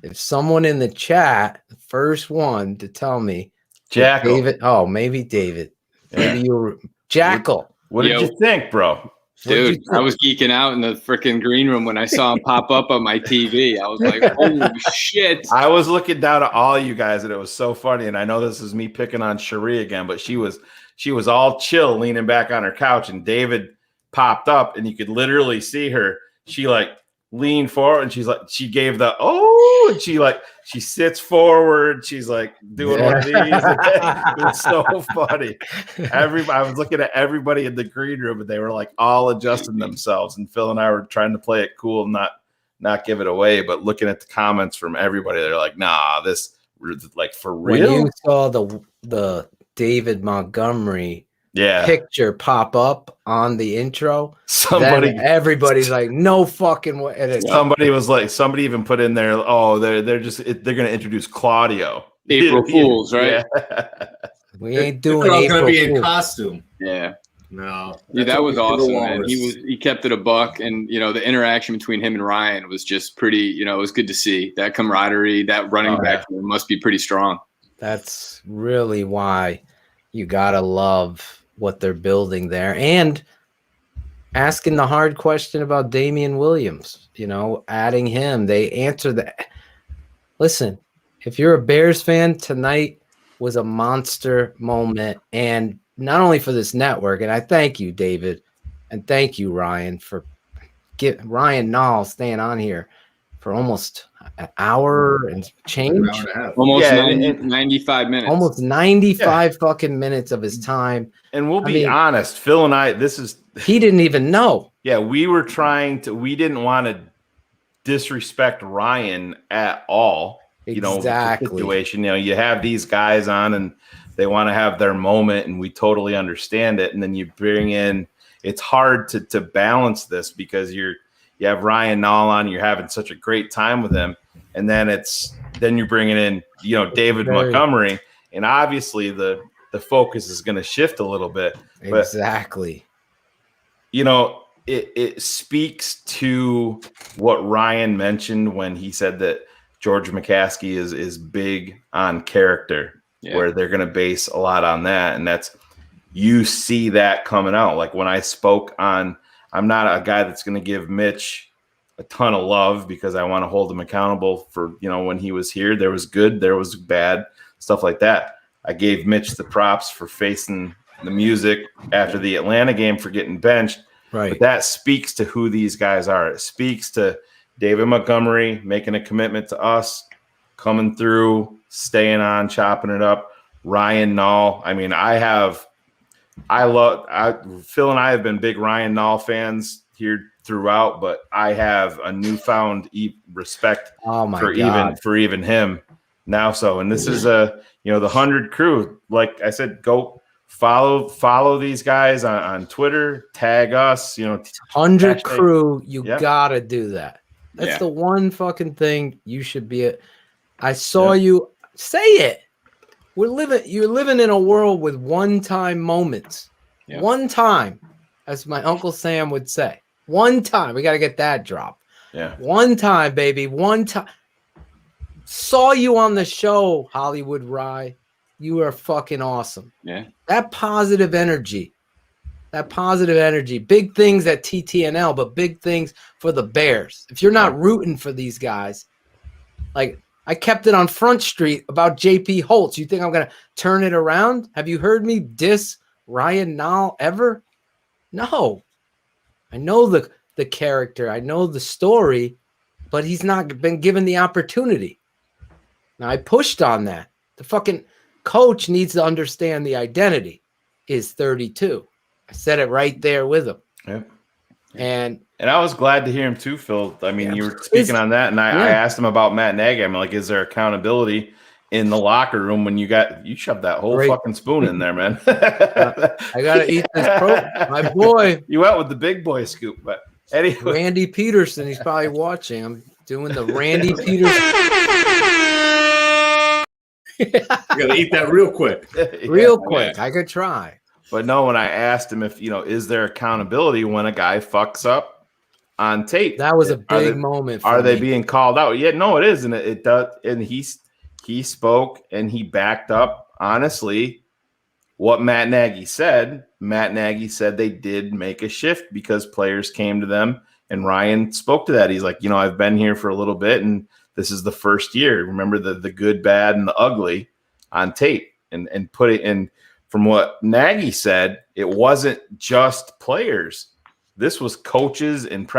if someone in the chat, the first one to tell me Jackal. David. Oh, maybe David. Maybe you were Jackal. What did you think, bro? Dude, I was geeking out in the freaking green room when I saw him pop up on my TV. I was like, holy shit. I was looking down at all you guys, and it was so funny. And I know this is me picking on Cherie again, but she was all chill, leaning back on her couch, and David popped up, and you could literally see her. She leaned forward, and she gave the and she sits forward. She's like doing one of these. It was so funny. I was looking at everybody in the green room, and they were like all adjusting themselves. And Phil and I were trying to play it cool, and not give it away. But looking at the comments from everybody, they're like, "Nah, this for real." When you saw the David Montgomery picture pop up on the intro, everybody's like, no fucking way. Somebody even put in there, they're going to introduce Claudio. April Fools, right? We ain't doing April gonna be in costume. Yeah. No. Yeah, that was awesome, man. Walrus. He kept it a buck, and the interaction between him and Ryan was just pretty. It was good to see that camaraderie. That running back must be pretty strong. That's really why you gotta love what they're building there, and asking the hard question about Damian Williams. Adding him, they answer that. Listen, if you're a Bears fan, tonight was a monster moment, and not only for this network, and I thank you, David, and thank you, Ryan, for Ryan Nall staying on here for almost an hour and change. Almost 95 minutes. Almost 95 fucking minutes of his time. And we'll be honest, Phil and I, he didn't even know. Yeah, we didn't want to disrespect Ryan at all. Exactly. Situation. You have these guys on and they want to have their moment, and we totally understand it. And then you bring in, it's hard to balance this because you have Ryan Nall on, you're having such a great time with him, and then you're bringing in David Montgomery, and obviously the focus is going to shift a little bit. Exactly. But, it speaks to what Ryan mentioned when he said that George McCaskey is big on character, where they're going to base a lot on that. And you see that coming out. Like when I spoke on, I'm not a guy that's going to give Mitch a ton of love because I want to hold him accountable for, when he was here, there was good, there was bad, stuff like that. I gave Mitch the props for facing the music after the Atlanta game for getting benched. Right. But that speaks to who these guys are. It speaks to David Montgomery making a commitment to us, coming through, staying on, chopping it up. Ryan Nall. I mean, Phil and I have been big Ryan Nall fans here throughout, but I have a newfound respect for even him now. So, and this is the 100 crew. Like I said, go follow these guys on Twitter, tag us, 100 crew. You gotta do that. That's the one fucking thing you should be. I saw you say it. You're living in a world with one-time moments. Yeah. One time, as my Uncle Sam would say. One time. We got to get that drop. Yeah. One time, baby. One time. Saw you on the show, Hollywood Rye. You are fucking awesome. Yeah. That positive energy. Big things at TTNL, but big things for the Bears. If you're not rooting for these guys, like I kept it on Front Street about JP Holtz. You think I'm going to turn it around? Have you heard me diss Ryan Nall ever? No. I know the character. I know the story, but he's not been given the opportunity. Now, I pushed on that. The fucking coach needs to understand the identity is 32. I said it right there with him. Yeah. And I was glad to hear him too, Phil. I mean, you were speaking on that, and I asked him about Matt Nagy. I'm like, is there accountability in the locker room when you shoved that whole fucking spoon in there, man? I gotta eat this my boy. You went with the big boy scoop, but anyway. Randy Peterson, he's probably watching. I'm doing the Randy Peterson. You gotta eat that real quick. Real quick. I could try. But no, when I asked him if, is there accountability when a guy fucks up on tape? That was a big moment. Are they being called out? Yeah, no, it is. And it does. And he spoke and he backed up, honestly, what Matt Nagy said. Matt Nagy said they did make a shift because players came to them, and Ryan spoke to that. He's like, I've been here for a little bit, and this is the first year. Remember the good, bad, and the ugly on tape and put it in. From what Nagy said, it wasn't just players. This was coaches and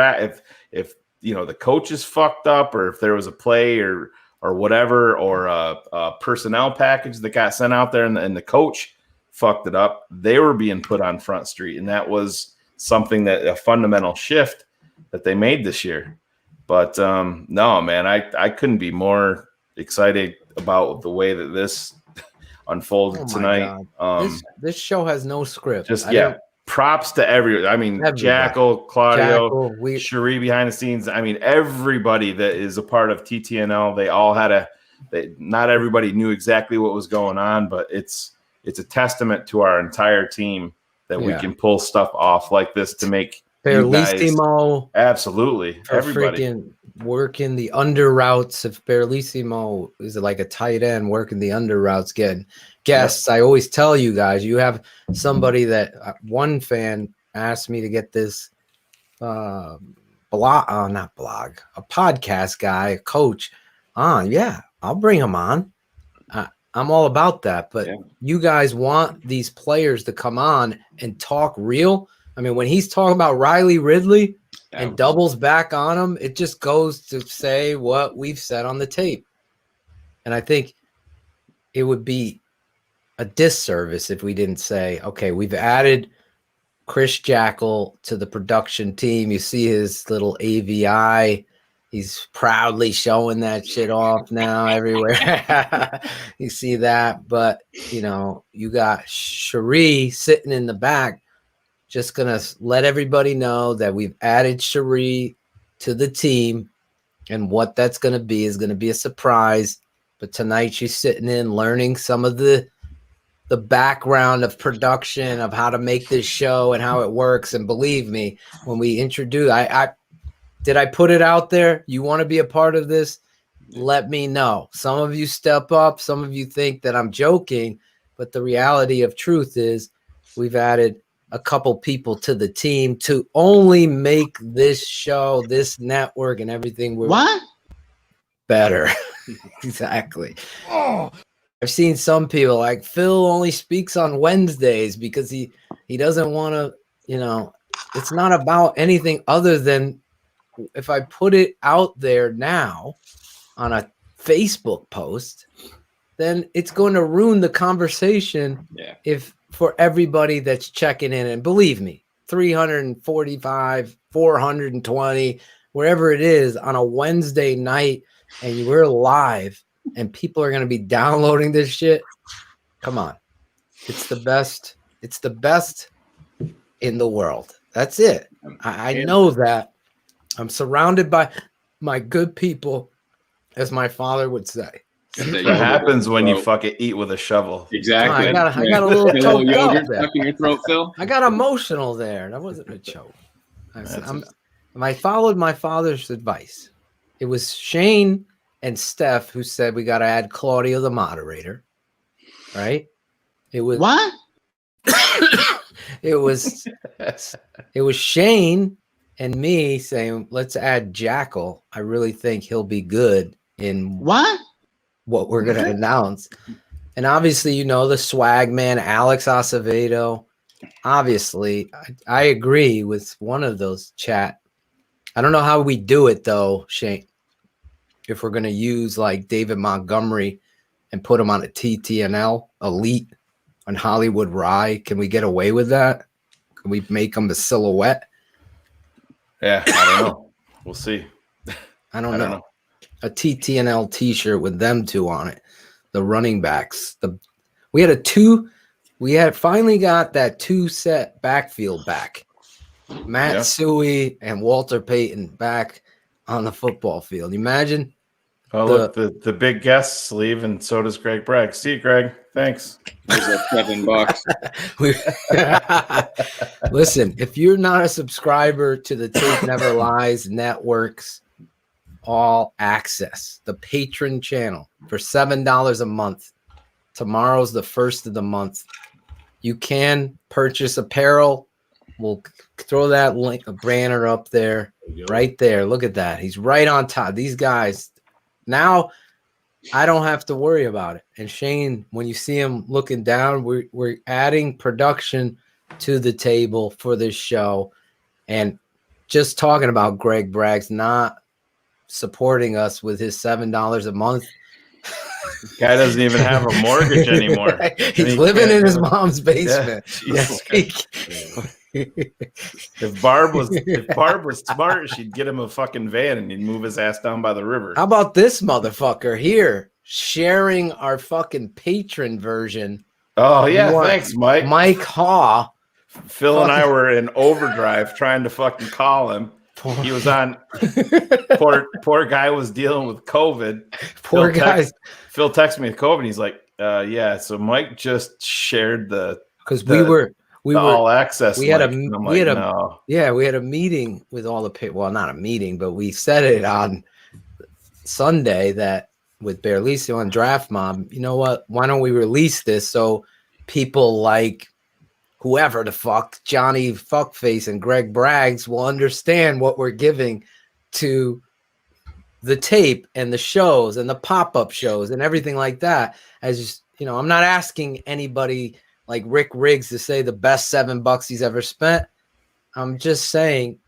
if the coaches fucked up, or if there was a play or whatever, or a personnel package that got sent out there and the coach fucked it up, they were being put on Front Street, and that was something a fundamental shift that they made this year. But no, man, I couldn't be more excited about the way that this unfolded tonight. This show has no script. Props to everyone. I mean, everybody. Jackal, Claudio, Cherie behind the scenes. I mean, everybody that is a part of TTNL, they all had not everybody knew exactly what was going on, but it's a testament to our entire team that we can pull stuff off like this to make Barlissimo. Absolutely. For Everybody. freaking working the under routes. If Barlissimo is like a tight end working the under routes, getting guests. I always tell you guys, you have somebody that one fan asked me to get this a podcast guy, a coach on. Yeah, I'll bring him on. I'm all about that. But you guys want these players to come on and talk real. I mean, when he's talking about Riley Ridley and doubles back on him, it just goes to say what we've said on the tape. And I think it would be a disservice if we didn't say, okay, we've added Chris Jackal to the production team. You see his little AVI. He's proudly showing that shit off now everywhere. You see that. But, you know, you got Cherie sitting in the back. Just going to let everybody know that we've added Cherie to the team, and what that's going to be is going to be a surprise. But tonight she's sitting in learning some of the background of production, of how to make this show and how it works. And believe me, when we introduce, did I put it out there? You want to be a part of this? Let me know. Some of you step up. Some of you think that I'm joking, but the reality of truth is we've added a couple people to the team to only make this show, this network, and everything better. Exactly. I've seen some people like Phil only speaks on Wednesdays because he doesn't want to, you know, it's not about anything other than if I put it out there now on a Facebook post, then it's going to ruin the conversation if for everybody that's checking in. And believe me, 345, 420, wherever it is on a Wednesday night, and we're live and people are going to be downloading this shit. Come on. It's the best. It's the best in the world. That's it. I know that. I'm surrounded by my good people, as my father would say. That happens when you fucking eat with a shovel. Exactly. I got a little choked up there. Stuck in your throat, Phil. I got emotional there. That wasn't a choke. I followed my father's advice. It was Shane and Steph who said we got to add Claudia, the moderator. Right? It was what? It was Shane and me saying, let's add Jackal. I really think he'll be good in what we're going to announce. And obviously, you know, the swag man, Alex Acevedo. Obviously, I agree with one of those chat. I don't know how we do it, though, Shane. If we're going to use like David Montgomery and put him on a TTNL elite on Hollywood Rye, can we get away with that? Can we make him a silhouette? Yeah, I don't know. We'll see. I don't know. A TTNL t-shirt with them two on it. The running backs. We had finally got that 2-set backfield back. Matt Suey and Walter Payton back on the football field. Imagine. Oh, look, the big guests leave, and so does Greg Bragg. See you, Greg. Thanks. There's that $7. Listen, if you're not a subscriber to the Tape Never Lies Network's All Access, the patron channel for $7 a month, tomorrow's the first of the month. You can purchase apparel. We'll throw that link, a banner up there, right there. Look at that. He's right on top. These guys. Now I don't have to worry about it. And Shane, when you see him looking down, we're adding production to the table for this show. And just talking about Greg Bragg's not supporting us with his $7 a month. Guy doesn't even have a mortgage anymore. He's living in his mom's basement. Yeah, If Barb was smart, she'd get him a fucking van and he'd move his ass down by the river. How about this motherfucker here sharing our fucking patron version? Oh yeah, thanks, Mike. Mike Haw. Phil and I were in overdrive trying to fucking call him. He was on. Poor guy was dealing with COVID. Poor guy. Phil texted me with COVID. And he's like, "Yeah." So Mike just shared the because we the were all access. we had a link, and I'm we had like, a no. yeah, we had a meeting with all the well, not a meeting, but we said it on Sunday that with Berlicio on Draft Mob, you know what? Why don't we release this so people like whoever the fuck, Johnny Fuckface and Greg Braggs will understand what we're giving to the tape and the shows and the pop-up shows and everything like that. As just, you know, I'm not asking anybody like Rick Riggs to say the best $7 he's ever spent. I'm just saying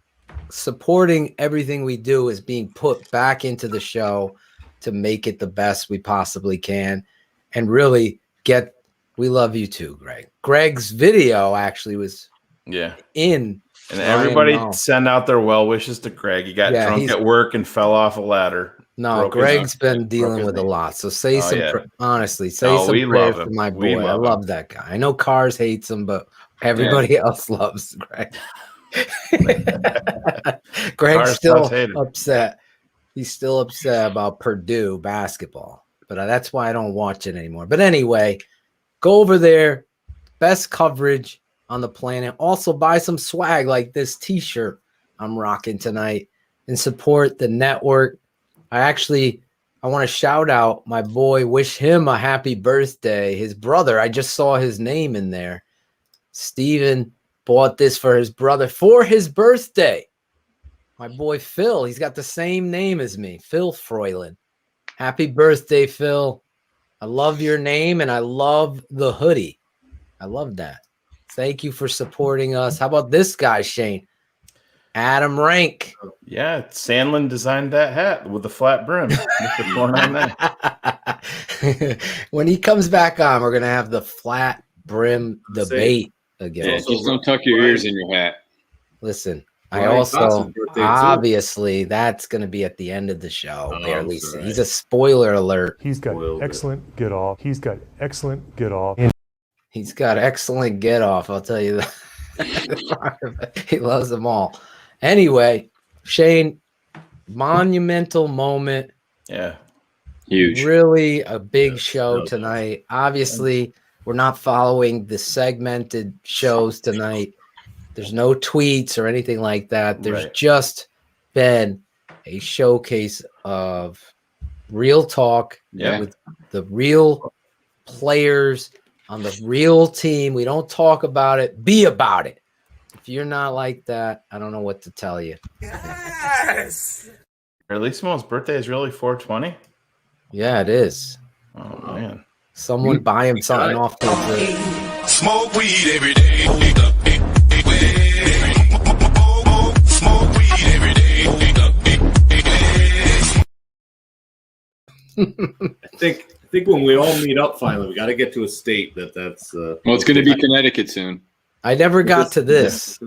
supporting everything we do is being put back into the show to make it the best we possibly can and really get. We love you too, Greg. Greg's video actually was in. And everybody send out their well wishes to Greg. He got drunk at work and fell off a ladder. No, Greg's been dealing with a lot. So say honestly, say some prayers for my boy. I love that guy. I know Cars hates him, but everybody else loves Greg. Greg's still upset. He's still upset about Purdue basketball, but that's why I don't watch it anymore. But anyway, go over there. Best coverage on the planet. Also buy some swag like this t-shirt I'm rocking tonight and support the network. I want to shout out my boy, wish him a happy birthday. His brother, I just saw his name in there. Steven bought this for his brother for his birthday. My boy Phil, he's got the same name as me, Phil Froylan. Happy birthday, Phil. I love your name and I love the hoodie. I love that. Thank you for supporting us. How about this guy, Shane? Adam Rank. Yeah, Sandlin designed that hat with the flat brim. When he comes back on, we're going to have the flat brim debate again. Yeah, just don't tuck your ears in your hat. Listen, I also, obviously, that's going to be at the end of the show. Barely. He's a spoiler alert. He's got excellent get off. He's got excellent get off. He's got excellent get off. I'll tell you that. He loves them all. Anyway, Shane, monumental moment. Yeah. Huge. Really a big show tonight. Obviously, we're not following the segmented shows tonight. There's no tweets or anything like that. There's just been a showcase of real talk with the real players on the real team. We don't talk about it. Be about it. If you're not like that, I don't know what to tell you. Yes. Carlissimo's birthday is really 420? Yeah, it is. Oh, man. Someone buy him something off the Smoke weed every day. Smoke weed every day. I think when we all meet up finally, we got to get to a state that's. Well, it's going to be Connecticut soon. I never got to this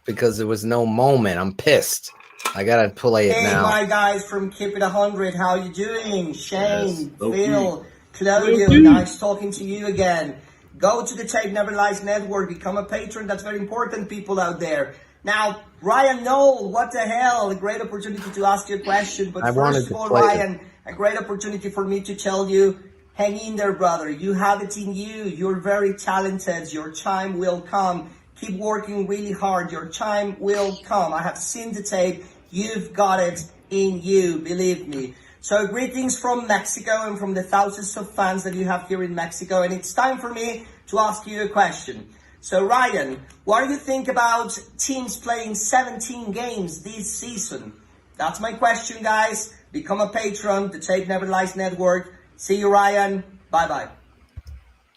because there was no moment. I'm pissed. I gotta play it now. Hey, my guys from Keep It 100, how you doing? Shane, Phil, Claudio, nice talking to you again. Go to the Tape Never Lies Network, become a patron. That's very important, people out there. Now, Ryan Nall, what the hell? A great opportunity to ask you a question. But first of all, Ryan, a great opportunity for me to tell you, hang in there, brother. You have it in you. You're very talented. Your time will come. Keep working really hard. Your time will come. I have seen the tape. You've got it in you, believe me. So greetings from Mexico and from the thousands of fans that you have here in Mexico. And it's time for me to ask you a question. So Ryan, what do you think about teams playing 17 games this season? That's my question, guys. Become a patron, the Tape Never Lies Network. See you, Ryan. Bye-bye.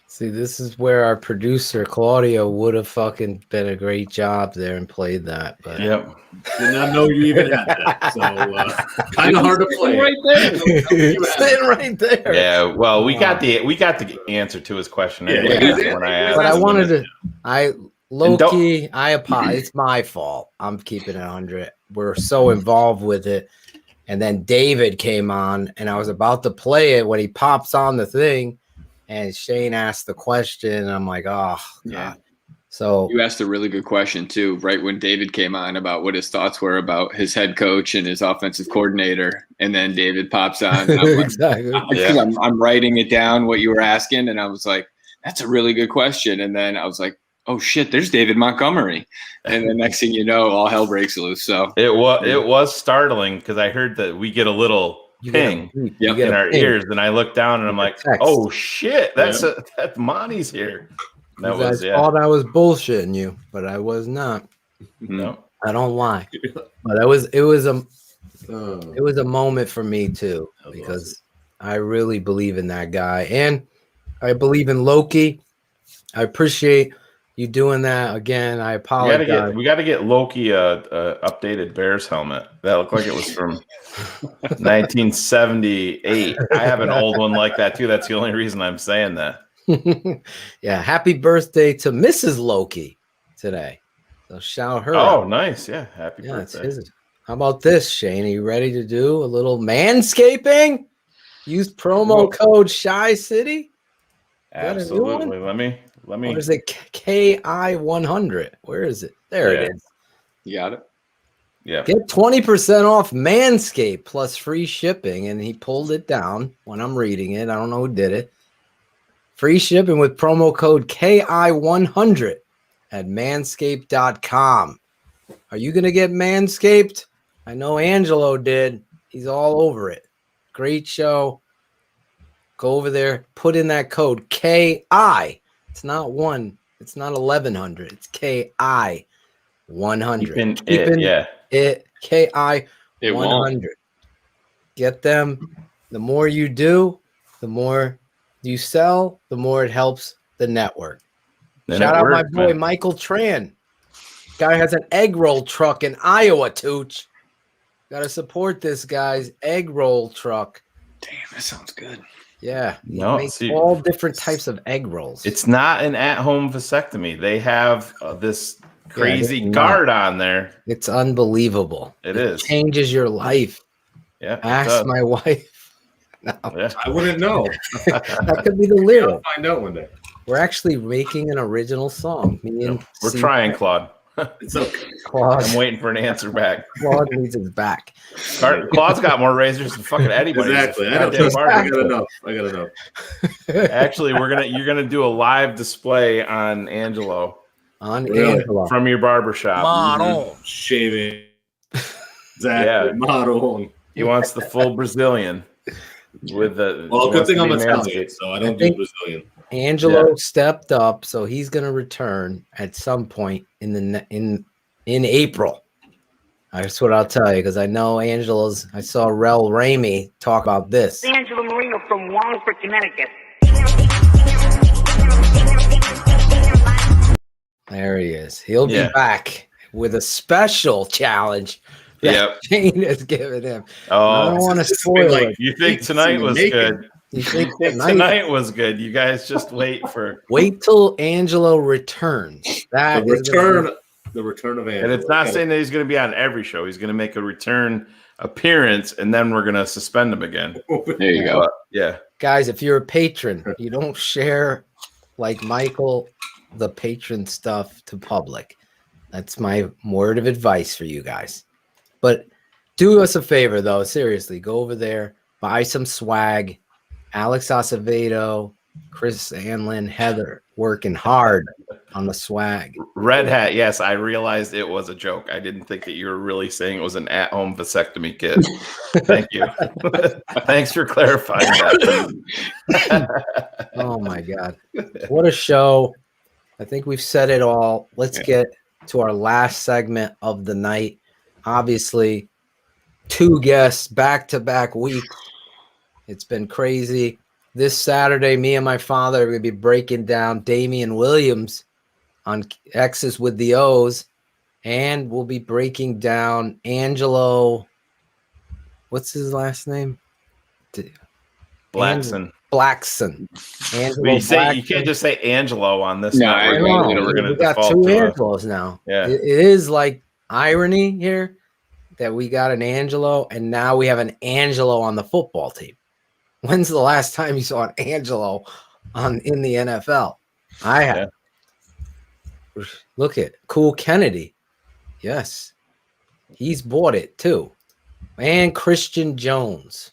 See, this is where our producer, Claudio, would have fucking been a great job there and played that. But did not know you even had that. So kind of hard to play. Right there. Sitting right there. Yeah, well, we got the answer to his question. When I asked but I wanted to, I apologize. It's my fault. I'm keeping it 100. We're so involved with it. And then David came on, and I was about to play it when he pops on the thing, and Shane asked the question, and I'm like, oh, God. So you asked a really good question, too, right when David came on about what his thoughts were about his head coach and his offensive coordinator. And then David pops on. And I'm exactly. I'm writing it down, what you were asking, and I was like, that's a really good question. And then I was like, oh shit, there's David Montgomery, and the next thing you know, all hell breaks loose. So it was starting because I heard that we get a little ping in our ears, and I looked down and I'm like, oh shit, that's Monty's here. That You guys thought I was bullshitting you, but I was not. No, I don't lie. But it was a moment for me too, because I really believe in that guy, and I believe in Loki. I appreciate you doing that again. I apologize. We got to get Loki a updated Bears helmet. That looked like it was from 1978. I have an old one like that too. That's the only reason I'm saying that. Yeah, happy birthday to Mrs. Loki today. So shout her out. out. Nice. Yeah, happy birthday. It's his. How about this, Shane? Are you ready to do a little manscaping? Use promo code Shy City. Absolutely. Let me. Or is it KI100? Where is it? There it is. You got it. Yeah. Get 20% off Manscaped plus free shipping. And he pulled it down when I'm reading it. I don't know who did it. Free shipping with promo code KI100 at manscaped.com. Are you going to get Manscaped? I know Angelo did. He's all over it. Great show. Go over there. Put in that code KI. It's not 1. It's not 1100. It's KI 100. It KI 100. Get them. The more you do, the more you sell, the more it helps the network. Shout out my boy Michael Tran. Guy has an egg roll truck in Iowa, Tooch. Got to support this guy's egg roll truck. Damn, that sounds good. Yeah. No, makes all different types of egg rolls. It's not an at-home vasectomy. They have this crazy guard on there. It's unbelievable. It is. Changes your life. Yeah. Ask my wife. No. Yeah. I wouldn't know. That could be the lyric. I'll find out one day. We're actually making an original song. We're trying, Claude. It's okay. Claude. I'm waiting for an answer back. Claude needs his back. Claude's got more razors than fucking anybody. Exactly. I got enough. Actually, you're gonna do a live display on Angelo. Angelo. From your barbershop. Model. Shaving. Exactly. Yeah. Model. He wants the full Brazilian. With the good thing I'm Italian, so I don't do Brazilian. Angelo stepped up, so he's going to return at some point in April. That's what I'll tell you, because I know Angelo's. I saw Rel Ramey talk about this. Angelo Marino from Wallingford, Connecticut. There he is. He'll be back with a special challenge. Shane has given him. I don't want to spoil it. You think tonight was good? You think tonight was good? You guys just wait till Angelo returns. The return of Angelo. And it's not saying that he's going to be on every show. He's going to make a return appearance, and then we're going to suspend him again. There you go. Yeah, guys, if you're a patron, you don't share like Michael the patron stuff to public. That's my word of advice for you guys. But do us a favor, though. Seriously, go over there, buy some swag. Alex Acevedo, Chris Anlin, Heather working hard on the swag. Red Hat, yes, I realized it was a joke. I didn't think that you were really saying it was an at-home vasectomy kit. Thank you. Thanks for clarifying that. Oh, my God. What a show. I think we've said it all. Let's get to our last segment of the night. Obviously, 2 guests back-to-back weeks. It's been crazy. This Saturday, me and my father are going to be breaking down Damian Williams on X's with the O's, and we'll be breaking down Angelo. What's his last name? Blackson. Angelo you can't just say Angelo on this. No, we got 2 Angelos now. Yeah, it is like irony here that we got an Angelo, and now we have an Angelo on the football team. When's the last time you saw an Angelo in the NFL? I have. Yeah. Look at Cool Kennedy. Yes. He's bought it too. And Christian Jones.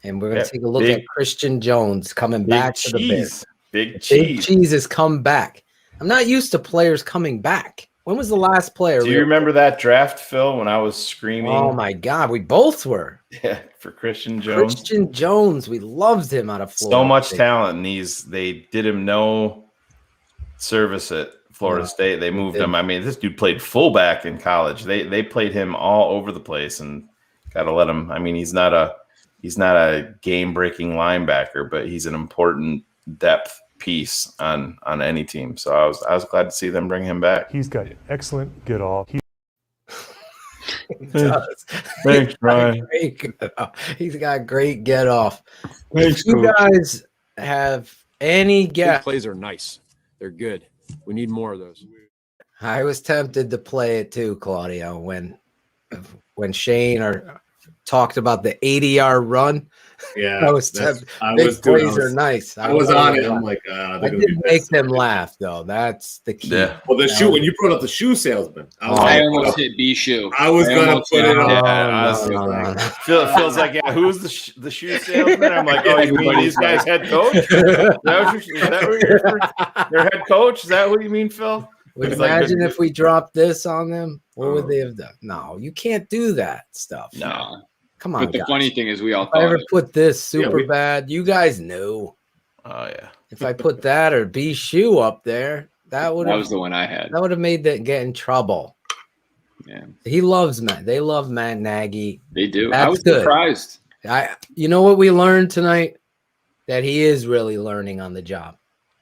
And we're going to take a look at Christian Jones coming back to the Bears. Big Cheese has come back. I'm not used to players coming back. When was the last player? Do you remember that draft, Phil, when I was screaming? Oh my God, we both were. Yeah, for Christian Jones. Christian Jones, we loved him out of Florida. So much State. talent, and they did him no service at Florida State. They moved him. I mean, this dude played fullback in college. They played him all over the place, and gotta let him. I mean, he's not a game-breaking linebacker, but he's an important depth piece on any team. So I was glad to see them bring him back. He's got excellent get off. Thanks, Brian. He's got great get off. Thanks, if you Coach. guys have any guess, plays are nice. They're good. We need more of those. I was tempted to play it too, Claudio, when Shane talked about the 80-yard run. Yeah, I was tempted. Big plays are nice. I was on it. I'm like, I did make them laugh, though. That's the key. Yeah. Well, the shoe, when you brought up the shoe salesman, I almost hit B shoe. I was going to put it on. Yeah, feels like, yeah, who's the shoe salesman? I'm like, oh, you mean these guys head coach? Is that their head coach? Is that what you mean, Phil? Imagine if we dropped this on them. What would they have done? No, you can't do that stuff. No. Come on, But the guys. funny thing is, we all If I thought ever it. put this super bad, you guys knew. Oh yeah. If I put that or B shoe up there, that would That was the one I had. That would have made that get in trouble. Yeah, he loves Matt. They love Matt Nagy. they do. That's I was good. surprised. You know what we learned tonight? That he is really learning on the job.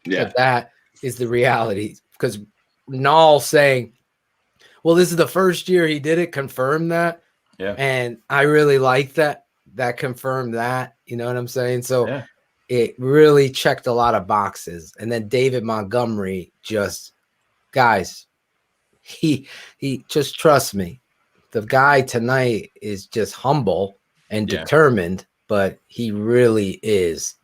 Yeah, that is the reality. Because Nall saying, "Well, this is the first year he did it," confirmed that. Yeah. And I really like that. That confirmed that. You know what I'm saying? So it really checked a lot of boxes. And then David Montgomery guys, he just trust me. The guy tonight is just humble and determined, but he really is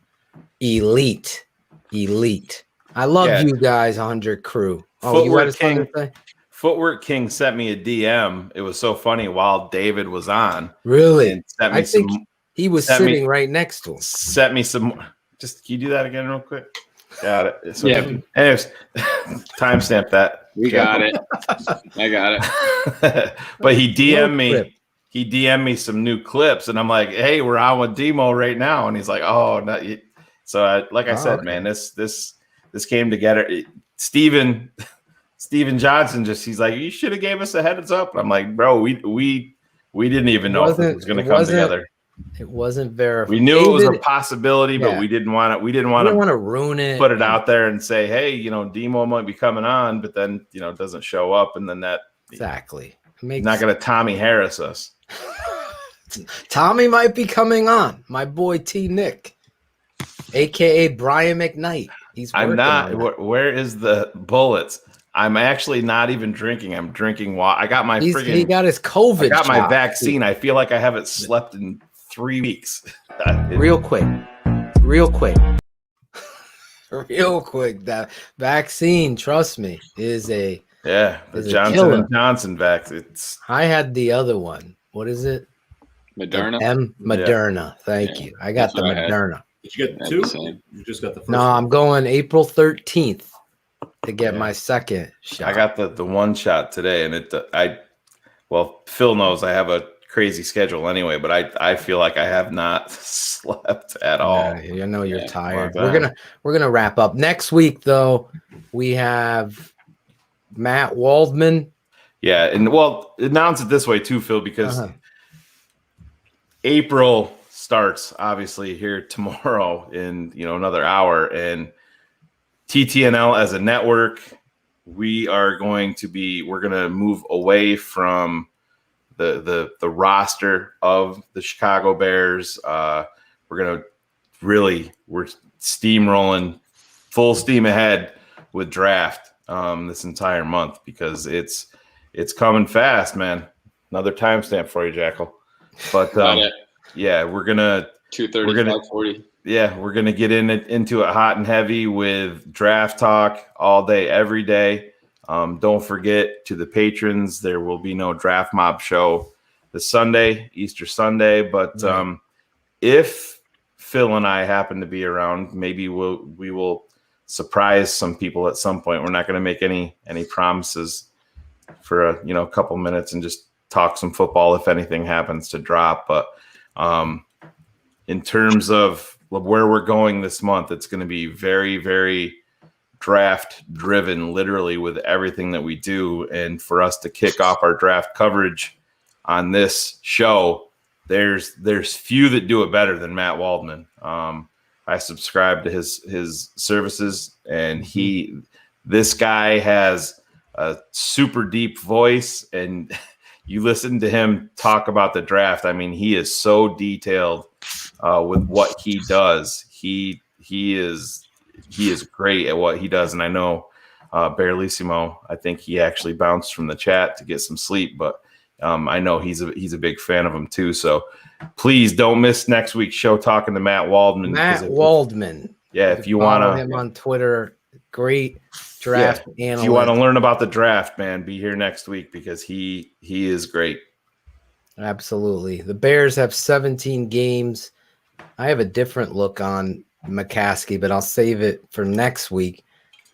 elite. Elite. I love you guys, 100 crew. Oh, you had something to say? Footwork King sent me a DM. It was so funny while David was on. Really? And sent me I think he was sitting right next to him. Sent me some. Just can you do that again real quick? Got it. So, Yeah. Anyways, timestamp that. We got it. I got it. But he DM'd me. He DM'd me some new clips, and I'm like, "Hey, we're on with Demo right now." And he's like, "Oh, not yet." So, I said, man, this came together. Steven Johnson he's like, you should have gave us a heads up. I'm like, bro, we didn't even know if it was going to come together. It wasn't verified. We knew it was a possibility, but we didn't want to ruin it. Put it out there and say, hey, Demo might be coming on, but then doesn't show up, and then that exactly not going to Tommy Harris us. Tommy might be coming on. My boy T Nick, aka Brian McKnight. I'm not. Where is the bullets? I'm actually not even drinking. I'm drinking water. I got my he got his COVID. I got my shot, vaccine. too. I feel like I haven't slept in 3 weeks. Real quick. That vaccine, trust me, is the Johnson and Johnson vaccine. I had the other one. What is it? Moderna. Moderna. Thank you. I got the Moderna. Did you get the two? You just got the first. No, I'm going April 13th to get my second shot. I got the one shot today, and Phil knows I have a crazy schedule anyway, but I feel like I have not slept at all. I know you're tired. We're gonna wrap up next week, though. We have Matt Waldman. Yeah, and announce it this way too, Phil, because April starts obviously here tomorrow in another hour, and TTNL as a network, we're going to move away from the roster of the Chicago Bears. We're steamrolling full steam ahead with draft this entire month, because it's coming fast, man. Another timestamp for you, Jackal. But we're gonna 2:30, 5:40. Yeah, we're gonna get into it hot and heavy with draft talk all day, every day. Don't forget, to the patrons, there will be no Draft Mob show this Sunday, Easter Sunday. But if Phil and I happen to be around, maybe we will surprise some people at some point. We're not going to make any promises for a couple minutes and just talk some football if anything happens to drop. But in terms of where we're going this month, it's going to be very, very draft driven, literally, with everything that we do. And for us to kick off our draft coverage on this show, there's few that do it better than Matt Waldman. I subscribe to his services, and this guy has a super deep voice, and you listen to him talk about the draft. I mean, he is so detailed with what he does. He is great at what he does, and I know Barlissimo, I think he actually bounced from the chat to get some sleep, but I know he's a big fan of him too. So please don't miss next week's show talking to Matt Waldman. Waldman. Yeah, if you want to him on Twitter, great draft analyst. If you want to learn about the draft, man, be here next week because he is great. Absolutely. The Bears have 17 games. I have a different look on McCaskey, but I'll save it for next week.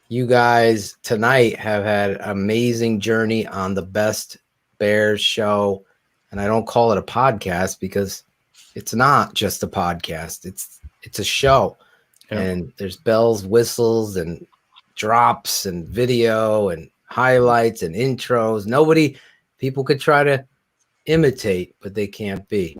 You guys tonight have had an amazing journey on the Best Bears show, and I don't call it a podcast because it's not just a podcast. It's a show, and there's bells, whistles, and drops, and video, and highlights, and intros. People could try to imitate, but they can't be.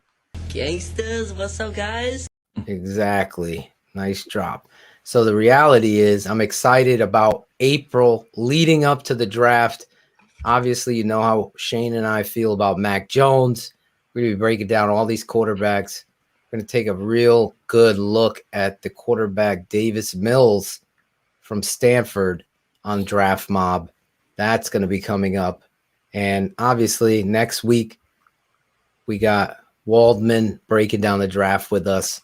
Gangsters, what's up, guys? Exactly. Nice drop. So the reality is I'm excited about April leading up to the draft. Obviously, you know how Shane and I feel about Mac Jones. We're going to be breaking down all these quarterbacks. We're going to take a real good look at the quarterback Davis Mills from Stanford on Draft Mob. That's going to be coming up. And obviously, next week, we got Waldman breaking down the draft with us.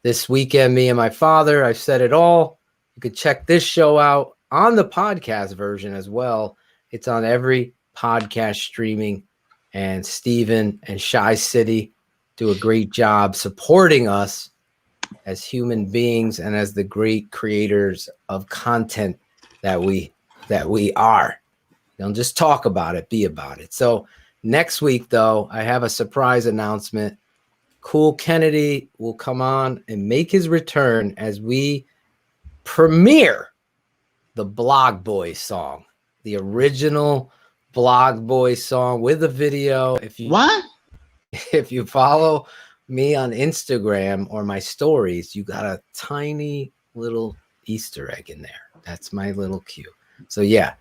This weekend, me and my father, I've said it all. You could check this show out on the podcast version as well. It's on every podcast streaming, and Steven and Shy City do a great job supporting us as human beings and as the great creators of content that we are. Don't just talk about it, be about it. So next week, though, I have a surprise announcement. Cool Kennedy will come on and make his return as we premiere the Blog Boy song. The original Blog Boy song with a video. If you follow me on Instagram or my stories, you got a tiny little Easter egg in there. That's my little cue. So yeah,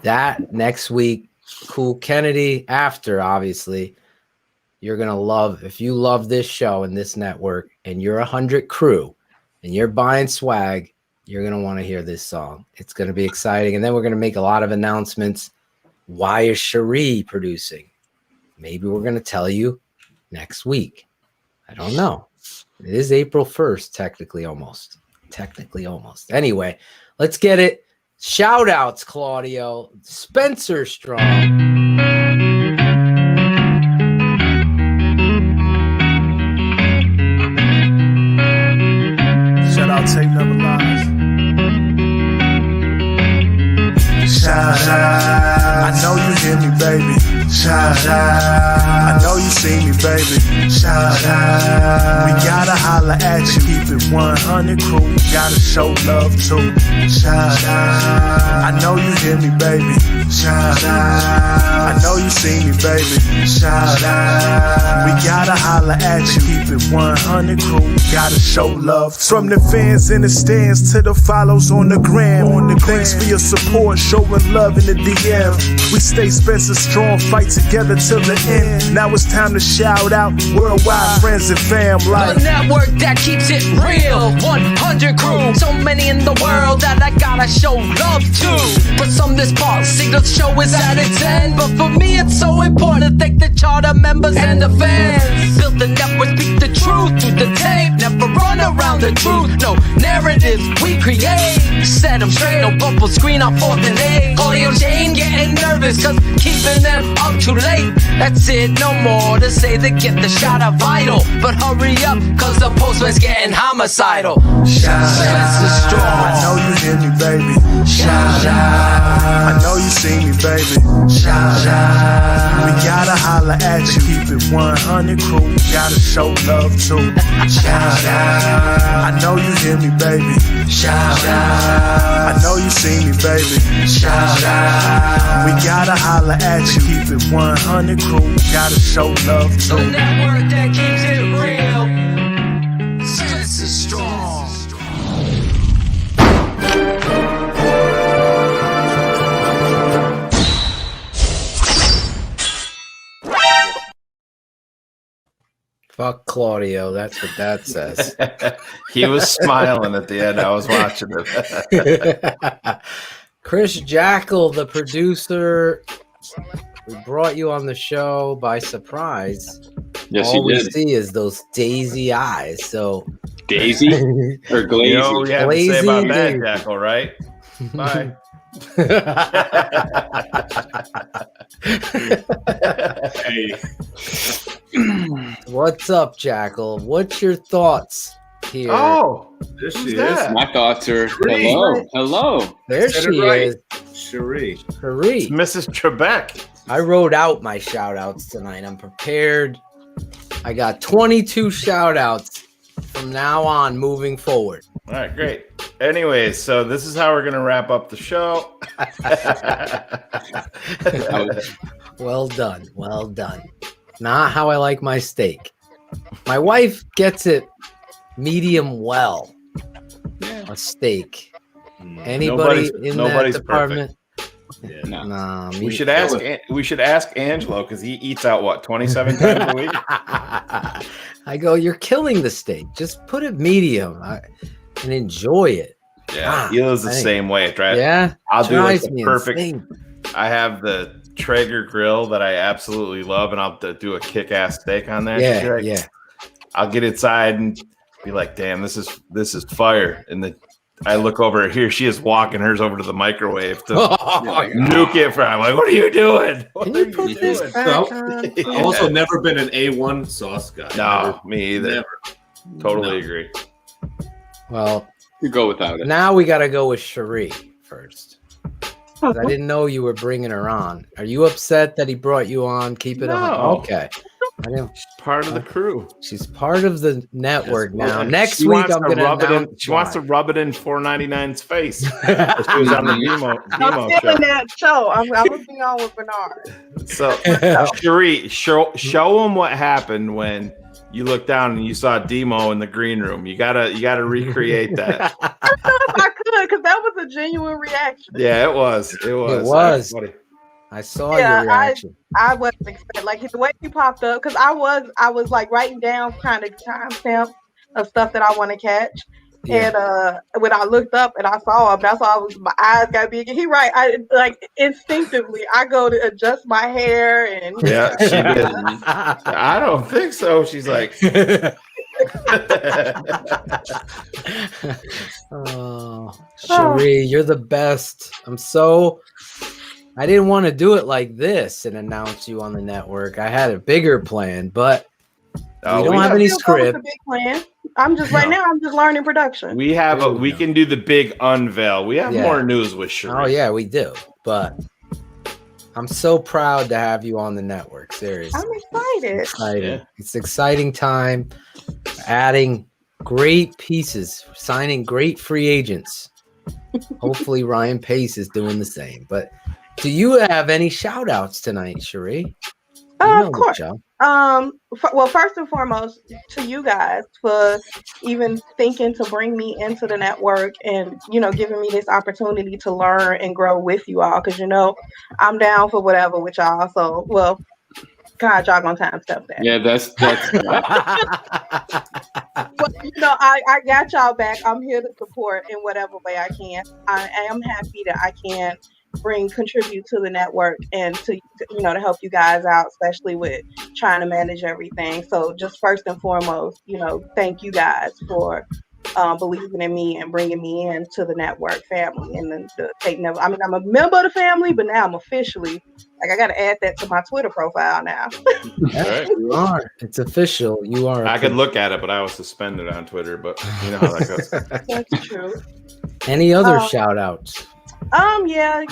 that next week, Cool Kennedy after, obviously, you're going to love, if you love this show and this network and you're 100 crew and you're buying swag, you're going to want to hear this song. It's going to be exciting. And then we're going to make a lot of announcements. Why is Cherie producing? Maybe we're going to tell you next week. I don't know. It is April 1st, technically almost. Anyway, let's get it. Shout outs, Claudio. Spencer Strong. Shout out Tape Never Lies. Shout out. I know you hear me, baby. Shout out. I know you see me, baby. Shout out. We gotta holla at you. Keep it 100 crew. Gotta show love too. Shout out. I know you hear me, baby. Shout out. I know you see me, baby. Shout out. We gotta holla at you. Keep it 100 crew. Gotta show love too. From the fans in the stands to the follows on the gram. Thanks for your support, showing love in the DM. We stay Spencer strong, fight together till the end. Now it's time to shout out worldwide friends and fam. Like the network that keeps it real, 100 crew. So many in the world that I gotta show love to. For some this policy, the show is at its end. But for me it's so important to thank the charter members and the fans. Built the network, speak the truth through the tape. Never run around the truth, no narratives we create. Set them straight, no bubble screen on 4th and 8. All Claudio Jane getting nervous, cause keeping them up too late. That's it, no more to say to get the shot of vital. But hurry up, cause the postman's getting homicidal. SPENCERSTRONG. I know you hear me, baby. Shout out. I know you see me, baby. Shout out. We gotta holler at you. Keep it 100 crew. Gotta show love too. Shout out. I know you hear me, baby. Shout out. I know you see me, baby. Shout out. We gotta holler at you. Keep it 100 crew. Gotta show love too. The network that keeps it real. SPENCERSTRONG. Fuck Claudio. That's what that says. He was smiling at the end. I was watching it. Chris Jackal, the producer, we brought you on the show by surprise. Yes, All you we did. see is those daisy eyes. So Daisy or glazy? You know what we have to say Glazy, about that, dude. Jackal, right? Bye. Hey. What's up, Jackal? What's your thoughts here? Oh, There she who's is. that? My thoughts are hello. There Said she it right. is. Cherie. Cherie. It's Mrs. Trebek. I wrote out my shout outs tonight. I'm prepared. I got 22 shout outs from now on moving forward. All right, great. Anyways, so this is how we're going to wrap up the show. Well done. Well done. Not how I like my steak. My wife gets it medium well. A steak. Anybody in that department? Yeah. Nah, We should ask Angelo because he eats out what 27 times a week. I go, you're killing the steak. Just put it medium and enjoy it. Yeah, he lives the same way. Yeah, I'll do like drives the me perfect. insane. I have the Traeger grill that I absolutely love, and I'll do a kick-ass steak on there. Yeah, Sure. yeah. I'll get inside and be like, "Damn, this is fire!" And then I look over here. She is walking hers over to the microwave to nuke it for. I'm like, "What are you doing? Can you put this back on? I've also never been an A1 sauce guy. No, me either. Never. Totally agree. Well, You go without it. now we got to go with Cherie first. 'Cause I didn't know you were bringing her on. Are you upset that he brought you on? Keep it on. No. Okay. I know. She's part of the crew. She's part of the network now. Next She week, wants I'm to going to rub it in. announce She wants to rub it in 499's face. She was on the Demo I'm show. feeling that show. I'm gonna be on with Bernard. So, Cherie, show them what happened when you looked down and you saw Demo in the green room. You gotta recreate that. I don't know if I could, because that was a genuine reaction. Yeah, it was. It was. I saw your reaction. I wasn't expecting, like, the way he popped up, because I was like writing down kind of timestamp of stuff that I want to catch. Yeah. And when I looked up and I saw him, that's all. My eyes got big. He right. I like instinctively. I go to adjust my hair and Yeah, she did. I don't think so. She's like, Oh, Cherie, you're the best. I didn't want to do it like this and announce you on the network. I had a bigger plan, but we don't have any script. Big plan. I'm just right now. I'm just learning production. we can do the big unveil. We have more news with Cherie. Oh yeah, we do. But I'm so proud to have you on the network. Seriously, I'm excited. Yeah. It's an exciting time. Adding great pieces, signing great free agents. Hopefully Ryan Pace is doing the same. But do you have any shout outs tonight, Cherie? Of course. Well, first and foremost, to you guys for even thinking to bring me into the network and, giving me this opportunity to learn and grow with you all. Because, I'm down for whatever with y'all. So, well, God, y'all gonna time stuff that. Yeah, that's But, I got y'all back. I'm here to support in whatever way I can. I am happy that I can contribute to the network and to help you guys out, especially with trying to manage everything. So just first and foremost, thank you guys for believing in me and bringing me into the network family and the Tape Never. I mean, I'm a member of the family, but now I'm officially I got to add that to my Twitter profile now. Right. You are. It's official. You are. I could look at it, but I was suspended on Twitter. But you know how that goes. That's true. Any other shout outs? Yeah,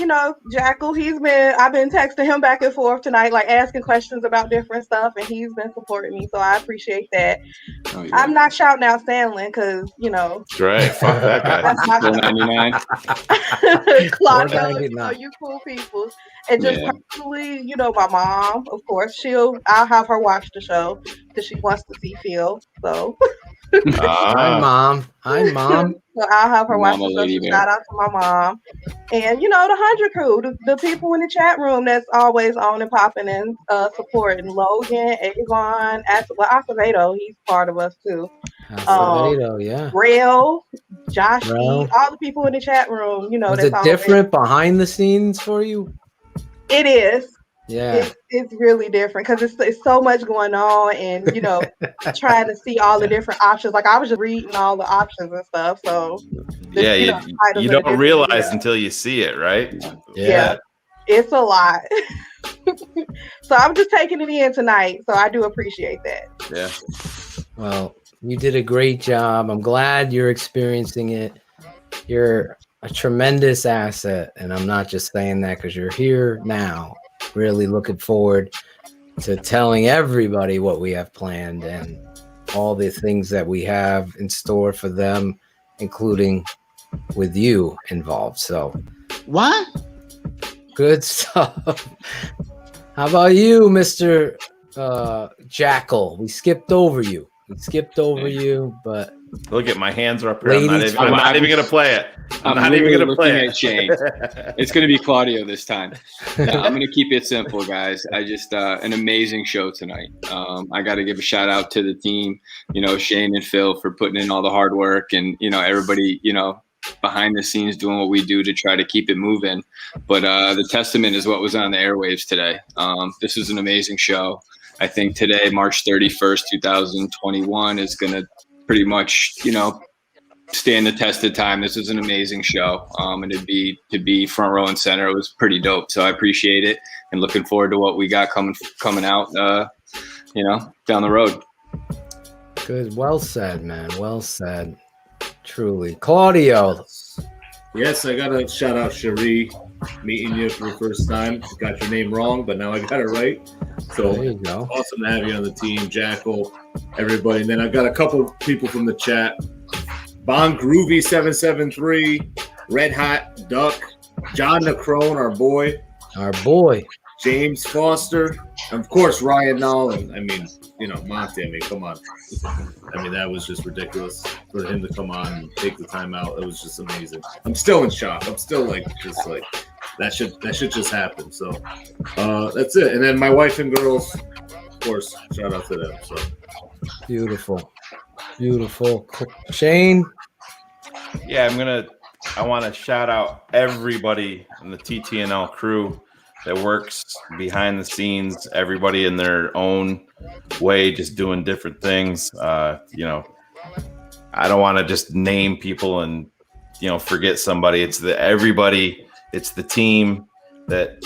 Jackal, I've been texting him back and forth tonight, like asking questions about different stuff, and he's been supporting me, so I appreciate that. Oh, yeah. I'm not shouting out Stanley because, Right, fuck that guy. That's my $4.99. Claudio, you cool people. And just personally, my mom, of course, I'll have her watch the show because she wants to see Phil, so. Hi, Mom. So I'll have her watch the show. Shout out to my mom. And, the 100 crew, the people in the chat room that's always on and popping and supporting. Logan, Avon, Acevedo, he's part of us too. Acevedo, yeah. Rail, Josh, all the people in the chat room, Is it different behind the scenes for you? It is. Yeah, it's really different because it's so much going on, and trying to see all the different options. Like I was just reading all the options and stuff. So you don't realize until you see it, right? Yeah, it's a lot. So I'm just taking it in tonight. So I do appreciate that. Yeah. Well, you did a great job. I'm glad you're experiencing it. You're a tremendous asset, and I'm not just saying that because you're here now. Really looking forward to telling everybody what we have planned and all the things that we have in store for them, including with you involved. So, what? Good stuff. How about you, Mr. Jackal? We skipped over you. But look at my hands are up here. I'm not even going to play it. I'm not even going to play it. Shane. It's going to be Claudio this time. No, I'm going to keep it simple, guys. I just an amazing show tonight. I got to give a shout out to the team, Shane and Phil for putting in all the hard work, and everybody, behind the scenes doing what we do to try to keep it moving. But the testament is what was on the airwaves today. This was an amazing show. I think today, March 31st, 2021, is going to pretty much, stand the test of time. This is an amazing show. And to be front row and center, it was pretty dope. So I appreciate it and looking forward to what we got coming out, down the road. Good. Well said, man. Well said. Truly. Claudio. Yes, I got to shout out Cherie, meeting you for the first time. Got your name wrong, but now I got it right. So there you go. Awesome to have you on the team, Jackal, everybody. And then I've got a couple people from the chat. Bon Groovy 773, Red Hot Duck, John Necrone, our boy. James Foster, and of course Ryan Nall. Monty. Come on. That was just ridiculous for him to come on and take the time out. It was just amazing. I'm still in shock. I'm still that should just happen. So that's it. And then my wife and girls, of course, shout out to them. So beautiful. Shane. Yeah, I want to shout out everybody in the TTNL crew that works behind the scenes, everybody in their own way, just doing different things. I don't want to just name people and, forget somebody. It's everybody. It's the team that,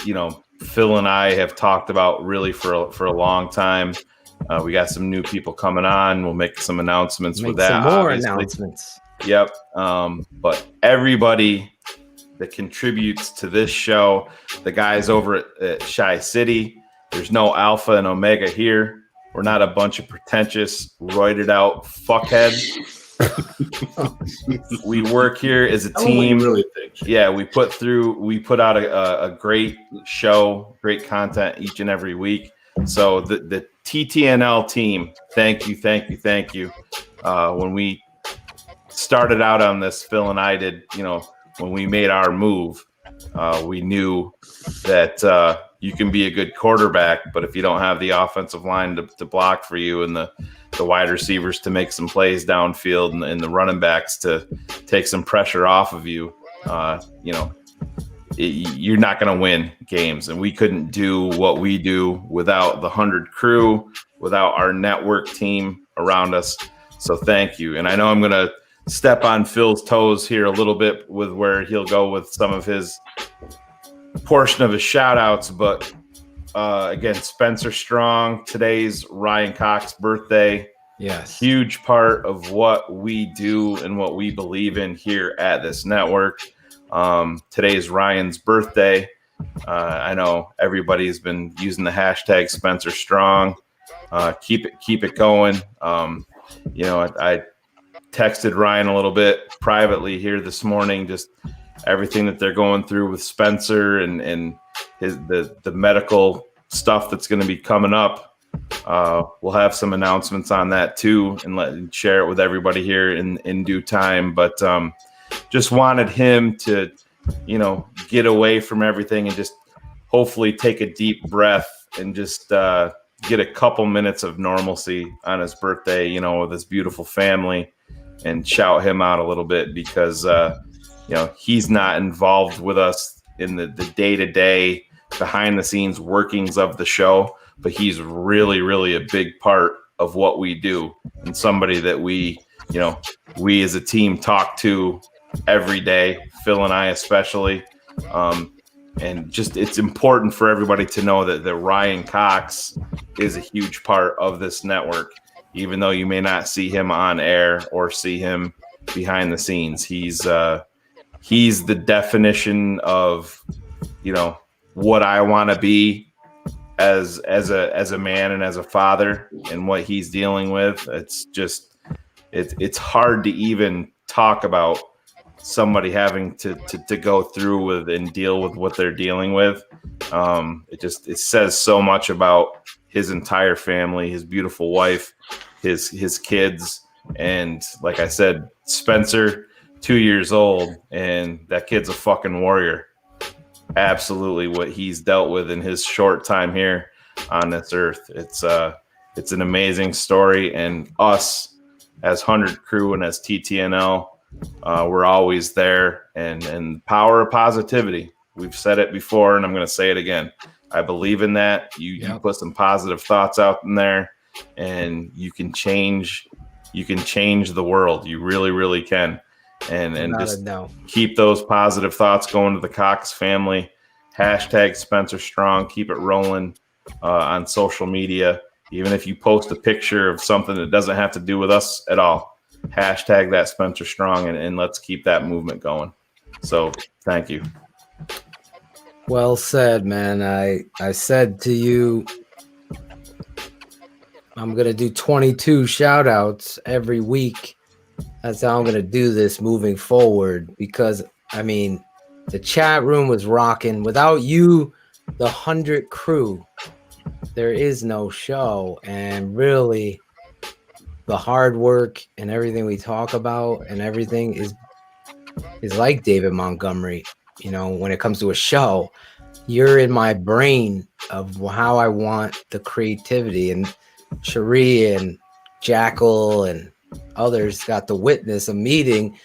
Phil and I have talked about really for a long time. We got some new people coming on. We'll make some announcements with that. Some more announcements. Yep. But everybody that contributes to this show, the guys over at Shy City, there's no alpha and omega here. We're not a bunch of pretentious, roided out fuckheads. We work here as a team. Really think. Yeah, we put out a great show, great content each and every week. So the TTNL team, thank you. When we started out on this, Phil and I did, when we made our move, we knew that you can be a good quarterback, but if you don't have the offensive line to block for you and the wide receivers to make some plays downfield and the running backs to take some pressure off of you, you're not going to win games. And we couldn't do what we do without the 100 crew, without our network team around us. So thank you. And I know I'm going to step on Phil's toes here a little bit with where he'll go with some of his portion of his shout outs. But again, Spencer Strong, today's Ryan Cox's birthday. Yes. Huge part of what we do and what we believe in here at this network. Today is Ryan's birthday. I know everybody's been using the hashtag Spencer Strong. Keep it going. I texted Ryan a little bit privately here this morning, just everything that they're going through with Spencer and the medical stuff that's going to be coming up. We'll have some announcements on that too, and share it with everybody here in due time. But just wanted him to, get away from everything and just hopefully take a deep breath and just get a couple minutes of normalcy on his birthday, with his beautiful family, and shout him out a little bit because, he's not involved with us in the day-to-day behind the scenes workings of the show, but he's really, really a big part of what we do, and somebody that we as a team talk to every day, Phil and I especially. And just it's important for everybody to know that Ryan Cox is a huge part of this network, even though you may not see him on air or see him behind the scenes. He's the definition of, what I want to be as a man and as a father, and what he's dealing with. It's just it's hard to even talk about somebody having to go through with and deal with what they're dealing with. It says so much about his entire family, his beautiful wife, his kids, and like I said, Spencer, 2 years old, and that kid's a fucking warrior. Absolutely, what he's dealt with in his short time here on this earth. It's an amazing story, and us as 100 Crew and as TTNL, we're always there, and power of positivity. We've said it before, and I'm going to say it again. I believe in that. You put some positive thoughts out in there, and you can change the world. You really, really can. And just keep those positive thoughts going to the Cox family. Hashtag Spencer Strong. Keep it rolling on social media. Even if you post a picture of something that doesn't have to do with us at all, hashtag that Spencer Strong, and let's keep that movement going. So thank you. Well said, man. I said to you, I'm going to do 22 shout outs every week. That's how I'm going to do this moving forward, because, the chat room was rocking. Without you, the 100 Crew, there is no show. And really, the hard work and everything we talk about and everything is like David Montgomery. When it comes to a show, you're in my brain of how I want the creativity. And Cherie and Jackal and others got to witness a meeting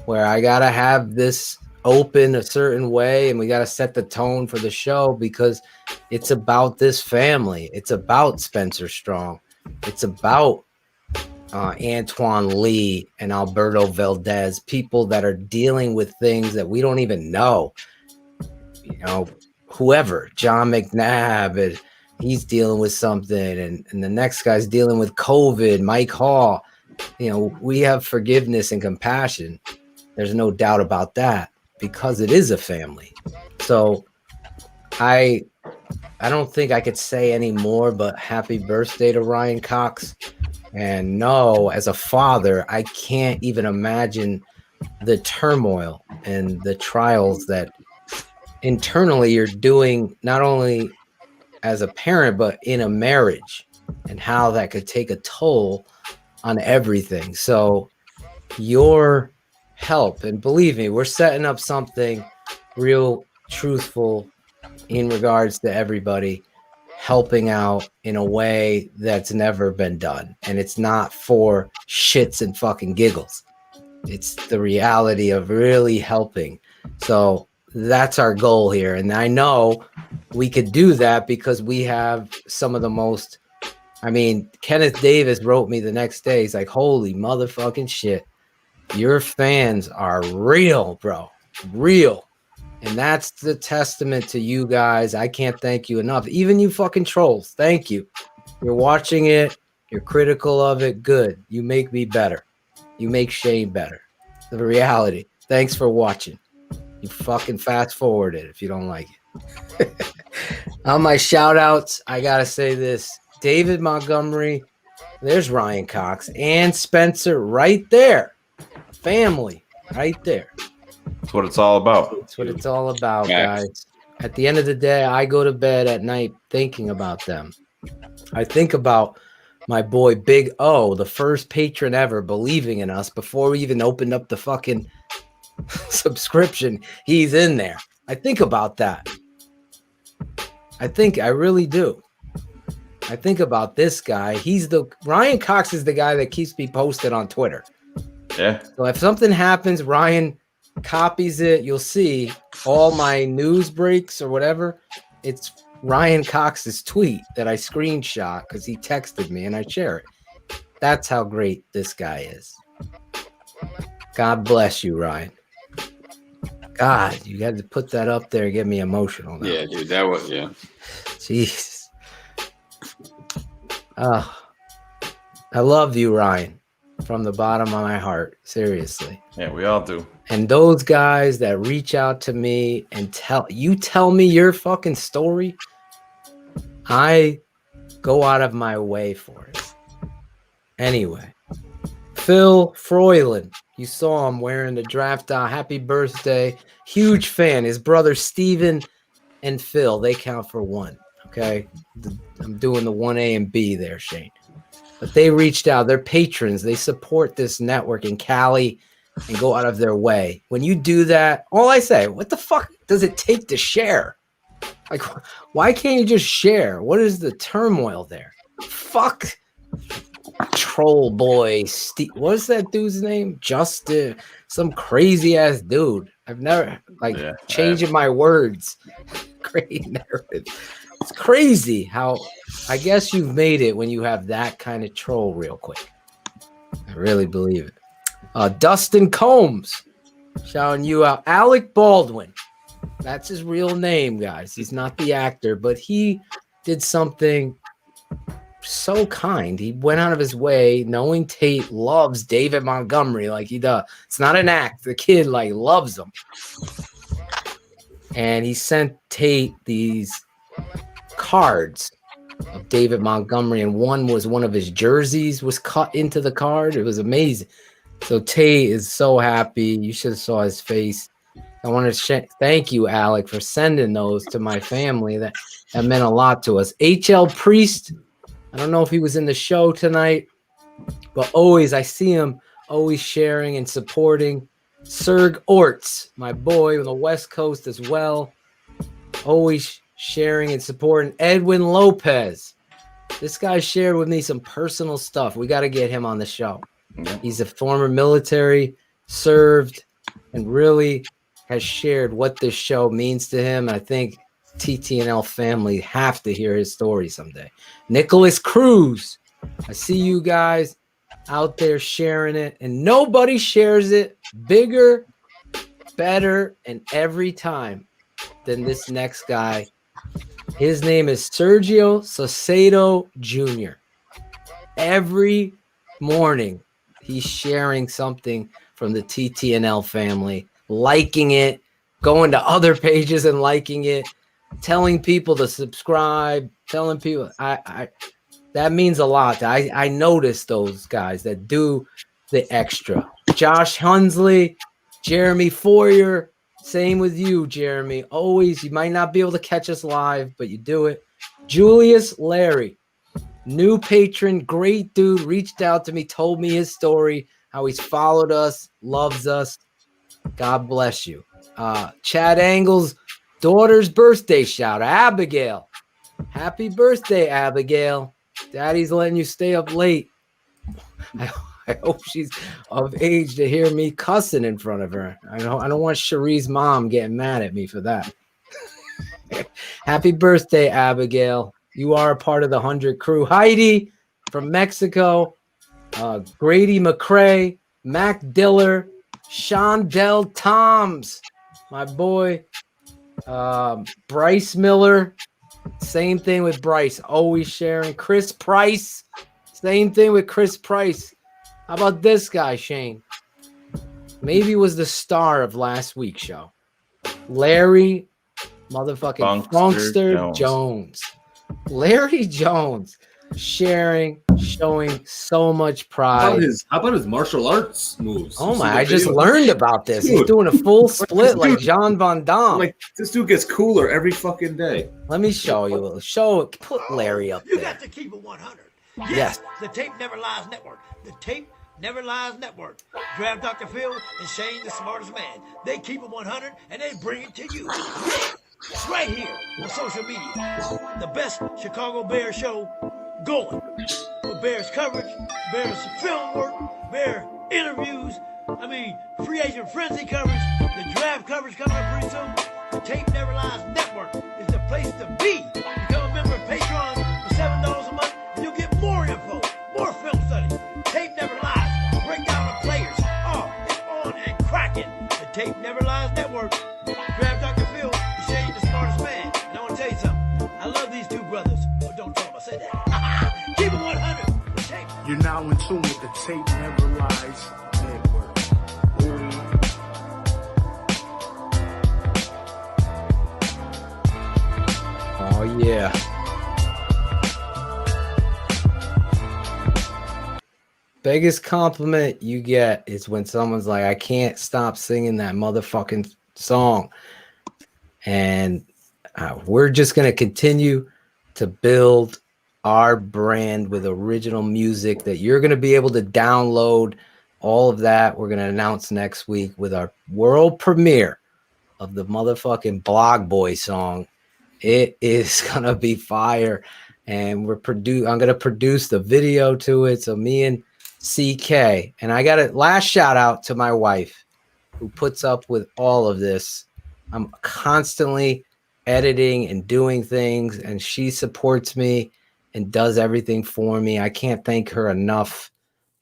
where I got to have this open a certain way, and we got to set the tone for the show, because it's about this family. It's about Spencer Strong. It's about Antoine Lee and Alberto Valdez, people that are dealing with things that we don't even know. Whoever, John McNabb, and he's dealing with something, and the next guy's dealing with COVID, Mike Hall. We have forgiveness and compassion. There's no doubt about that, because it is a family. So I don't think I could say any more, but happy birthday to Ryan Cox. And no, as a father, I can't even imagine the turmoil and the trials that internally you're doing, not only as a parent, but in a marriage, and how that could take a toll on everything. So your help, and believe me, we're setting up something real truthful in regards to everybody, helping out in a way that's never been done. And it's not for shits and fucking giggles. It's the reality of really helping. So that's our goal here. And I know we could do that because we have some of the most, Kenneth Davis wrote me the next day. He's like, holy motherfucking shit. Your fans are real, bro. Real. And that's the testament to you guys. I can't thank you enough. Even you fucking trolls. Thank you. You're watching it. You're critical of it. Good. You make me better. You make Shane better. The reality. Thanks for watching. You fucking fast forward it if you don't like it. On my shout outs, I got to say this. David Montgomery. There's Ryan Cox and Spencer right there. Family right there. That's what it's all about. That's what it's all about, guys. At the end of the day, I go to bed at night thinking about them. I think about my boy Big O, the first patron ever, believing in us before we even opened up the fucking subscription. He's in there. I think about that. I really do. I think about this guy. Ryan Cox is the guy that keeps me posted on Twitter. Yeah. So if something happens, Ryan copies it. You'll see all my news breaks or whatever. It's Ryan Cox's tweet that I screenshot because he texted me and I share it. That's how great this guy is. God bless you, Ryan. God, you had to put that up there and get me emotional now. Yeah, dude, that was, yeah. Jesus. I love you, Ryan, from the bottom of my heart. Seriously. Yeah, we all do. And those guys that reach out to me and tell me your fucking story, I go out of my way for it. Anyway, Phil Froyland, you saw him wearing the draft. Happy birthday. Huge fan. His brother Steven and Phil, they count for one. Okay. I'm doing the 1A and B there, Shane. But they reached out. They're patrons. They support this network in Cali and go out of their way. When you do that, all I say, what the fuck does it take to share? Like, why can't you just share? What is the turmoil there? Fuck troll boy Steve. What's that dude's name? Justin, some crazy ass dude. I've never changing my words. Great narrative. It's crazy how I guess you've made it when you have that kind of troll real quick. I really believe it. Dustin Combs, shouting you out. Alec Baldwin. That's his real name, guys. He's not the actor, but he did something so kind. He went out of his way knowing Tate loves David Montgomery like he does. It's not an act. The kid loves him. And he sent Tate these cards of David Montgomery, and one of his jerseys was cut into the card. It was amazing. So Tate is so happy. You should have saw his face. I want to thank you, Alec, for sending those to my family. That meant a lot to us. HL Priest, I don't know if he was in the show tonight, but I see him always sharing and supporting. Serg Orts, my boy on the West Coast as well, always sharing and supporting. Edwin Lopez, this guy shared with me some personal stuff. We got to get him on the show. Yeah. He's a former military, served, and really has shared what this show means to him. I think TTNL family have to hear his story someday. Nicholas Cruz, I see you guys out there sharing it, and nobody shares it bigger, better, and every time than this next guy. His name is Sergio Saucedo Jr. Every morning, he's sharing something from the TTNL family, liking it, going to other pages and liking it, telling people to subscribe, telling people. That means a lot. I notice those guys that do the extra. Josh Hunsley, Jeremy Foyer, same with you, Jeremy. Always, you might not be able to catch us live, but you do it. Julius Larry, new patron, great dude, reached out to me, told me his story, how he's followed us, loves us. God bless you. Chad Angle's daughter's birthday shout out, Abigail. Happy birthday, Abigail. Daddy's letting you stay up late. I hope she's of age to hear me cussing in front of her. I don't want Cherie's mom getting mad at me for that. Happy birthday, Abigail. You are a part of the 100 crew. Heidi from Mexico. Grady McCrae, Mac Diller, Shondell Toms, my boy, Bryce Miller. Same thing with Bryce, always sharing. Chris Price, same thing with Chris Price. How about this guy, Shane? Maybe was the star of last week's show. Larry motherfucking Funkster Jones. Larry Jones sharing, showing so much pride. How about his martial arts moves? Oh my, I just learned about this. Dude. He's doing a full split like John Van Damme. Like, this dude gets cooler every fucking day. Let me show you. Put Larry up there. You got to keep it 100. Yes. The Tape Never Lies Network. The Tape Never Lies Network. Draft Dr. Phil and Shane, the smartest man. They keep it 100 and they bring it to you. It's right here on social media. The best Chicago Bears show going. With Bears coverage, Bears film work, Bear interviews. I mean, free agent frenzy coverage. The draft coverage coming up pretty soon. The Tape Never Lies Network is the place to be. Become a member of Patreon for $7 a month and you'll get more info, more film studies. Tape Never Lies. Breakdown of players. Oh, it's on and cracking. The Tape Never Lies Network. Draft Dr. Phil and Shane, the smartest man. And I want to tell you something. I love these two brothers. But don't tell them I said that. Keep it 100. The Tape. You're now in tune with the Tape Never Lies Network. Oh, yeah. Biggest compliment you get is when someone's like, I can't stop singing that motherfucking song. And we're just going to continue to build our brand with original music that you're going to be able to download. All of that we're going to announce next week with our world premiere of the motherfucking Blog Boy song. It is going to be fire. And I'm going to produce the video to it. So me and CK, and I got a last shout out to my wife who puts up with all of this. I'm constantly editing and doing things, and she supports me and does everything for me. I can't thank her enough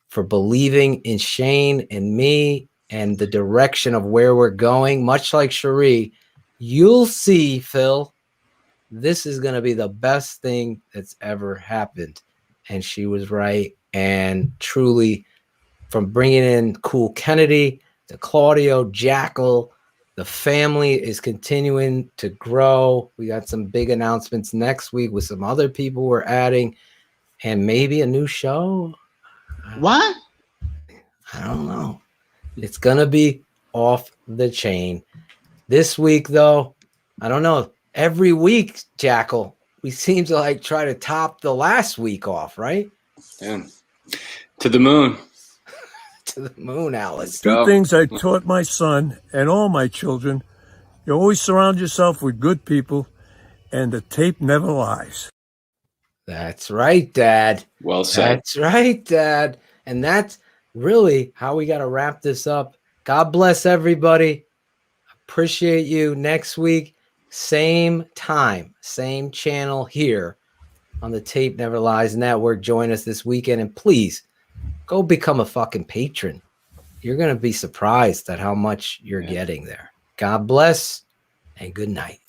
for believing in Shane and me and the direction of where we're going. Much like Cherie, you'll see, Phil, this is going to be the best thing that's ever happened. And she was right. And truly, from bringing in Cool Kennedy to Claudio, Jackal, the family is continuing to grow. We got some big announcements next week with some other people we're adding and maybe a new show. What? I don't know. It's going to be off the chain. This week, though, I don't know. Every week, Jackal, we seem to like try to top the last week off, right? Yeah. To the moon. To the moon, Alice. Two things I taught my son and all my children. You always surround yourself with good people, and the tape never lies. That's right, Dad. Well said. That's right, Dad. And that's really how we got to wrap this up. God bless everybody. Appreciate you. Next week, same time, same channel here on the Tape Never Lies Network. Join us this weekend, and please go become a fucking patron. You're going to be surprised at how much you're getting there. God bless and good night.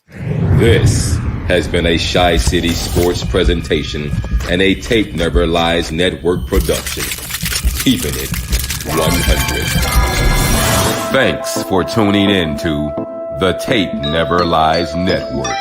This has been a Shy City Sports presentation and a Tape Never Lies Network production. Keeping it 100. Thanks for tuning in to the Tape Never Lies Network.